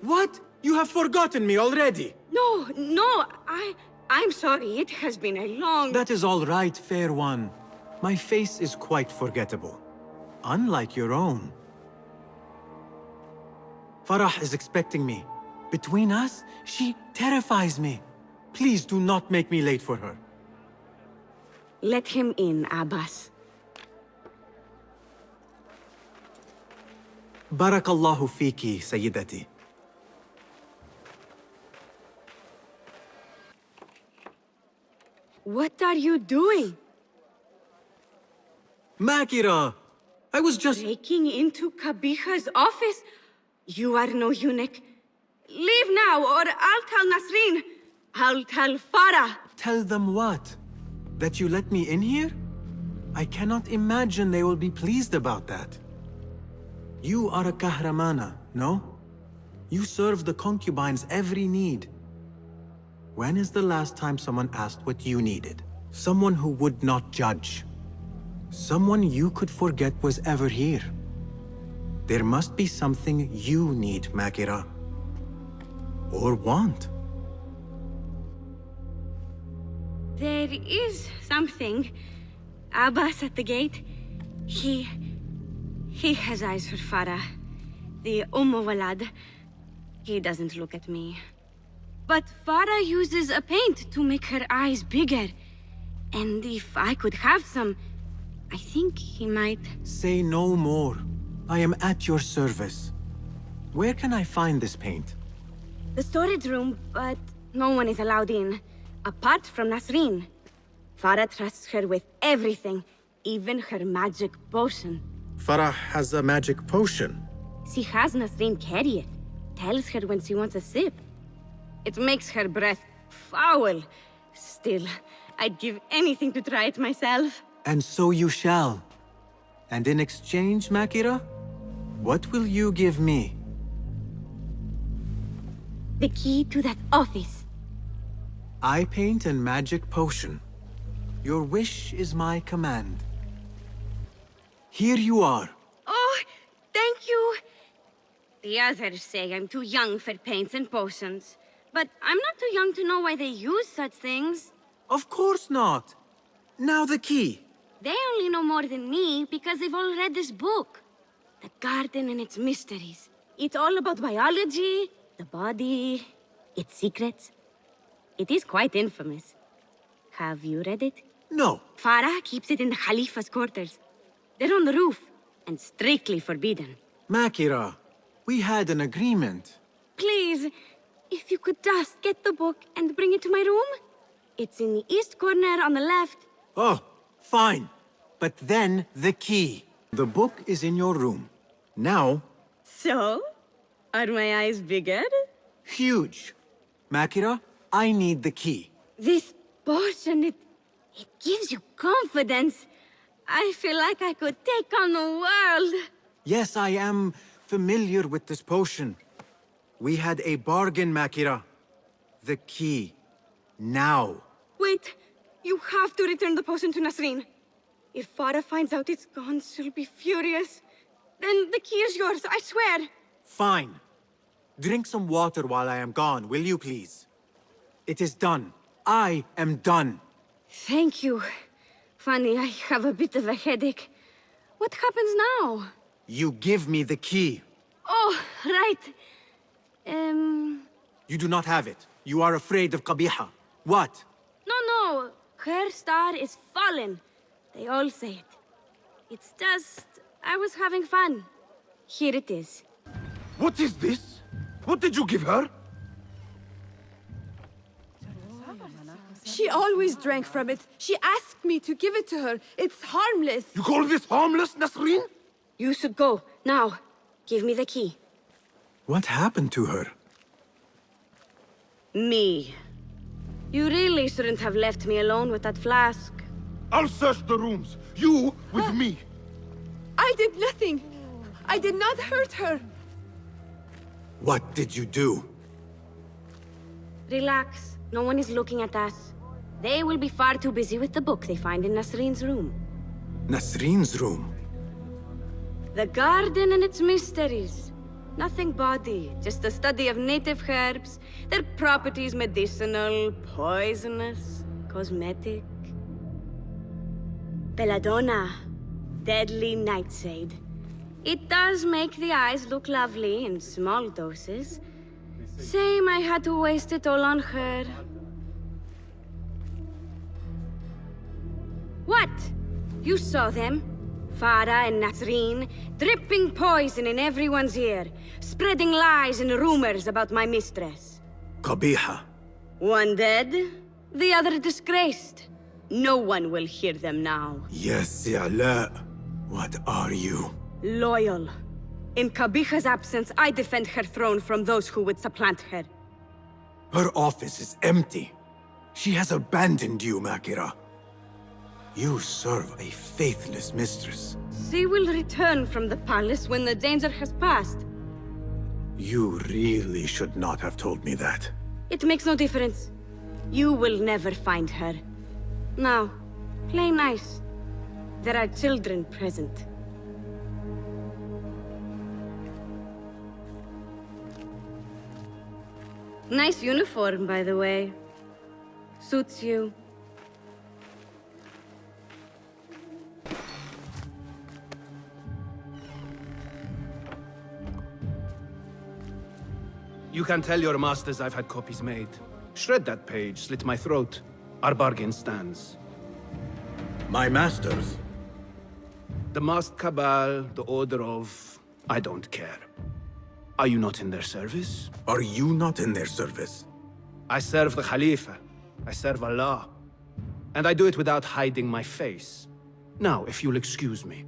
What? You have forgotten me already! No, I'm sorry. It has been a long... That is all right, fair one. My face is quite forgettable. Unlike your own. Farah is expecting me. Between us, she terrifies me. Please do not make me late for her. Let him in, Abbas. Barakallahu fiki, Sayyidati. What are you doing? Makira! I was just... Breaking into Kabiha's office? You are no eunuch. Leave now, or I'll tell Nasreen. I'll tell Farah. Tell them what? That you let me in here? I cannot imagine they will be pleased about that. You are a kahramana, no? You serve the concubines every need. When is the last time someone asked what you needed? Someone who would not judge. Someone you could forget was ever here. There must be something you need, Makira. Or want. There is something. Abbas at the gate. He has eyes for Farah. The Walad. He doesn't look at me. But Farah uses a paint to make her eyes bigger. And if I could have some, I think he might... Say no more. I am at your service. Where can I find this paint? The storage room, but no one is allowed in. Apart from Nasreen. Farah trusts her with everything, even her magic potion. Farah has a magic potion. She has Nasreen carry it. Tells her when she wants a sip. It makes her breath foul. Still, I'd give anything to try it myself. And so you shall. And in exchange, Makira, what will you give me? The key to that office. Eye paint and magic potion. Your wish is my command. Here you are. Oh, thank you. The others say I'm too young for paints and potions. But I'm not too young to know why they use such things. Of course not. Now the key. They only know more than me because they've all read this book. The Garden and its Mysteries. It's all about biology, the body, its secrets. It is quite infamous. Have you read it? No. Farah keeps it in the Khalifa's quarters. They're on the roof, and strictly forbidden. Makira, we had an agreement. Please, if you could just get the book and bring it to my room? It's in the east corner on the left. Oh, fine. But then the key. The book is in your room. Now... So? Are my eyes bigger? Huge. Makira, I need the key. This potion, it gives you confidence. I feel like I could take on the world. Yes, I am familiar with this potion. We had a bargain, Makira. The key. Now. Wait, you have to return the potion to Nasreen. If Farah finds out it's gone, she'll be furious. Then the key is yours, I swear. Fine. Drink some water while I am gone, will you please? It is done. I am done. Thank you. Funny, I have a bit of a headache. What happens now? You give me the key. Oh, right. You do not have it. You are afraid of Qabiha. What? No. Her star is fallen. They all say it. It's just... I was having fun. Here it is. What is this? What did you give her? She always drank from it. She asked me to give it to her. It's harmless. You call this harmless, Nasreen? You should go. Now. Give me the key. What happened to her? Me. You really shouldn't have left me alone with that flask. I'll search the rooms. You with me. I did nothing. I did not hurt her. What did you do? Relax. No one is looking at us. They will be far too busy with the book they find in Nasreen's room. Nasreen's room? The garden and its mysteries. Nothing bawdy, just a study of native herbs, their properties medicinal, poisonous, cosmetic. Belladonna, deadly nightshade. It does make the eyes look lovely in small doses. Shame I had to waste it all on her. What? You saw them? Farah and Nasreen, dripping poison in everyone's ear, spreading lies and rumors about my mistress. Qabiha. One dead, the other disgraced. No one will hear them now. Yes, Ya'la. What are you? Loyal. In Qabiha's absence, I defend her throne from those who would supplant her. Her office is empty. She has abandoned you, Makira. You serve a faithless mistress. She will return from the palace when the danger has passed. You really should not have told me that. It makes no difference. You will never find her. Now, play nice. There are children present. Nice uniform, by the way. Suits you. You can tell your masters I've had copies made. Shred that page, slit my throat. Our bargain stands. My masters? The masked cabal, the order of... I don't care. Are you not in their service? Are you not in their service? I serve the Khalifa. I serve Allah. And I do it without hiding my face. Now, if you'll excuse me.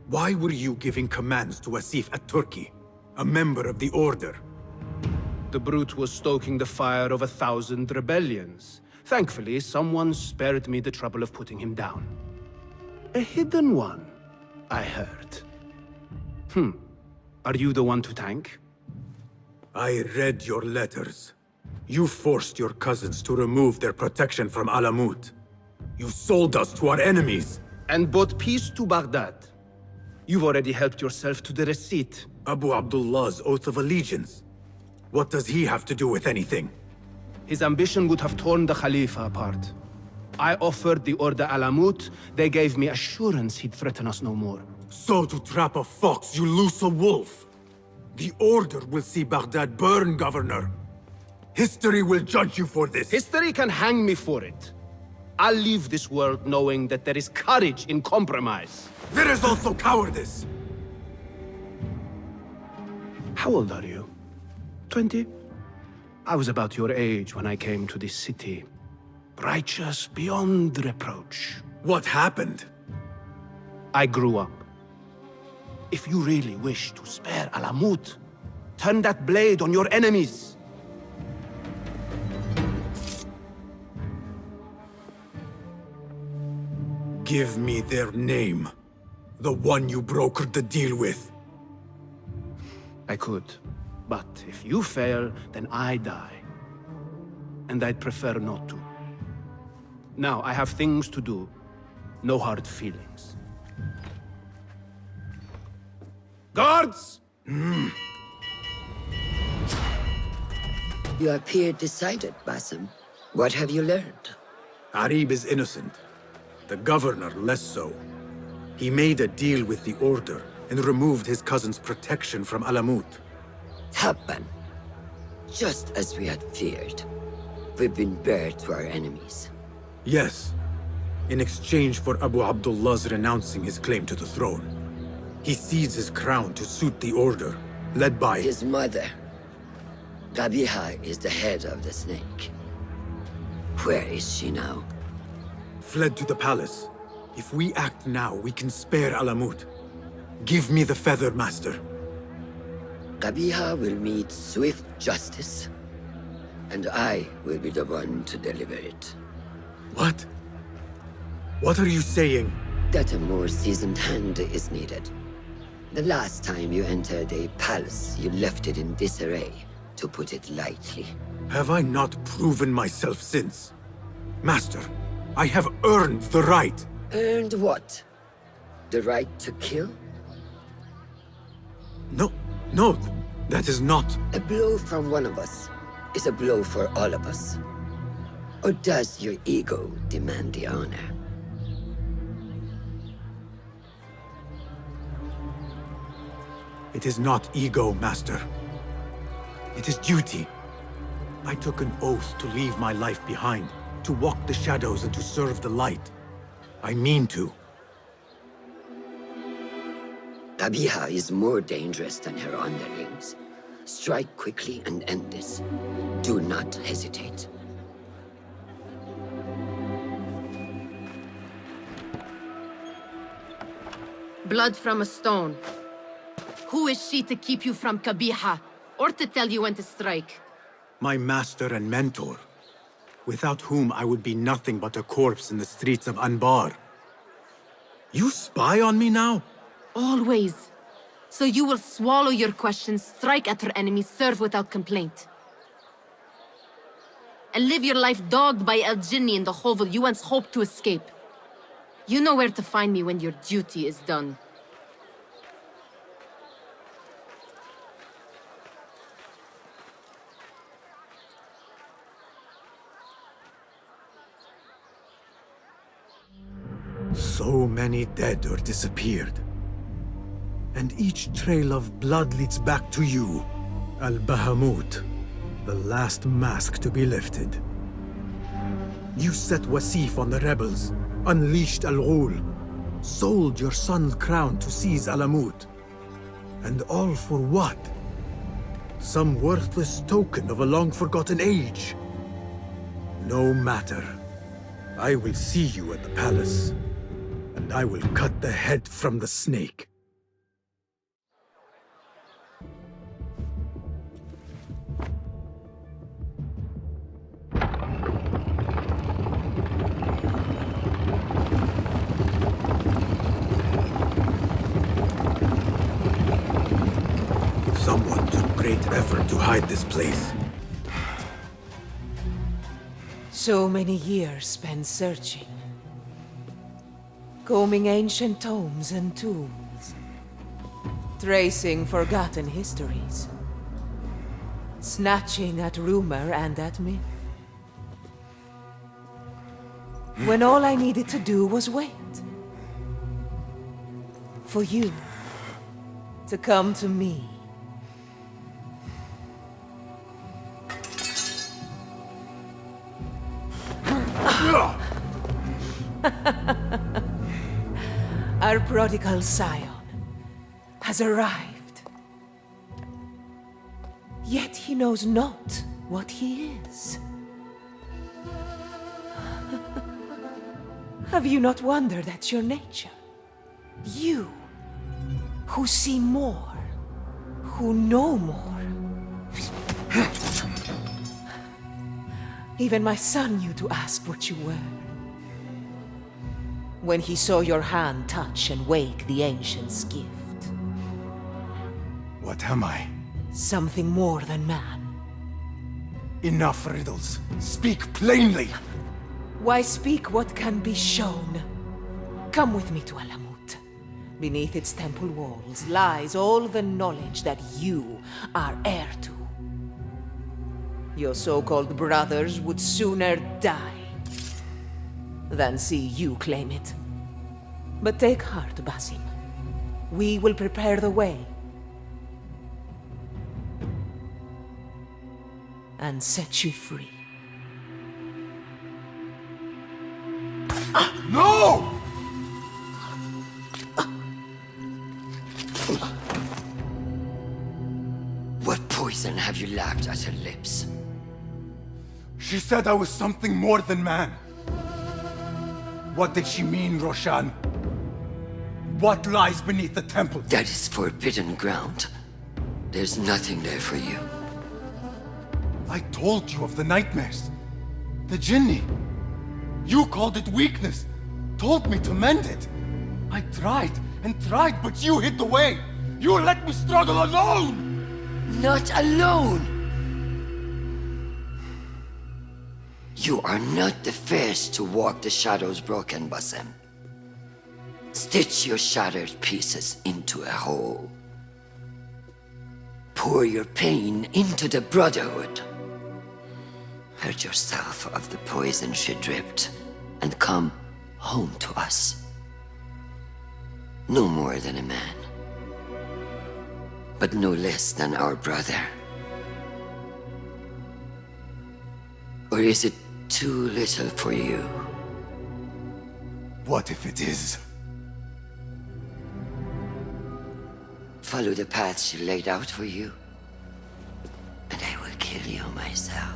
Why were you giving commands to Asif at-Turki, a member of the Order? The brute was stoking the fire of 1,000 rebellions. Thankfully, someone spared me the trouble of putting him down. A hidden one, I heard. Are you the one to thank? I read your letters. You forced your cousins to remove their protection from Alamut. You sold us to our enemies. And brought peace to Baghdad. You've already helped yourself to the receipt. Abu Abdullah's oath of allegiance. What does he have to do with anything? His ambition would have torn the Khalifa apart. I offered the Order Alamut. They gave me assurance he'd threaten us no more. So to trap a fox, you loose a wolf. The Order will see Baghdad burn, Governor. History will judge you for this. History can hang me for it. I'll leave this world knowing that there is courage in compromise. There is also cowardice. How old are you? 20? I was about your age when I came to this city. Righteous beyond reproach. What happened? I grew up. If you really wish to spare Alamut, turn that blade on your enemies. Give me their name. The one you brokered the deal with. I could. But if you fail, then I die. And I'd prefer not to. Now, I have things to do. No hard feelings. Guards! You appear decided, Basim. What have you learned? Arib is innocent. The governor less so. He made a deal with the Order and removed his cousin's protection from Alamut. Tabban. Just as we had feared. We've been bared to our enemies. Yes. In exchange for Abu Abdullah's renouncing his claim to the throne. He cedes his crown to suit the Order, led by... his mother. Qabiha is the head of the snake. Where is she now? Fled to the palace. If we act now, we can spare Alamut. Give me the feather, Master. Qabiha will meet swift justice, and I will be the one to deliver it. What? What are you saying? That a more seasoned hand is needed. The last time you entered a palace, you left it in disarray, to put it lightly. Have I not proven myself since? Master, I have earned the right. Earned what? The right to kill? No, that is not... A blow from one of us is a blow for all of us. Or does your ego demand the honor? It is not ego, Master. It is duty. I took an oath to leave my life behind, to walk the shadows and to serve the light. I mean to. Qabiha is more dangerous than her underlings. Strike quickly and end this. Do not hesitate. Blood from a stone. Who is she to keep you from Qabiha, or to tell you when to strike? My master and mentor, without whom I would be nothing but a corpse in the streets of Anbar. You spy on me now? Always. So you will swallow your questions, strike at her enemies, serve without complaint. And live your life dogged by El Jinni in the hovel you once hoped to escape. You know where to find me when your duty is done. So many dead or disappeared. And each trail of blood leads back to you, Al-Bahamut, the last mask to be lifted. You set Wasif on the rebels, unleashed Al-Ghul, sold your son's crown to seize Alamut. And all for what? Some worthless token of a long-forgotten age. No matter. I will see you at the palace, and I will cut the head from the snake. Someone took great effort to hide this place. So many years spent searching. Combing ancient tomes and tombs. Tracing forgotten histories. Snatching at rumor and at myth. When all I needed to do was wait. For you to come to me. Our prodigal scion has arrived. Yet he knows not what he is. Have you not wondered at your nature? You, who see more, who know more. Even my son knew to ask what you were. When he saw your hand touch and wake the ancient's gift. What am I? Something more than man. Enough riddles. Speak plainly! Why speak what can be shown? Come with me to Alamut. Beneath its temple walls lies all the knowledge that you are heir to. Your so-called brothers would sooner die than see you claim it. But take heart, Basim. We will prepare the way. And set you free. No! What poison have you lapped at her lips? She said I was something more than man. What did she mean, Roshan? What lies beneath the temple? That is forbidden ground. There's nothing there for you. I told you of the nightmares. The Jinni. You called it weakness. Told me to mend it. I tried and tried, but you hid the way. You let me struggle alone! Not alone! You are not the first to walk the shadows broken, Basim. Stitch your shattered pieces into a whole. Pour your pain into the Brotherhood. Hurt yourself of the poison she dripped, and come home to us. No more than a man, but no less than our brother. Or is it too little for you? What if it is? Follow the path she laid out for you, and I will kill you myself.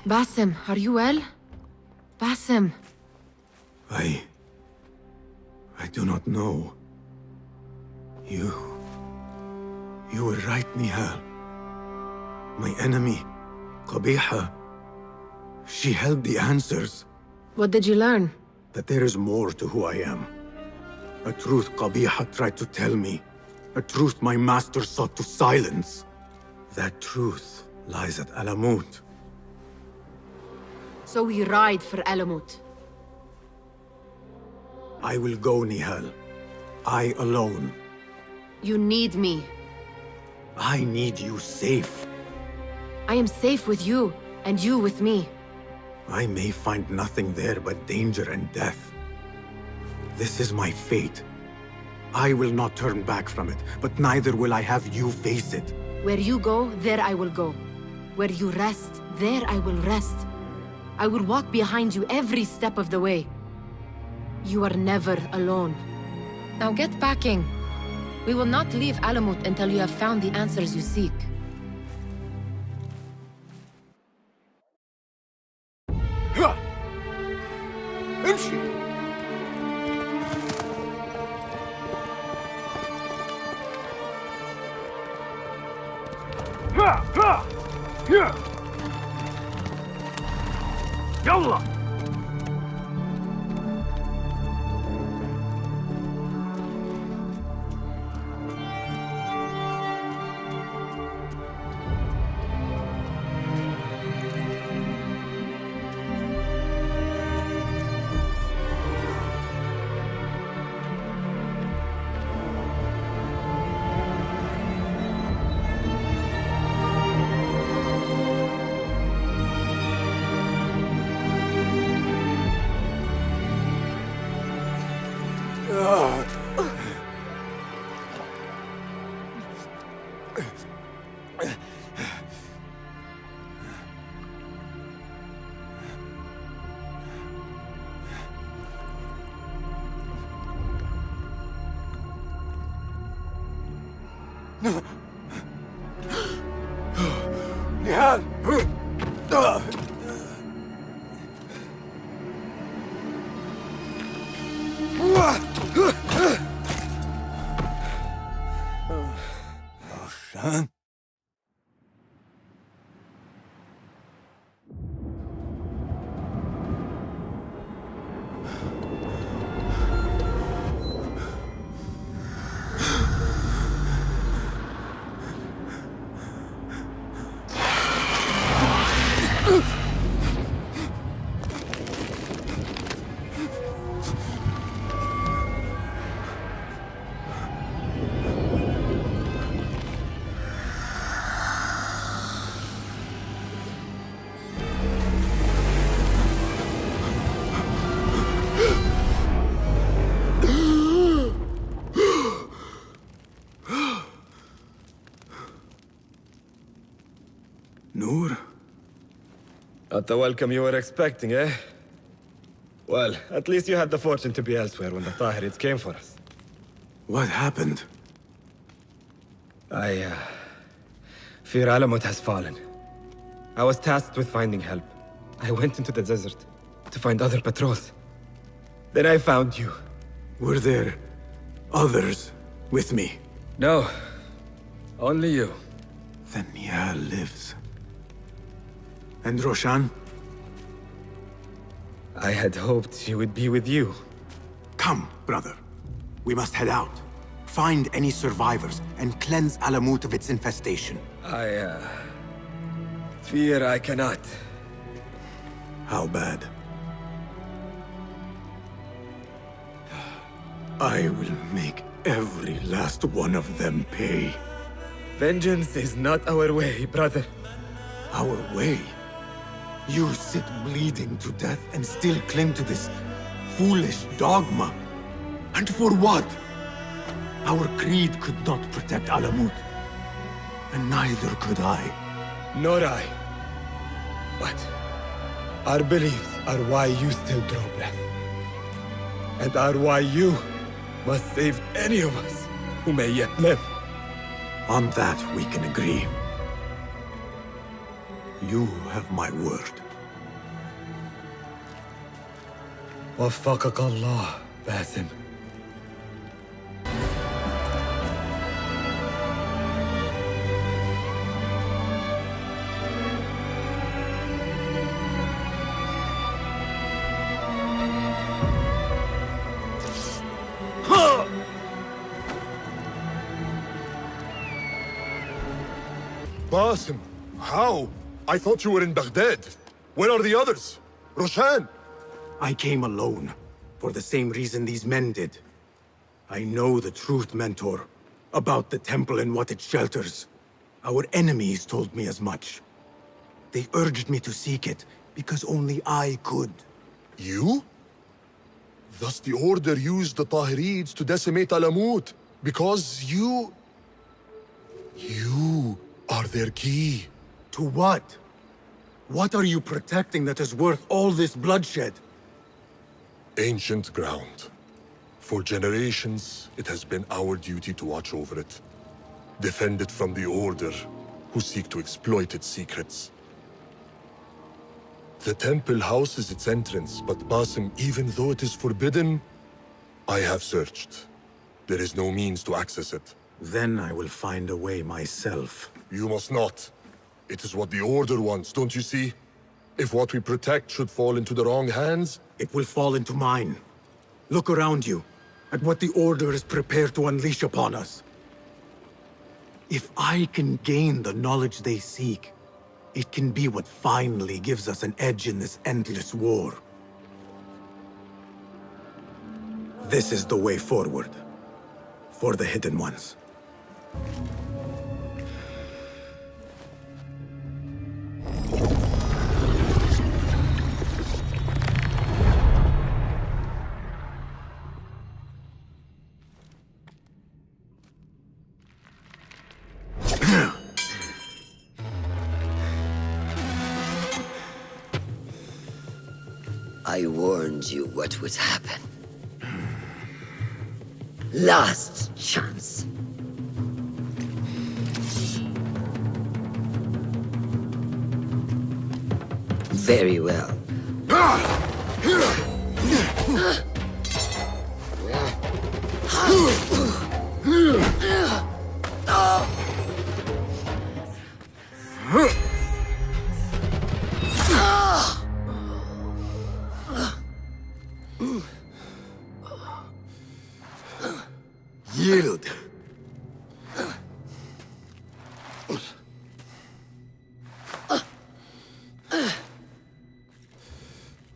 Basim, are you well? Basim. I do not know. You were right, Nihal. My enemy, Qabiha, she held the answers. What did you learn? That there is more to who I am. A truth Qabiha tried to tell me. A truth my master sought to silence. That truth lies at Alamut. So we ride for Alamut. I will go, Nihal. I alone. You need me. I need you safe. I am safe with you, and you with me. I may find nothing there but danger and death. This is my fate. I will not turn back from it, but neither will I have you face it. Where you go, there I will go. Where you rest, there I will rest. I will walk behind you every step of the way. You are never alone. Now get packing. We will not leave Alamut until you have found the answers you seek. امشي. يلا. نهال. Roshan? Not the welcome you were expecting, eh? Well, at least you had the fortune to be elsewhere when the Tahirids came for us. What happened? I fear Alamut has fallen. I was tasked with finding help. I went into the desert to find other patrols. Then I found you. Were there others with me? No. Only you. Then Nia lives. And Roshan? I had hoped she would be with you. Come, brother. We must head out. Find any survivors and cleanse Alamut of its infestation. I fear I cannot. How bad? I will make every last one of them pay. Vengeance is not our way, brother. Our way? You sit bleeding to death and still cling to this foolish dogma. And for what? Our creed could not protect Alamut. And neither could I. Nor I. But our beliefs are why you still draw breath. And are why you must save any of us who may yet live. On that we can agree. You have my word. وفقك الله باسم. Basim, how? I thought you were in Baghdad. Where are the others? Roshan? I came alone, for the same reason these men did. I know the truth, Mentor, about the temple and what it shelters. Our enemies told me as much. They urged me to seek it, because only I could. You? Thus the Order used the Tahirids to decimate Alamut, because you are their key. To what? What are you protecting that is worth all this bloodshed? Ancient ground. For generations, it has been our duty to watch over it. Defend it from the Order, who seek to exploit its secrets. The temple houses its entrance, but Basim, even though it is forbidden, I have searched. There is no means to access it. Then I will find a way myself. You must not. It is what the Order wants, don't you see? If what we protect should fall into the wrong hands... It will fall into mine. Look around you, at what the Order is prepared to unleash upon us. If I can gain the knowledge they seek, it can be what finally gives us an edge in this endless war. This is the way forward. For the Hidden Ones. I warned you what would happen. Last chance. Very well. Yield.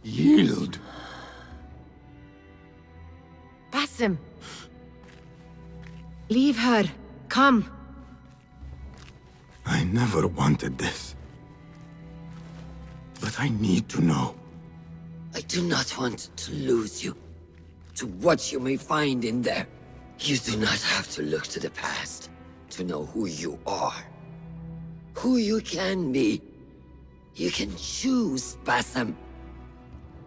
Yield. Basim. Leave her. Come. I never wanted this. But I need to know. I do not want to lose you to what you may find in there. You do not have to look to the past to know who you are, who you can be. You can choose, Basim.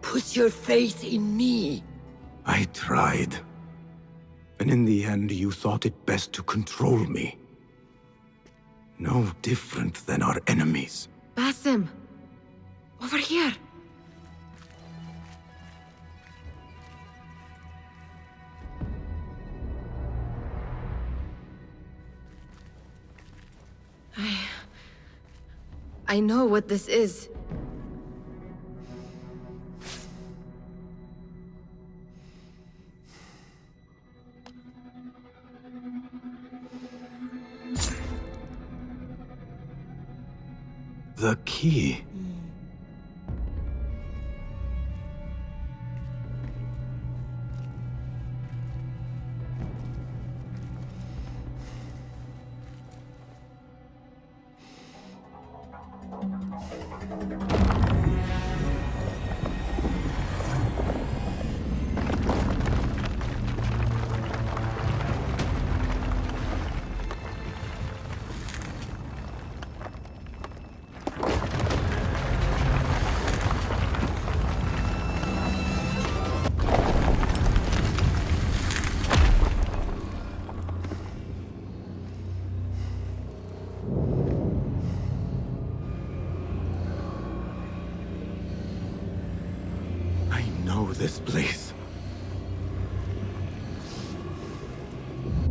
Put your faith in me. I tried. And in the end, you thought it best to control me. No different than our enemies. Basim! Over here! I know what this is. The key. This place.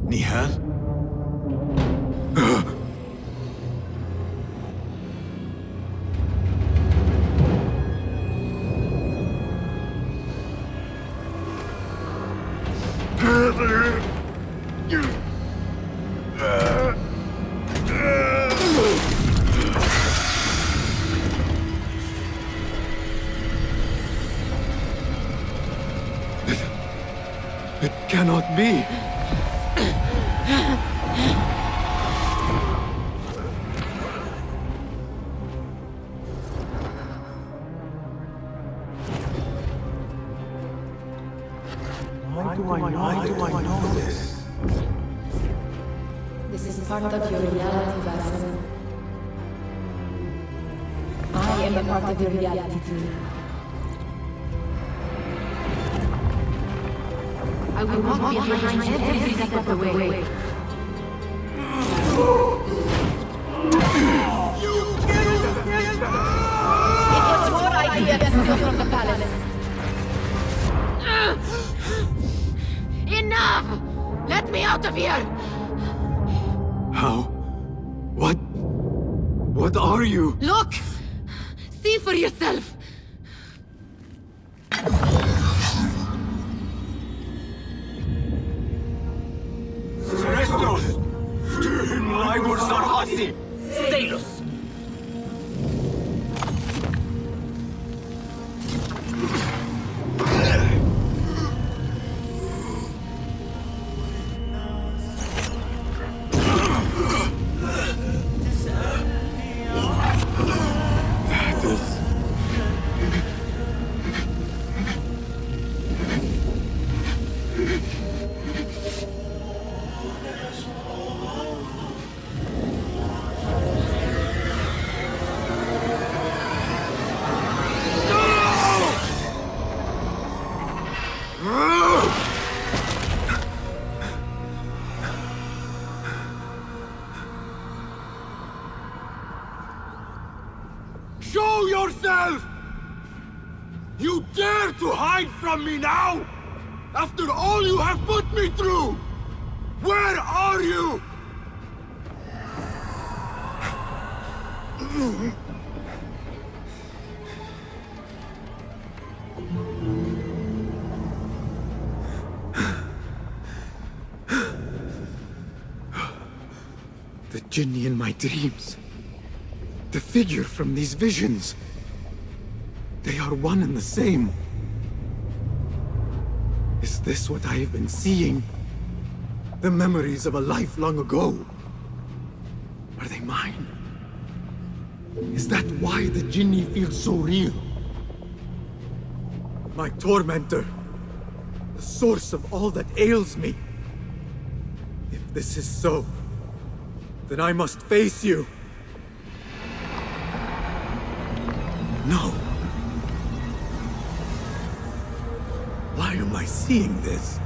Nihal? Cannot be. Why do I know this? This is part of your reality, Basim. I am a part of your reality too. I will walk behind every step of the way. It was your idea to steal from the palace. Enough! Let me out of here! How? What are you? Look! See for yourself! Stalos! Show yourself! You dare to hide from me now? After all you have put me through! Where are you? The Jinni in my dreams. The figure from these visions. They are one and the same. Is this what I have been seeing? The memories of a life long ago? Are they mine? Is that why the Jinni feels so real? My tormentor. The source of all that ails me. If this is so, then I must face you. No. Why am I seeing this?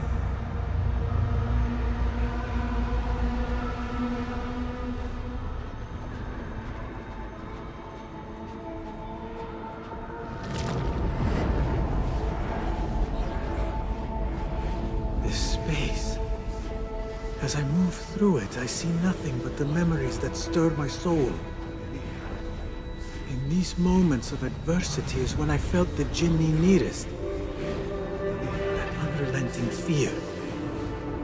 This space. As I move through it, I see nothing but the memories that stir my soul. In these moments of adversity is when I felt the Jinni nearest. That unrelenting fear,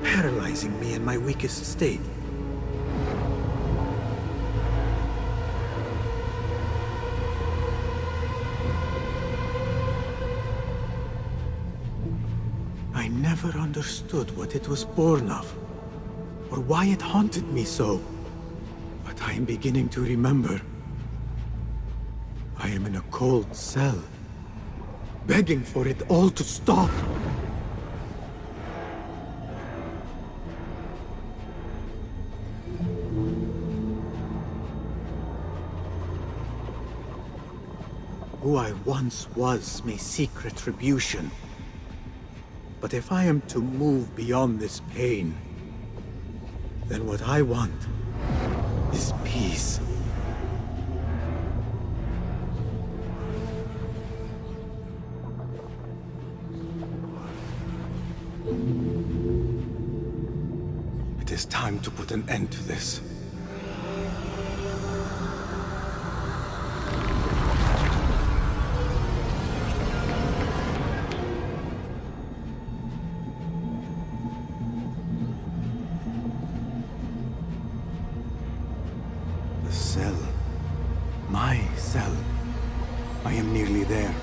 paralyzing me in my weakest state. I never understood what it was born of, or why it haunted me so. But I am beginning to remember. I am in a cold cell, begging for it all to stop. Who I once was may seek retribution. But if I am to move beyond this pain, then what I want is peace. It is time to put an end to this. The cell. My cell. I am nearly there.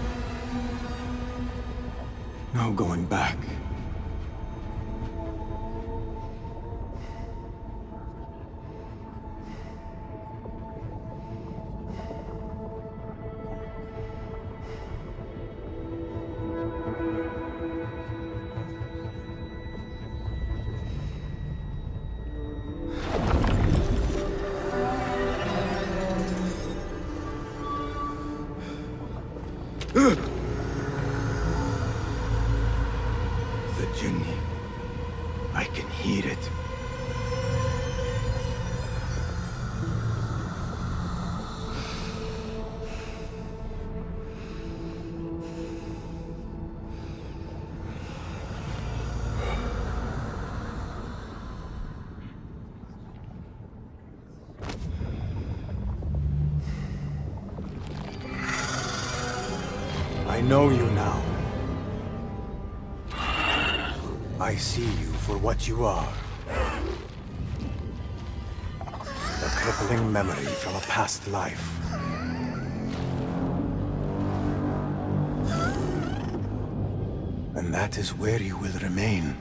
No going back. The Jinni. I can hear it. I know you now. I see you for what you are. A crippling memory from a past life. And that is where you will remain.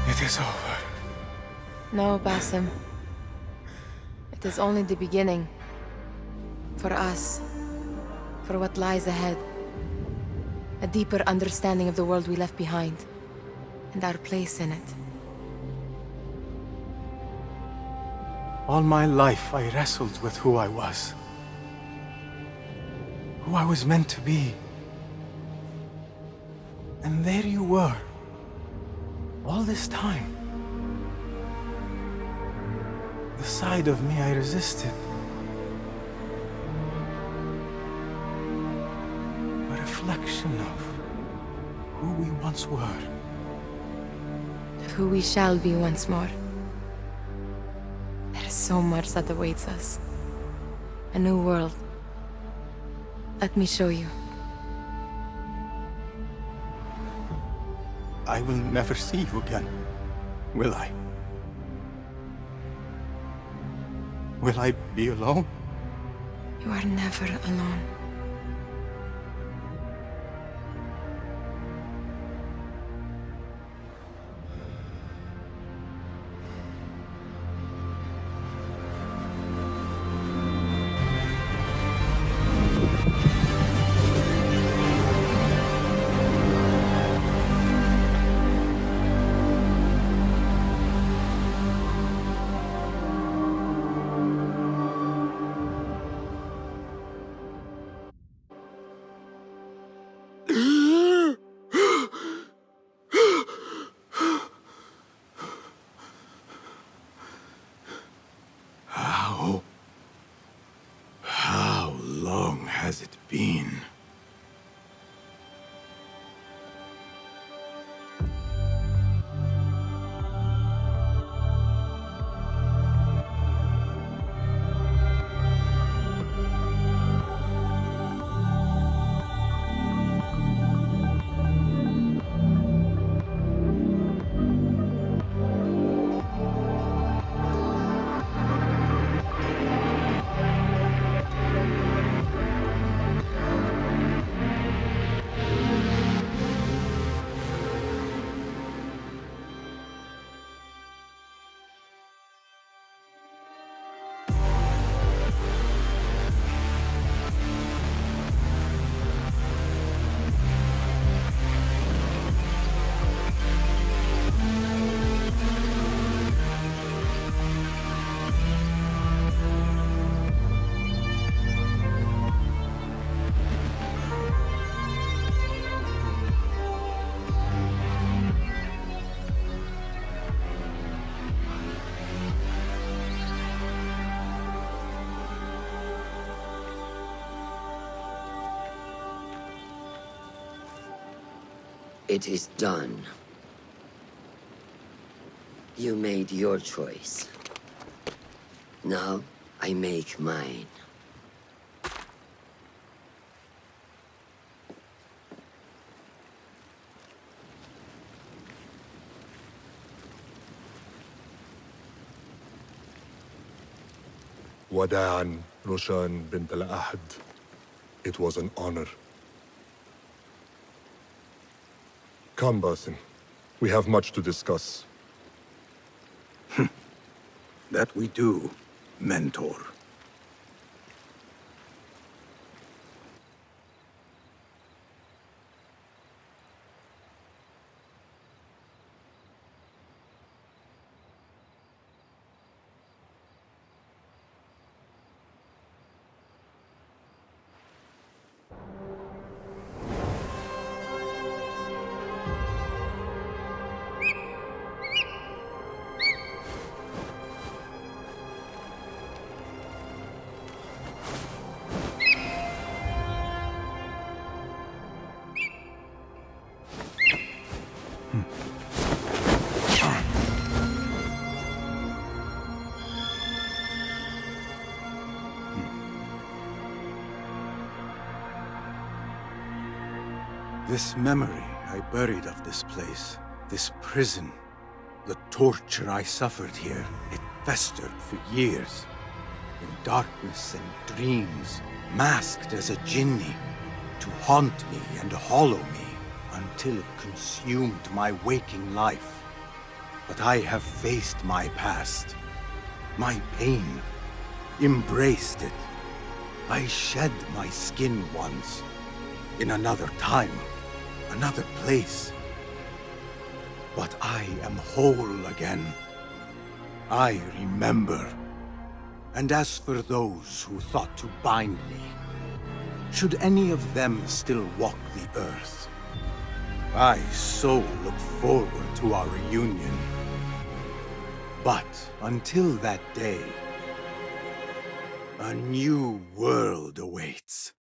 It is over. No, Basim. It is only the beginning. For us. For what lies ahead. A deeper understanding of the world we left behind. And our place in it. All my life I wrestled with who I was. Who I was meant to be. And there you were. All this time. The side of me I resisted. A reflection of who we once were. Of who we shall be once more. There is so much that awaits us. A new world. Let me show you. I will never see you again, will I? Will I be alone? You are never alone. It is done. You made your choice. Now, I make mine. وداعاً روشان بنت الأحد. It was an honor. Come, Basim. We have much to discuss. That we do, Mentor. This memory I buried of this place, this prison, the torture I suffered here, it festered for years. In darkness and dreams, masked as a jinni, to haunt me and hollow me, until it consumed my waking life. But I have faced my past, my pain, embraced it. I shed my skin once, in another time, another place. But I am whole again. I remember. And as for those who thought to bind me, should any of them still walk the earth, I so look forward to our reunion. But until that day, a new world awaits.